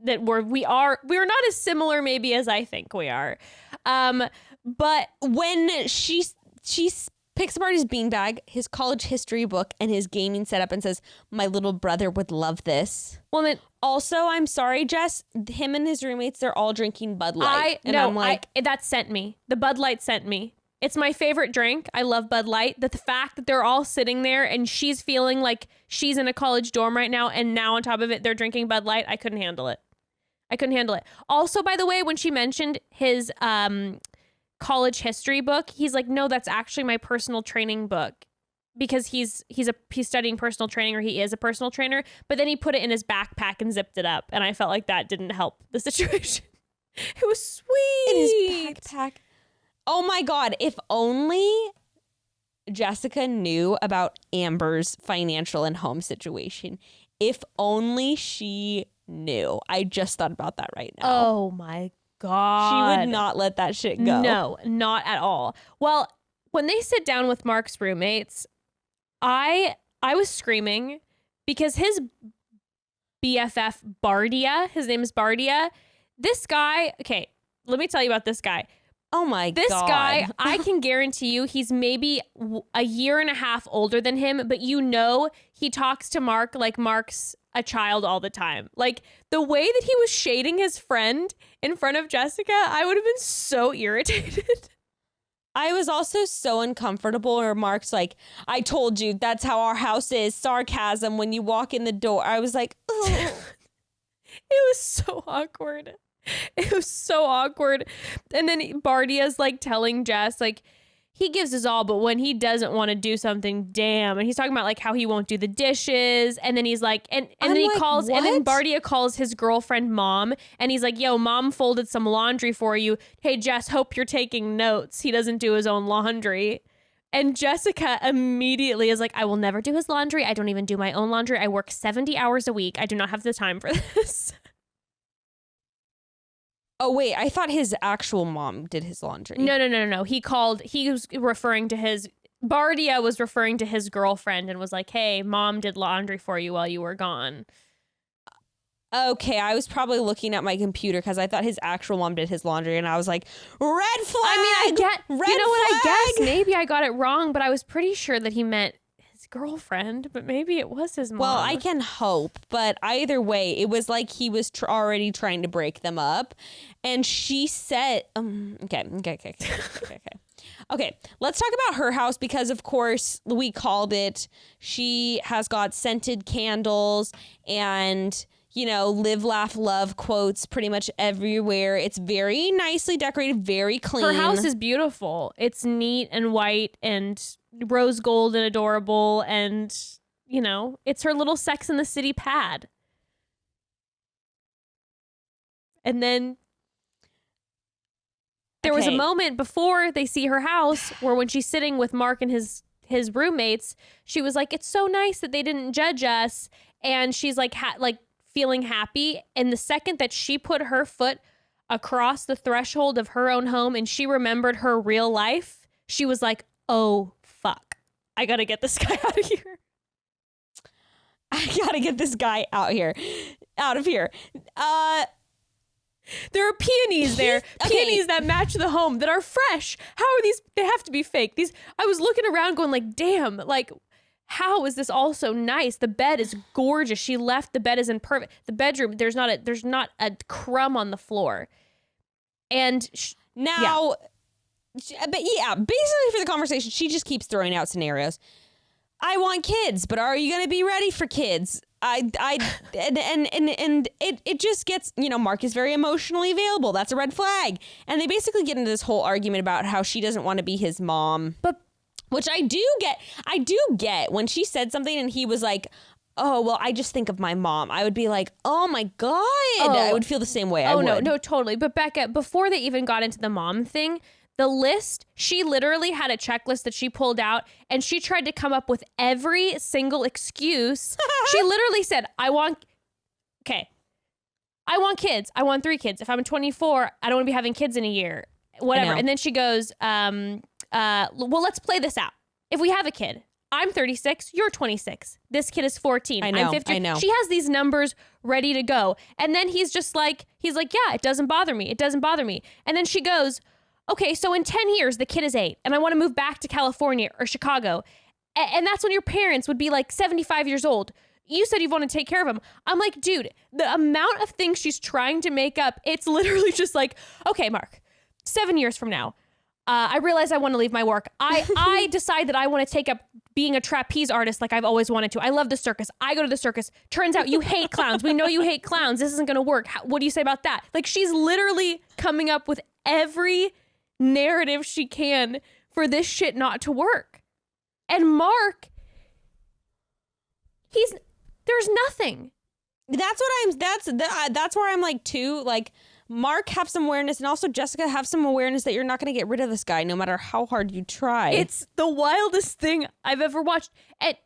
A: that we're not as similar maybe as I think we are. But
C: when she picks apart his beanbag, his college history book, and his gaming setup and says, my little brother would love this.
A: Well, then
C: also, I'm sorry, Jess, him and his roommates, they're all drinking Bud Light.
A: That sent me. The Bud Light sent me. It's my favorite drink. I love Bud Light. The fact that they're all sitting there and she's feeling like she's in a college dorm right now, and now on top of it, they're drinking Bud Light. I couldn't handle it. Also, by the way, when she mentioned his college history book, he's like, no, that's actually my personal training book, because he's studying personal training, or he is a personal trainer. But then he put it in his backpack and zipped it up, and I felt like that didn't help the situation. It was sweet.
C: In his backpack. Oh my God, if only Jessica knew about Amber's financial and home situation. If only she knew. I just thought about that right now.
A: Oh my God.
C: She would not let that shit go.
A: No, not at all. Well, when they sit down with Mark's roommates, I was screaming because his BFF Bardia, his name is Bardia. This guy, okay, let me tell you about this guy.
C: Oh my God.
A: This guy, I can guarantee you he's maybe a year and a half older than him, but you know he talks to Mark like Mark's a child all the time. Like the way that he was shading his friend in front of Jessica, I would have been so irritated.
C: I was also so uncomfortable where Mark's like, I told you that's how our house is. Sarcasm when you walk in the door. I was like, ugh.
A: It was so awkward. It was so awkward. And then Bardia's like telling Jess, like, he gives his all, but when he doesn't want to do something, damn. And he's talking about like how he won't do the dishes. And then he's like, and then he like, calls, what? And then Bardia calls his girlfriend mom. And he's like, yo, mom folded some laundry for you. Hey, Jess, hope you're taking notes. He doesn't do his own laundry. And Jessica immediately is like, I will never do his laundry. I don't even do my own laundry. I work 70 hours a week. I do not have the time for this.
C: Oh, wait, I thought his actual mom did his laundry.
A: No. He was referring to Bardia was referring to his girlfriend and was like, hey, mom did laundry for you while you were gone.
C: Okay, I was probably looking at my computer because I thought his actual mom did his laundry and I was like, red flag!
A: I mean,
C: red
A: you know
C: flag!
A: what, I guess maybe I got it wrong, but I was pretty sure that he meant his girlfriend, but maybe it was his mom.
C: Well, I can hope, but either way, it was like he was already trying to break them up. And she said, okay, let's talk about her house because, of course, we called it. She has got scented candles and, you know, live, laugh, love quotes pretty much everywhere. It's very nicely decorated, very clean.
A: Her house is beautiful. It's neat and white and rose gold and adorable. And, you know, it's her little Sex and the City pad. And then there was a moment before they see her house where when she's sitting with Mark and his roommates, she was like, it's so nice that they didn't judge us. And she's like, feeling happy. And the second that she put her foot across the threshold of her own home and she remembered her real life, she was like, oh, fuck. I got to get this guy out of here.
C: I got to get this guy out of here.
A: There are peonies there. Peonies that match the home that are fresh. How are these? They have to be fake. I was looking around going like, damn, like, how is this all so nice? The bed is gorgeous. She left. The bed is in perfect. The bedroom, there's not a crumb on the floor. And basically for the conversation, she just keeps throwing out scenarios. I want kids, but are you going to be ready for kids?
C: And it just gets, you know, Mark is very emotionally available. That's a red flag. And they basically get into this whole argument about how she doesn't want to be his mom. Which I do get when she said something and he was like, oh, well, I just think of my mom. I would be like, oh my God. I would feel the same way.
A: No, totally. But Bekah, before they even got into the mom thing, the list, she literally had a checklist that she pulled out and she tried to come up with every single excuse. She literally said, I want kids. I want 3 kids. If I'm 24, I don't want to be having kids in a year. Whatever. And then she goes, well, let's play this out. If we have a kid, I'm 36, you're 26. This kid is 14. I'm 15.
C: I know.
A: She has these numbers ready to go. And then he's like, yeah, it doesn't bother me. It doesn't bother me. And then she goes, okay, so in 10 years, the kid is 8 and I want to move back to California or Chicago. And that's when your parents would be like 75 years old. You said you want to take care of them. I'm like, dude, the amount of things she's trying to make up, it's literally just like, okay, Mark, 7 years from now, I realize I want to leave my work. I decide that I want to take up being a trapeze artist like I've always wanted to. I love the circus. I go to the circus. Turns out you hate clowns. We know you hate clowns. This isn't going to work. What do you say about that? Like, she's literally coming up with every narrative she can for this shit not to work. And Mark, there's nothing.
C: That's where I'm like, too, like, Mark, have some awareness, and also Jessica, have some awareness that you're not going to get rid of this guy no matter how hard you try.
A: It's the wildest thing I've ever watched.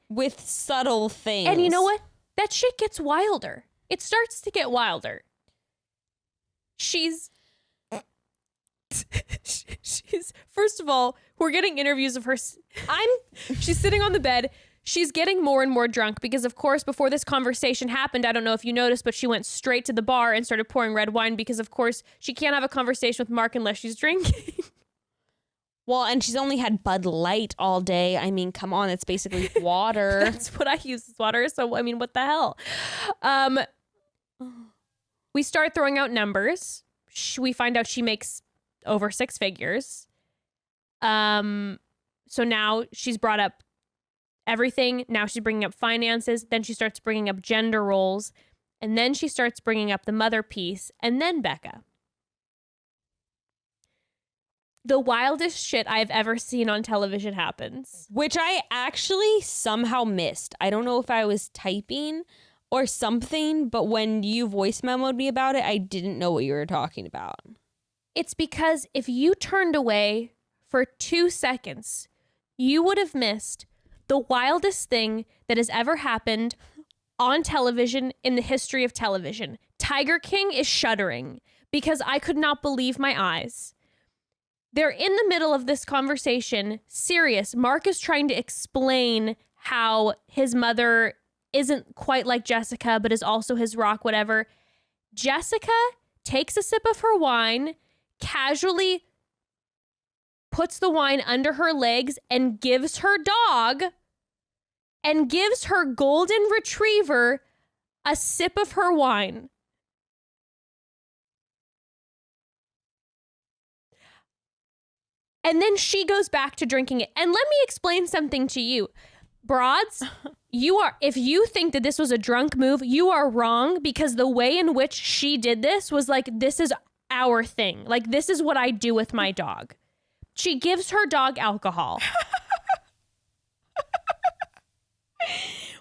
C: With subtle things.
A: And you know what? That shit gets wilder. It starts to get wilder. she's first of all, we're getting interviews of her. She's sitting on the bed. She's getting more and more drunk because, of course, before this conversation happened, I don't know if you noticed, but she went straight to the bar and started pouring red wine because, of course, she can't have a conversation with Mark unless she's drinking.
C: Well, and she's only had Bud Light all day. I mean, come on, it's basically water.
A: That's what I use as water. So, I mean, what the hell? We start throwing out numbers. We find out she makes over 6 figures. So now she's brought up everything. Now she's bringing up finances. Then she starts bringing up gender roles. And then she starts bringing up the mother piece. And then Bekah. The wildest shit I've ever seen on television happens.
C: Which I actually somehow missed. I don't know if I was typing or something, but when you voice memoed me about it, I didn't know what you were talking about.
A: It's because if you turned away for 2 seconds, you would have missed the wildest thing that has ever happened on television in the history of television. Tiger King is shuddering because I could not believe my eyes. They're in the middle of this conversation, serious. Mark is trying to explain how his mother isn't quite like Jessica, but is also his rock, whatever. Jessica takes a sip of her wine, casually puts the wine under her legs and gives her dog and gives her golden retriever a sip of her wine. And then she goes back to drinking it. And let me explain something to you. Broads, if you think that this was a drunk move, you are wrong, because the way in which she did this was like, this is our thing. Like, this is what I do with my dog. She gives her dog alcohol.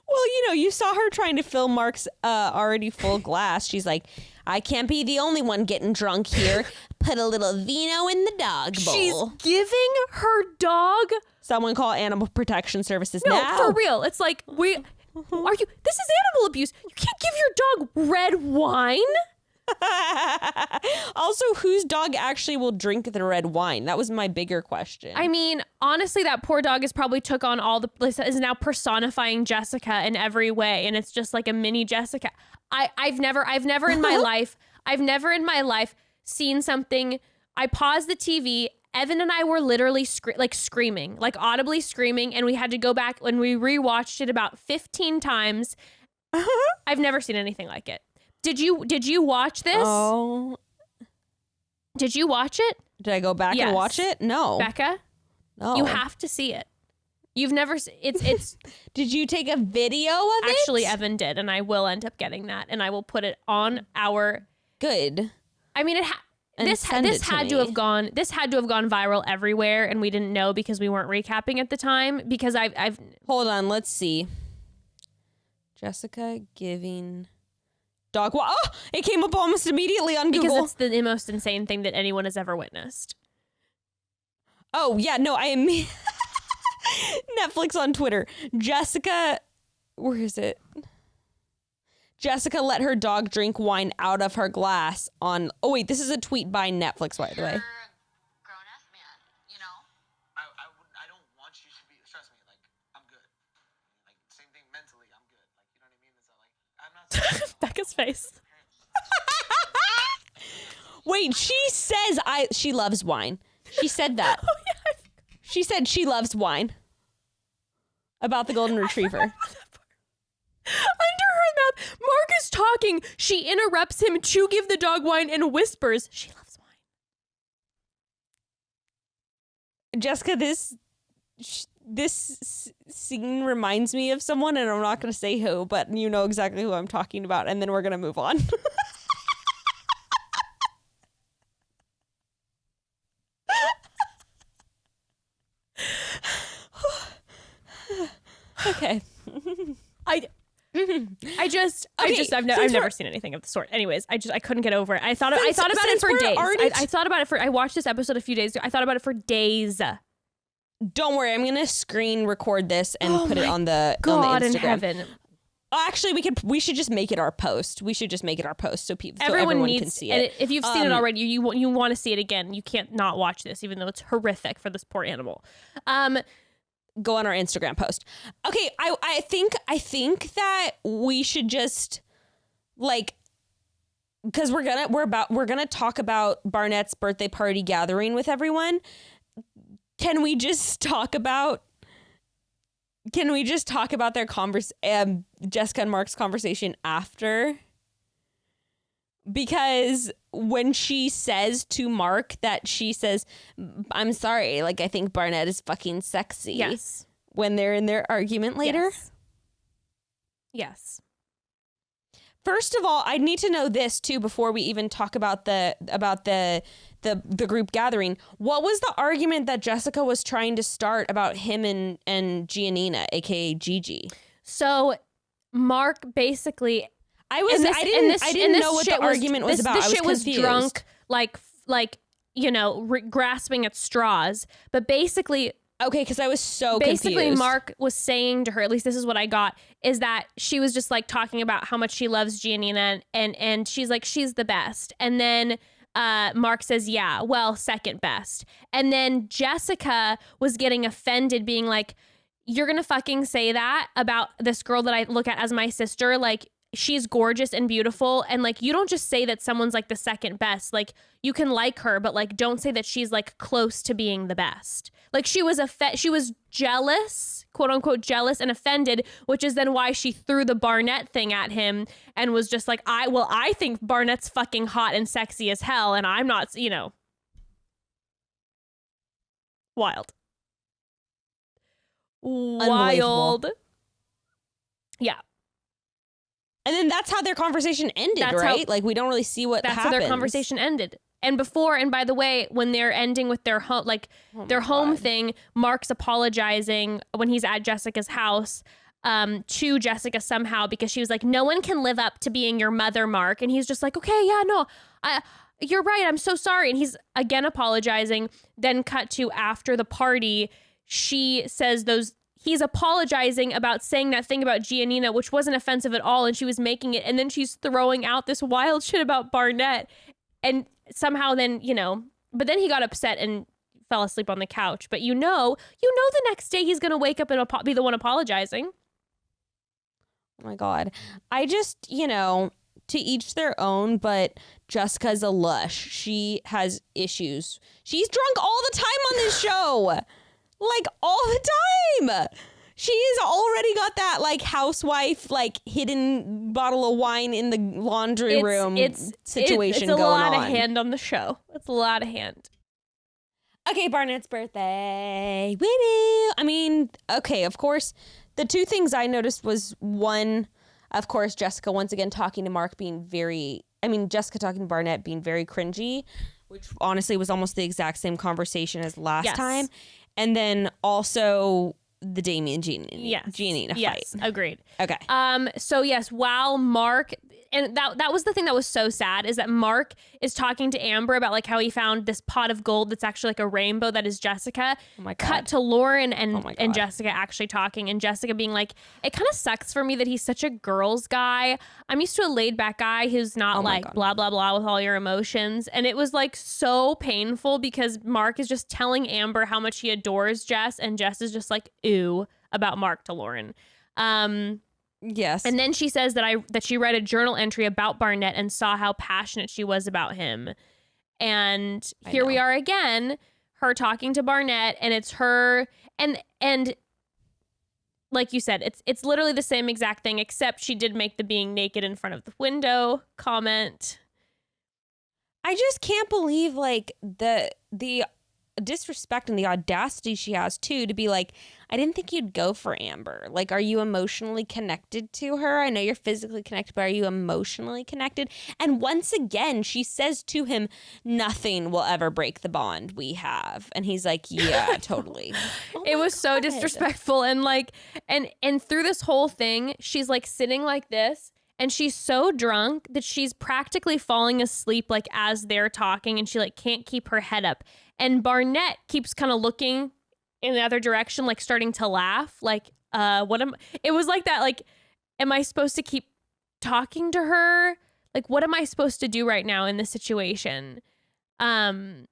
C: Well, you saw her trying to fill Mark's already full glass. She's like, I can't be the only one getting drunk here. Put a little vino in the dog bowl.
A: She's giving her dog.
C: Someone call Animal Protection Services
A: no,
C: now.
A: For real. It's like, this is animal abuse. You can't give your dog red wine.
C: Also, whose dog actually will drink the red wine? That was my bigger question.
A: I mean, honestly, that poor dog has probably took on is now personifying Jessica in every way. And it's just like a mini Jessica. I've never in my life seen something. I paused the TV. Evan and I were literally screaming, like audibly screaming. And we had to go back when we rewatched it about 15 times. I've never seen anything like it. Did you watch this?
C: Oh.
A: Did you watch it?
C: Did I go back and watch it? No.
A: Bekah?
C: No.
A: You have to see it. You've never it's
C: Did you take a video of it?
A: Actually, Evan did, and I will end up getting that, and I will put it on our
C: Good.
A: I mean, this had to have gone viral everywhere, and we didn't know because we weren't recapping at the time, because I've
C: Hold on, let's see. Jessica giving dog. Oh, it came up almost immediately on Google.
A: Because it's the most insane thing that anyone has ever witnessed.
C: Oh, yeah, no, I am Netflix on Twitter. Jessica, where is it? Jessica let her dog drink wine out of her glass on... Oh, wait, this is a tweet by Netflix, by the way.
D: Grown-ass man, you know? I don't want you to be... Trust me, like, I'm good. Like, same thing mentally, I'm good. Like, you know what I mean? It's not like... I'm not...
A: Bekah's face.
C: Wait, she says she loves wine. She said that.
A: Oh, yeah.
C: She said she loves wine. About the golden retriever.
A: Under her mouth, Mark is talking. She interrupts him to give the dog wine and whispers, she loves wine.
C: Jessica, this scene reminds me of someone, and I'm not going to say who, but you know exactly who I'm talking about, and then we're going to move on. Okay.
A: I've never seen anything of the sort. Anyways, I couldn't get over it. I thought about it for days. I thought about it I watched this episode a few days ago. I thought about it for days.
C: Don't worry, I'm gonna screen record this and put it on the
A: God
C: Instagram.
A: in heaven.
C: Actually, we should just make it our post. We should just make it our post so everyone can see it.
A: If you've seen it already, you want to see it again. You can't not watch this, even though it's horrific for this poor animal.
C: Go on our Instagram post. Okay, I think that we should just like, because we're gonna talk about Barnett's birthday party gathering with everyone. Can we just talk about their Jessica and Mark's conversation after? Because when she says to Mark that she says, I'm sorry, like, I think Barnett is fucking sexy.
A: Yes.
C: When they're in their argument later.
A: Yes.
C: First of all, I need to know this too before we even talk about the group gathering. What was the argument that Jessica was trying to start about him and Giannina, aka Gigi?
A: So Mark basically,
C: I didn't know what the argument was about.
A: This shit was
C: confused.
A: drunk, like grasping at straws. But basically,
C: okay, because I was so confused.
A: Basically, Mark was saying to her, at least this is what I got, is that she was just like talking about how much she loves Giannina, and she's like, she's the best. And then Mark says, yeah, well, second best. And then Jessica was getting offended, being like, you're gonna fucking say that about this girl that I look at as my sister? Like, she's gorgeous and beautiful, and like, you don't just say that someone's like the second best. Like, you can like her, but like, don't say that she's like close to being the best. Like, she was jealous, quote unquote jealous, and offended, which is then why she threw the Barnett thing at him and was just like, I think Barnett's fucking hot and sexy as hell, and I'm not, wild. Yeah.
C: And then that's how their conversation ended, right? Like, we don't really see what happens.
A: That's how their conversation ended. And by the way, when they're ending with their home, home thing, Mark's apologizing when he's at Jessica's house to Jessica somehow, because she was like, no one can live up to being your mother, Mark. And he's just like, okay, yeah, no, you're right. I'm so sorry. And he's again apologizing. Then cut to after the party, she says he's apologizing about saying that thing about Giannina, which wasn't offensive at all, and she was making it, and then she's throwing out this wild shit about Barnett, and somehow then, but then he got upset and fell asleep on the couch. But the next day he's gonna wake up and be the one apologizing.
C: Oh my God. I just, to each their own, but Jessica's a lush. She has issues. She's drunk all the time on this show. Like, all the time. She's already got that, like, housewife, like, hidden bottle of wine in the laundry room situation going on.
A: It's a lot of hand on the show. It's a lot of hand.
C: Okay, Barnett's birthday. Woo-woo. I mean, okay, of course, the two things I noticed was, one, of course, Jessica once again talking to Mark Jessica talking to Barnett being very cringy, which honestly was almost the exact same conversation as last time. And then also the Damien Giannina fight.
A: Yes, agreed.
C: Okay.
A: So yes, while Mark, and that was the thing that was so sad, is that Mark is talking to Amber about like how he found this pot of gold that's actually like a rainbow that is Jessica.
C: Oh my God.
A: Cut to Lauren and Jessica actually talking, and Jessica being like, it kind of sucks for me that he's such a girl's guy. I'm used to a laid back guy who's not blah blah blah with all your emotions. And it was like so painful because Mark is just telling Amber how much he adores Jess, and Jess is just like, ooh, about Mark to Lauren.
C: Yes.
A: And then she says that she read a journal entry about Barnett and saw how passionate she was about him. And here we are again, her talking to Barnett, and it's her and like you said, it's literally the same exact thing, except she did make the being naked in front of the window comment.
C: I just can't believe like the disrespect and the audacity she has too to be like, I didn't think you'd go for Amber. Like, are you emotionally connected to her? I know you're physically connected, but are you emotionally connected? And once again, she says to him, nothing will ever break the bond we have. And he's like, yeah, totally.
A: It was so disrespectful. And like, and through this whole thing, she's like sitting like this, and she's so drunk that she's practically falling asleep like as they're talking, and she like can't keep her head up. And Barnett keeps kind of looking in the other direction, like starting to laugh, like, it was like that, like, am I supposed to keep talking to her? Like, what am I supposed to do right now in this situation? And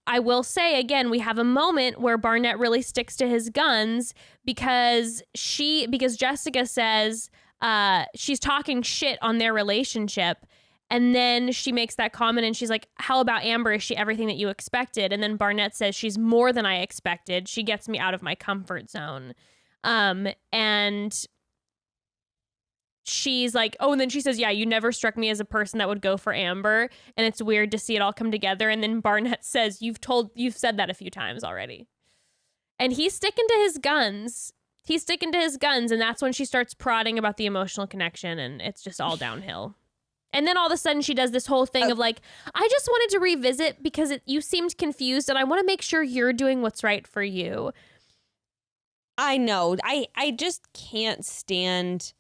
A: I will say again, we have a moment where Barnett really sticks to his guns because Jessica says she's talking shit on their relationship. And then she makes that comment and she's like, how about Amber? Is she everything that you expected? And then Barnett says she's more than I expected. She gets me out of my comfort zone. And she's like, oh, and then she says, yeah, you never struck me as a person that would go for Amber. And it's weird to see it all come together. And then Barnett says, you've said that a few times already. And he's sticking to his guns. And that's when she starts prodding about the emotional connection. And it's just all downhill. And then all of a sudden she does this whole thing of like, I just wanted to revisit because you seemed confused and I want to make sure you're doing what's right for you.
C: I know. I just can't stand.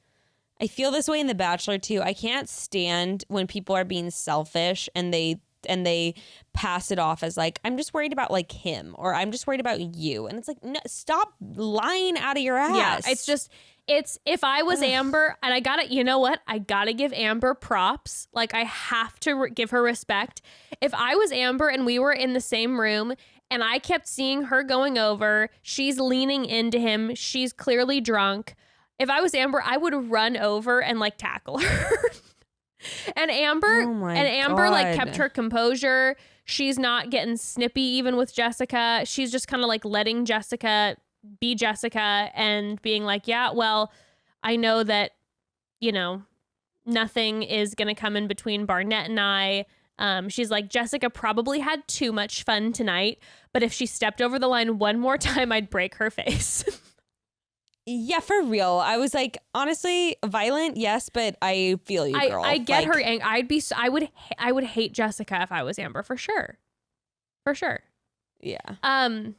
C: I feel this way in The Bachelor too. I can't stand when people are being selfish and they pass it off as like, I'm just worried about like him or I'm just worried about you. And it's like, no, stop lying out of your ass.
A: Yeah, it's if I was Amber and I gotta give Amber props. Like I have to give her respect. If I was Amber and we were in the same room and I kept seeing her going over, she's leaning into him. She's clearly drunk. If I was Amber, I would run over and like tackle her. And Amber like kept her composure. She's not getting snippy even with Jessica. She's just kind of like letting Jessica be Jessica and being like, yeah, well, I know that, nothing is going to come in between Barnett and I. She's like, Jessica probably had too much fun tonight, but if she stepped over the line one more time, I'd break her face.
C: Yeah, for real. I was like, honestly, violent, yes, but I feel you, girl.
A: I get her. I would hate Jessica if I was Amber for sure. For sure.
C: Yeah.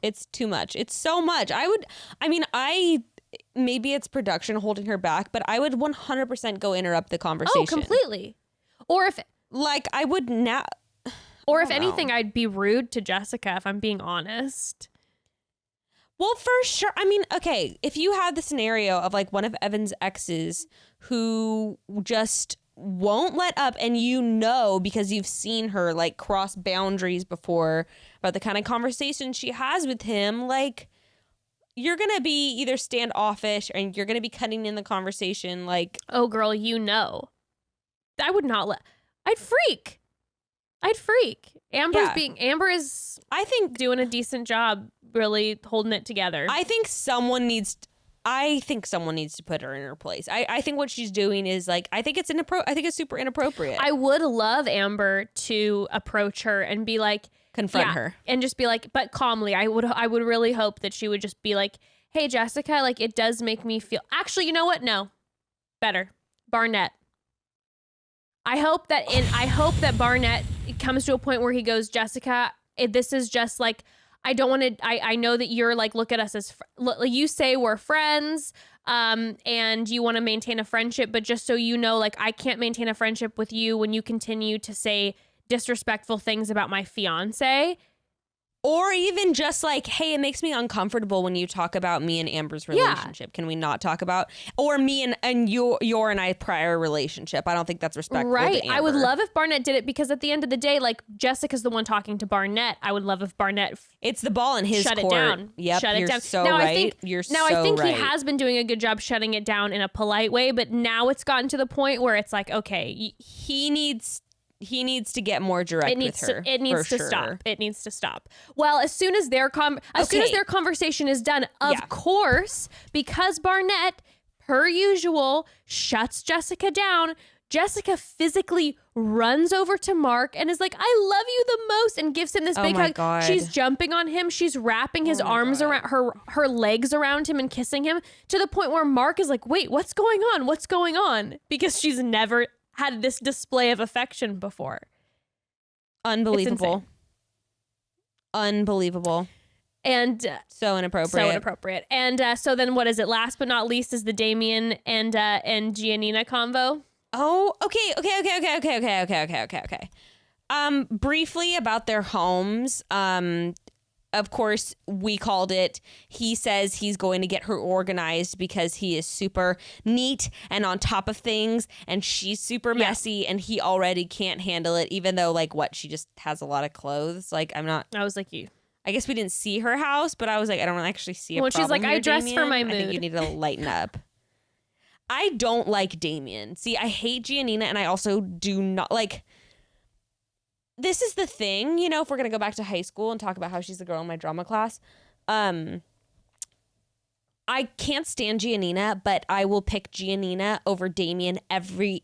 C: It's too much. It's so much. Maybe it's production holding her back, but I would 100% go interrupt the conversation.
A: Oh, completely. Or if
C: I would now.
A: Or if anything, I'd be rude to Jessica if I'm being honest.
C: Well, for sure. I mean, okay, if you had the scenario of like one of Evan's exes who just won't let up and because you've seen her like cross boundaries before about the kind of conversation she has with him, like you're going to be either standoffish and you're going to be cutting in the conversation like,
A: oh, girl, I would not I'd freak. Amber is, I think, doing a decent job really holding it together.
C: I think someone needs to put her in her place. I think what she's doing is like, I think it's super inappropriate.
A: I would love Amber to approach her and be like,
C: confront her
A: and just be like, but calmly. I would really hope that she would just be like, hey, Jessica, like it does make me feel, actually, you know what? No, better. Barnett. I hope that Barnett comes to a point where he goes, Jessica, this is just like, I don't want to, I know that you're like, look at us as, you say we're friends, and you want to maintain a friendship, but just so you know, like I can't maintain a friendship with you when you continue to say disrespectful things about my fiance.
C: Or even just like, hey, it makes me uncomfortable when you talk about me and Amber's relationship. Yeah. Can we not talk about, or me and your and I prior relationship? I don't think that's respectful.
A: Right.
C: To Amber.
A: I would love if Barnett did it because at the end of the day, like Jessica's the one talking to Barnett. I would love if Barnett
C: it's the ball in his
A: shut
C: court.
A: It down.
C: Yep,
A: shut it down.
C: So now right.
A: I think he has been doing a good job shutting it down in a polite way, but now it's gotten to the point where it's like, okay,
C: he needs to get more direct with her.
A: It needs to stop. It needs to stop. Well, as soon as their conversation is done, of course, because Barnett, per usual, shuts Jessica down, Jessica physically runs over to Mark and is like, I love you the most, and gives him this big hug.
C: God.
A: She's jumping on him. She's wrapping his arms around her legs around him and kissing him to the point where Mark is like, wait, what's going on? What's going on? Because she's never had this display of affection before.
C: Unbelievable.
A: And
C: so
A: inappropriate. And so then what is it? Last but not least is the Damien and Giannina convo.
C: Oh, okay. Briefly about their homes. of course, we called it. He says he's going to get her organized because he is super neat and on top of things, and she's super messy, and he already can't handle it, even though, like, she just has a lot of clothes. Like, I was like, I guess we didn't see her house, but I was like, I don't actually see a problem.
A: She's like, I dress
C: Damien.
A: for my mood.
C: I think you need to lighten up. I don't like Damien. See, I hate Giannina, and I also do not like. This is the thing, if we're going to go back to high school and talk about how she's the girl in my drama class. I can't stand Giannina, but I will pick Giannina over Damien every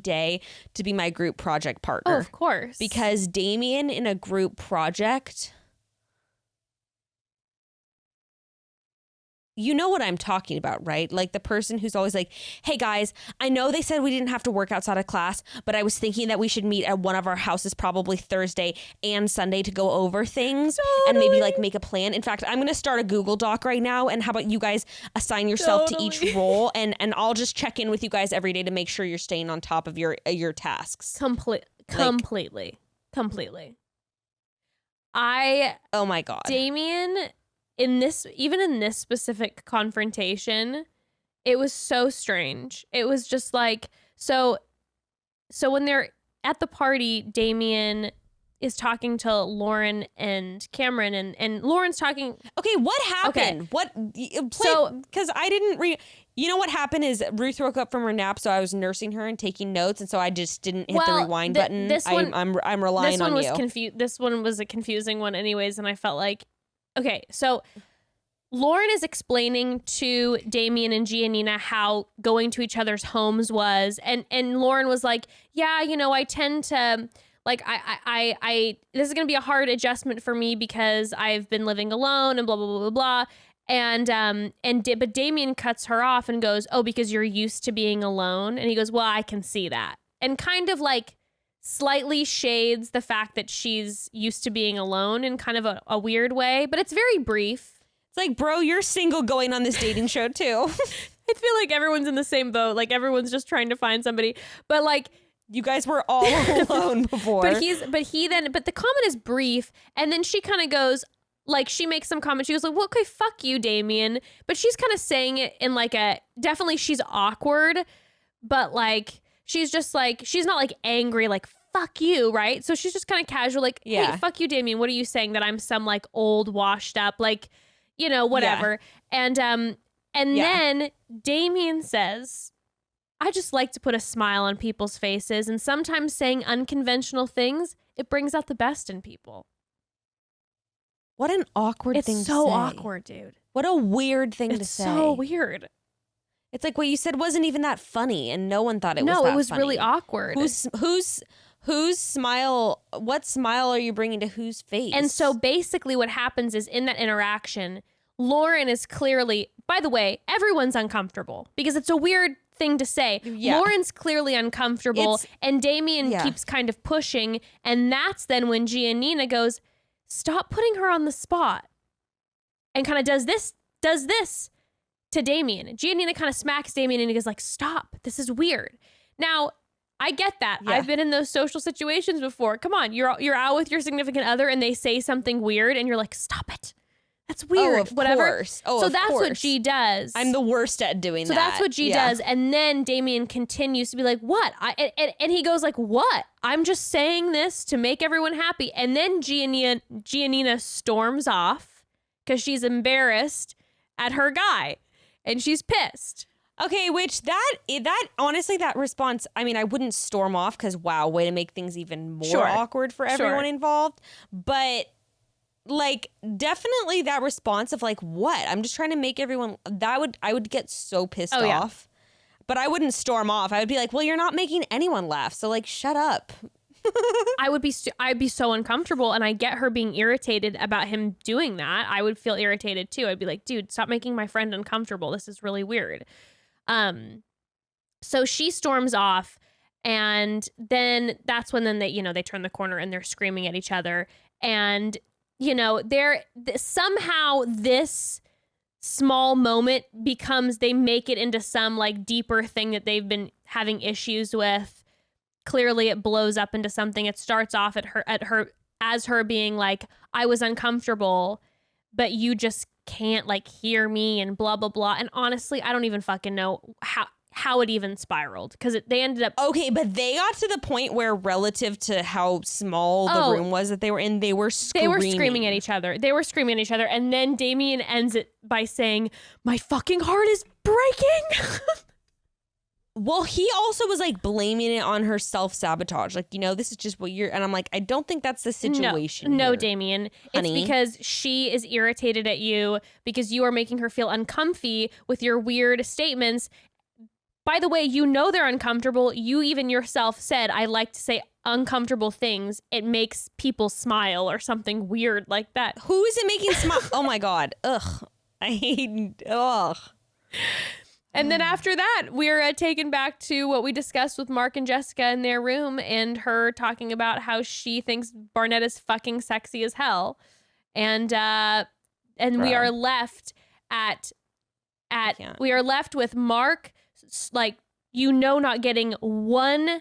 C: day to be my group project partner.
A: Oh, of course.
C: Because Damien in a group project, you know what I'm talking about, right? Like the person who's always like, hey guys, I know they said we didn't have to work outside of class, but I was thinking that we should meet at one of our houses probably Thursday and Sunday to go over things and maybe like make a plan. In fact, I'm going to start a Google Doc right now. And how about you guys assign yourself to each role, and I'll just check in with you guys every day to make sure you're staying on top of your tasks.
A: Completely.
C: Oh my God.
A: Damien, in this specific confrontation, it was so strange. It was just like, so when they're at the party, Damien is talking to Lauren and Cameron, and Lauren's talking.
C: Okay, what happened? Okay. Because I didn't read. You know what happened is Ruth woke up from her nap, so I was nursing her and taking notes, and so I just didn't hit the rewind button. I'm relying on you.
A: This one was a confusing one, anyways, and I felt like. Okay, so Lauren is explaining to Damien and Giannina how going to each other's homes was, and Lauren was like, yeah, I tend to, like, I this is going to be a hard adjustment for me because I've been living alone and blah, blah, blah, blah, blah. But Damien cuts her off and goes, oh, because you're used to being alone. And he goes, well, I can see that. And kind of like slightly shades the fact that she's used to being alone in kind of a weird way, but it's very brief.
C: It's like, bro, you're single going on this dating show too.
A: I feel like everyone's in the same boat. Like everyone's just trying to find somebody, but like
C: you guys were all alone before.
A: But the comment is brief. And then she kind of goes, like, she makes some comment. She goes like, well, okay, fuck you, Damien. But she's kind of saying it in like definitely she's awkward, but like, she's just like, she's not like angry, like, fuck you, right? So she's just kind of casual, like, hey, fuck you, Damien. What are you saying? That I'm some like old washed up, like, whatever. Yeah. And then Damien says, I just like to put a smile on people's faces, and sometimes saying unconventional things, it brings out the best in people.
C: What an awkward thing to say.
A: It's so awkward, dude.
C: What a weird thing to say.
A: It's so weird.
C: It's like what you said wasn't even that funny, and no one thought it was that funny.
A: No, it was really awkward.
C: Whose smile, what smile are you bringing to whose face?
A: And so basically what happens is in that interaction, Lauren is clearly, by the way, everyone's uncomfortable because it's a weird thing to say. Yeah. Lauren's clearly uncomfortable, and Damien keeps kind of pushing, and that's then when Giannina goes, stop putting her on the spot, and kind of does this to Damien. Giannina kind of smacks Damien and he goes like, stop, this is weird. Now, I get that. Yeah. I've been in those social situations before. Come on, you're out with your significant other and they say something weird and you're like, stop it. That's weird.
C: Of course.
A: So that's what G does.
C: I'm the worst at doing that.
A: So that's what G does. And then Damien continues to be like, what? And he goes like, what? I'm just saying this to make everyone happy. And then Giannina storms off because she's embarrassed at her guy. And she's pissed.
C: Okay, which that honestly, that response, I mean, I wouldn't storm off because, wow, way to make things even more awkward for everyone involved. But like, definitely that response of like, what? I'm just trying to make everyone, I would get so pissed off. But I wouldn't storm off. I would be like, well, you're not making anyone laugh. So like, shut up.
A: I'd be so uncomfortable, and I get her being irritated about him doing that. I would feel irritated too. I'd be like, dude, stop making my friend uncomfortable. This is really weird. So she storms off, and then that's when they turn the corner and they're screaming at each other. And, somehow this small moment they make it into some like deeper thing that they've been having issues with. Clearly it blows up into something. It starts off as her being like, I was uncomfortable, but you just can't like hear me and blah, blah, blah. And honestly, I don't even fucking know how it even spiraled because they ended up.
C: Okay, but they got to the point where relative to how small the room was that they were in, they were screaming.
A: They were screaming at each other. And then Damien ends it by saying, my fucking heart is breaking.
C: Well, he also was like blaming it on her self-sabotage. Like, this is just what you're... And I'm like, I don't think that's the situation.
A: No,
C: here,
A: Damien.
C: honey.
A: It's because she is irritated at you because you are making her feel uncomfy with your weird statements. By the way, they're uncomfortable. You even yourself said, I like to say uncomfortable things. It makes people smile or something weird like that.
C: Who is it making smile? Oh my God. Ugh. I hate... Ugh.
A: And then after that, we're taken back to what we discussed with Mark and Jessica in their room and her talking about how she thinks Barnett is fucking sexy as hell. And we are left we are left with Mark, like, not getting one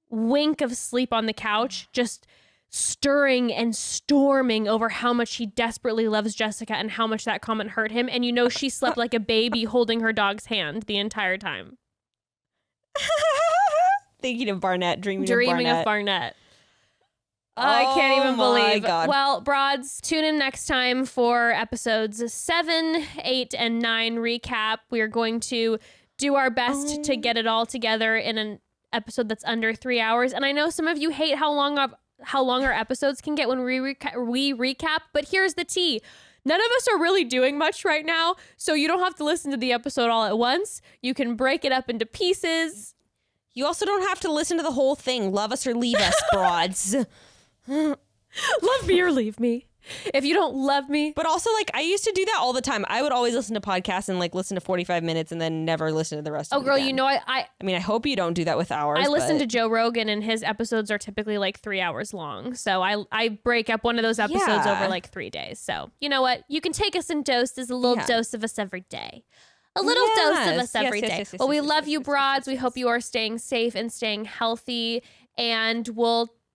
A: wink of sleep on the couch, just stirring and storming over how much he desperately loves Jessica and how much that comment hurt him. And she slept like a baby holding her dog's hand the entire time.
C: Thinking of Barnett, dreaming
A: of Barnett. I can't even believe. God. Well, Broads, tune in next time for episodes 7, 8, and 9 recap. We are going to do our best to get it all together in an episode that's under 3 hours. And I know some of you hate how long our episodes can get when we recap, but here's the tea. None of us are really doing much right now, so you don't have to listen to the episode all at once. You can break it up into pieces.
C: You also don't have to listen to the whole thing. Love us or leave us, broads.
A: Love me or leave me. If you don't love me.
C: But also, like, I used to do that all the time. I would always listen to podcasts and, like, listen to 45 minutes and then never listen to the rest of it.
A: Oh, girl,
C: again.
A: I
C: mean, I hope you don't do that with ours.
A: I listen to Joe Rogan, and his episodes are typically, like, 3 hours long. So I break up one of those episodes over, like, 3 days. So, you know what? You can take us in doses, a little dose of us every day. A little dose of us every day. Well, we love you, broads. We hope you are staying safe and staying healthy, and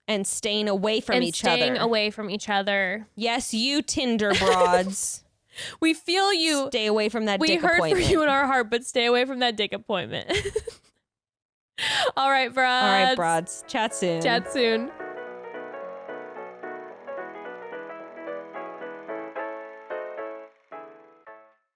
C: and staying away from each other.
A: Staying away from each other.
C: Yes, you Tinder broads.
A: We feel you.
C: Stay away from that dick appointment.
A: We heard for you in our heart, but stay away from that dick appointment. All right, broads.
C: Chat soon.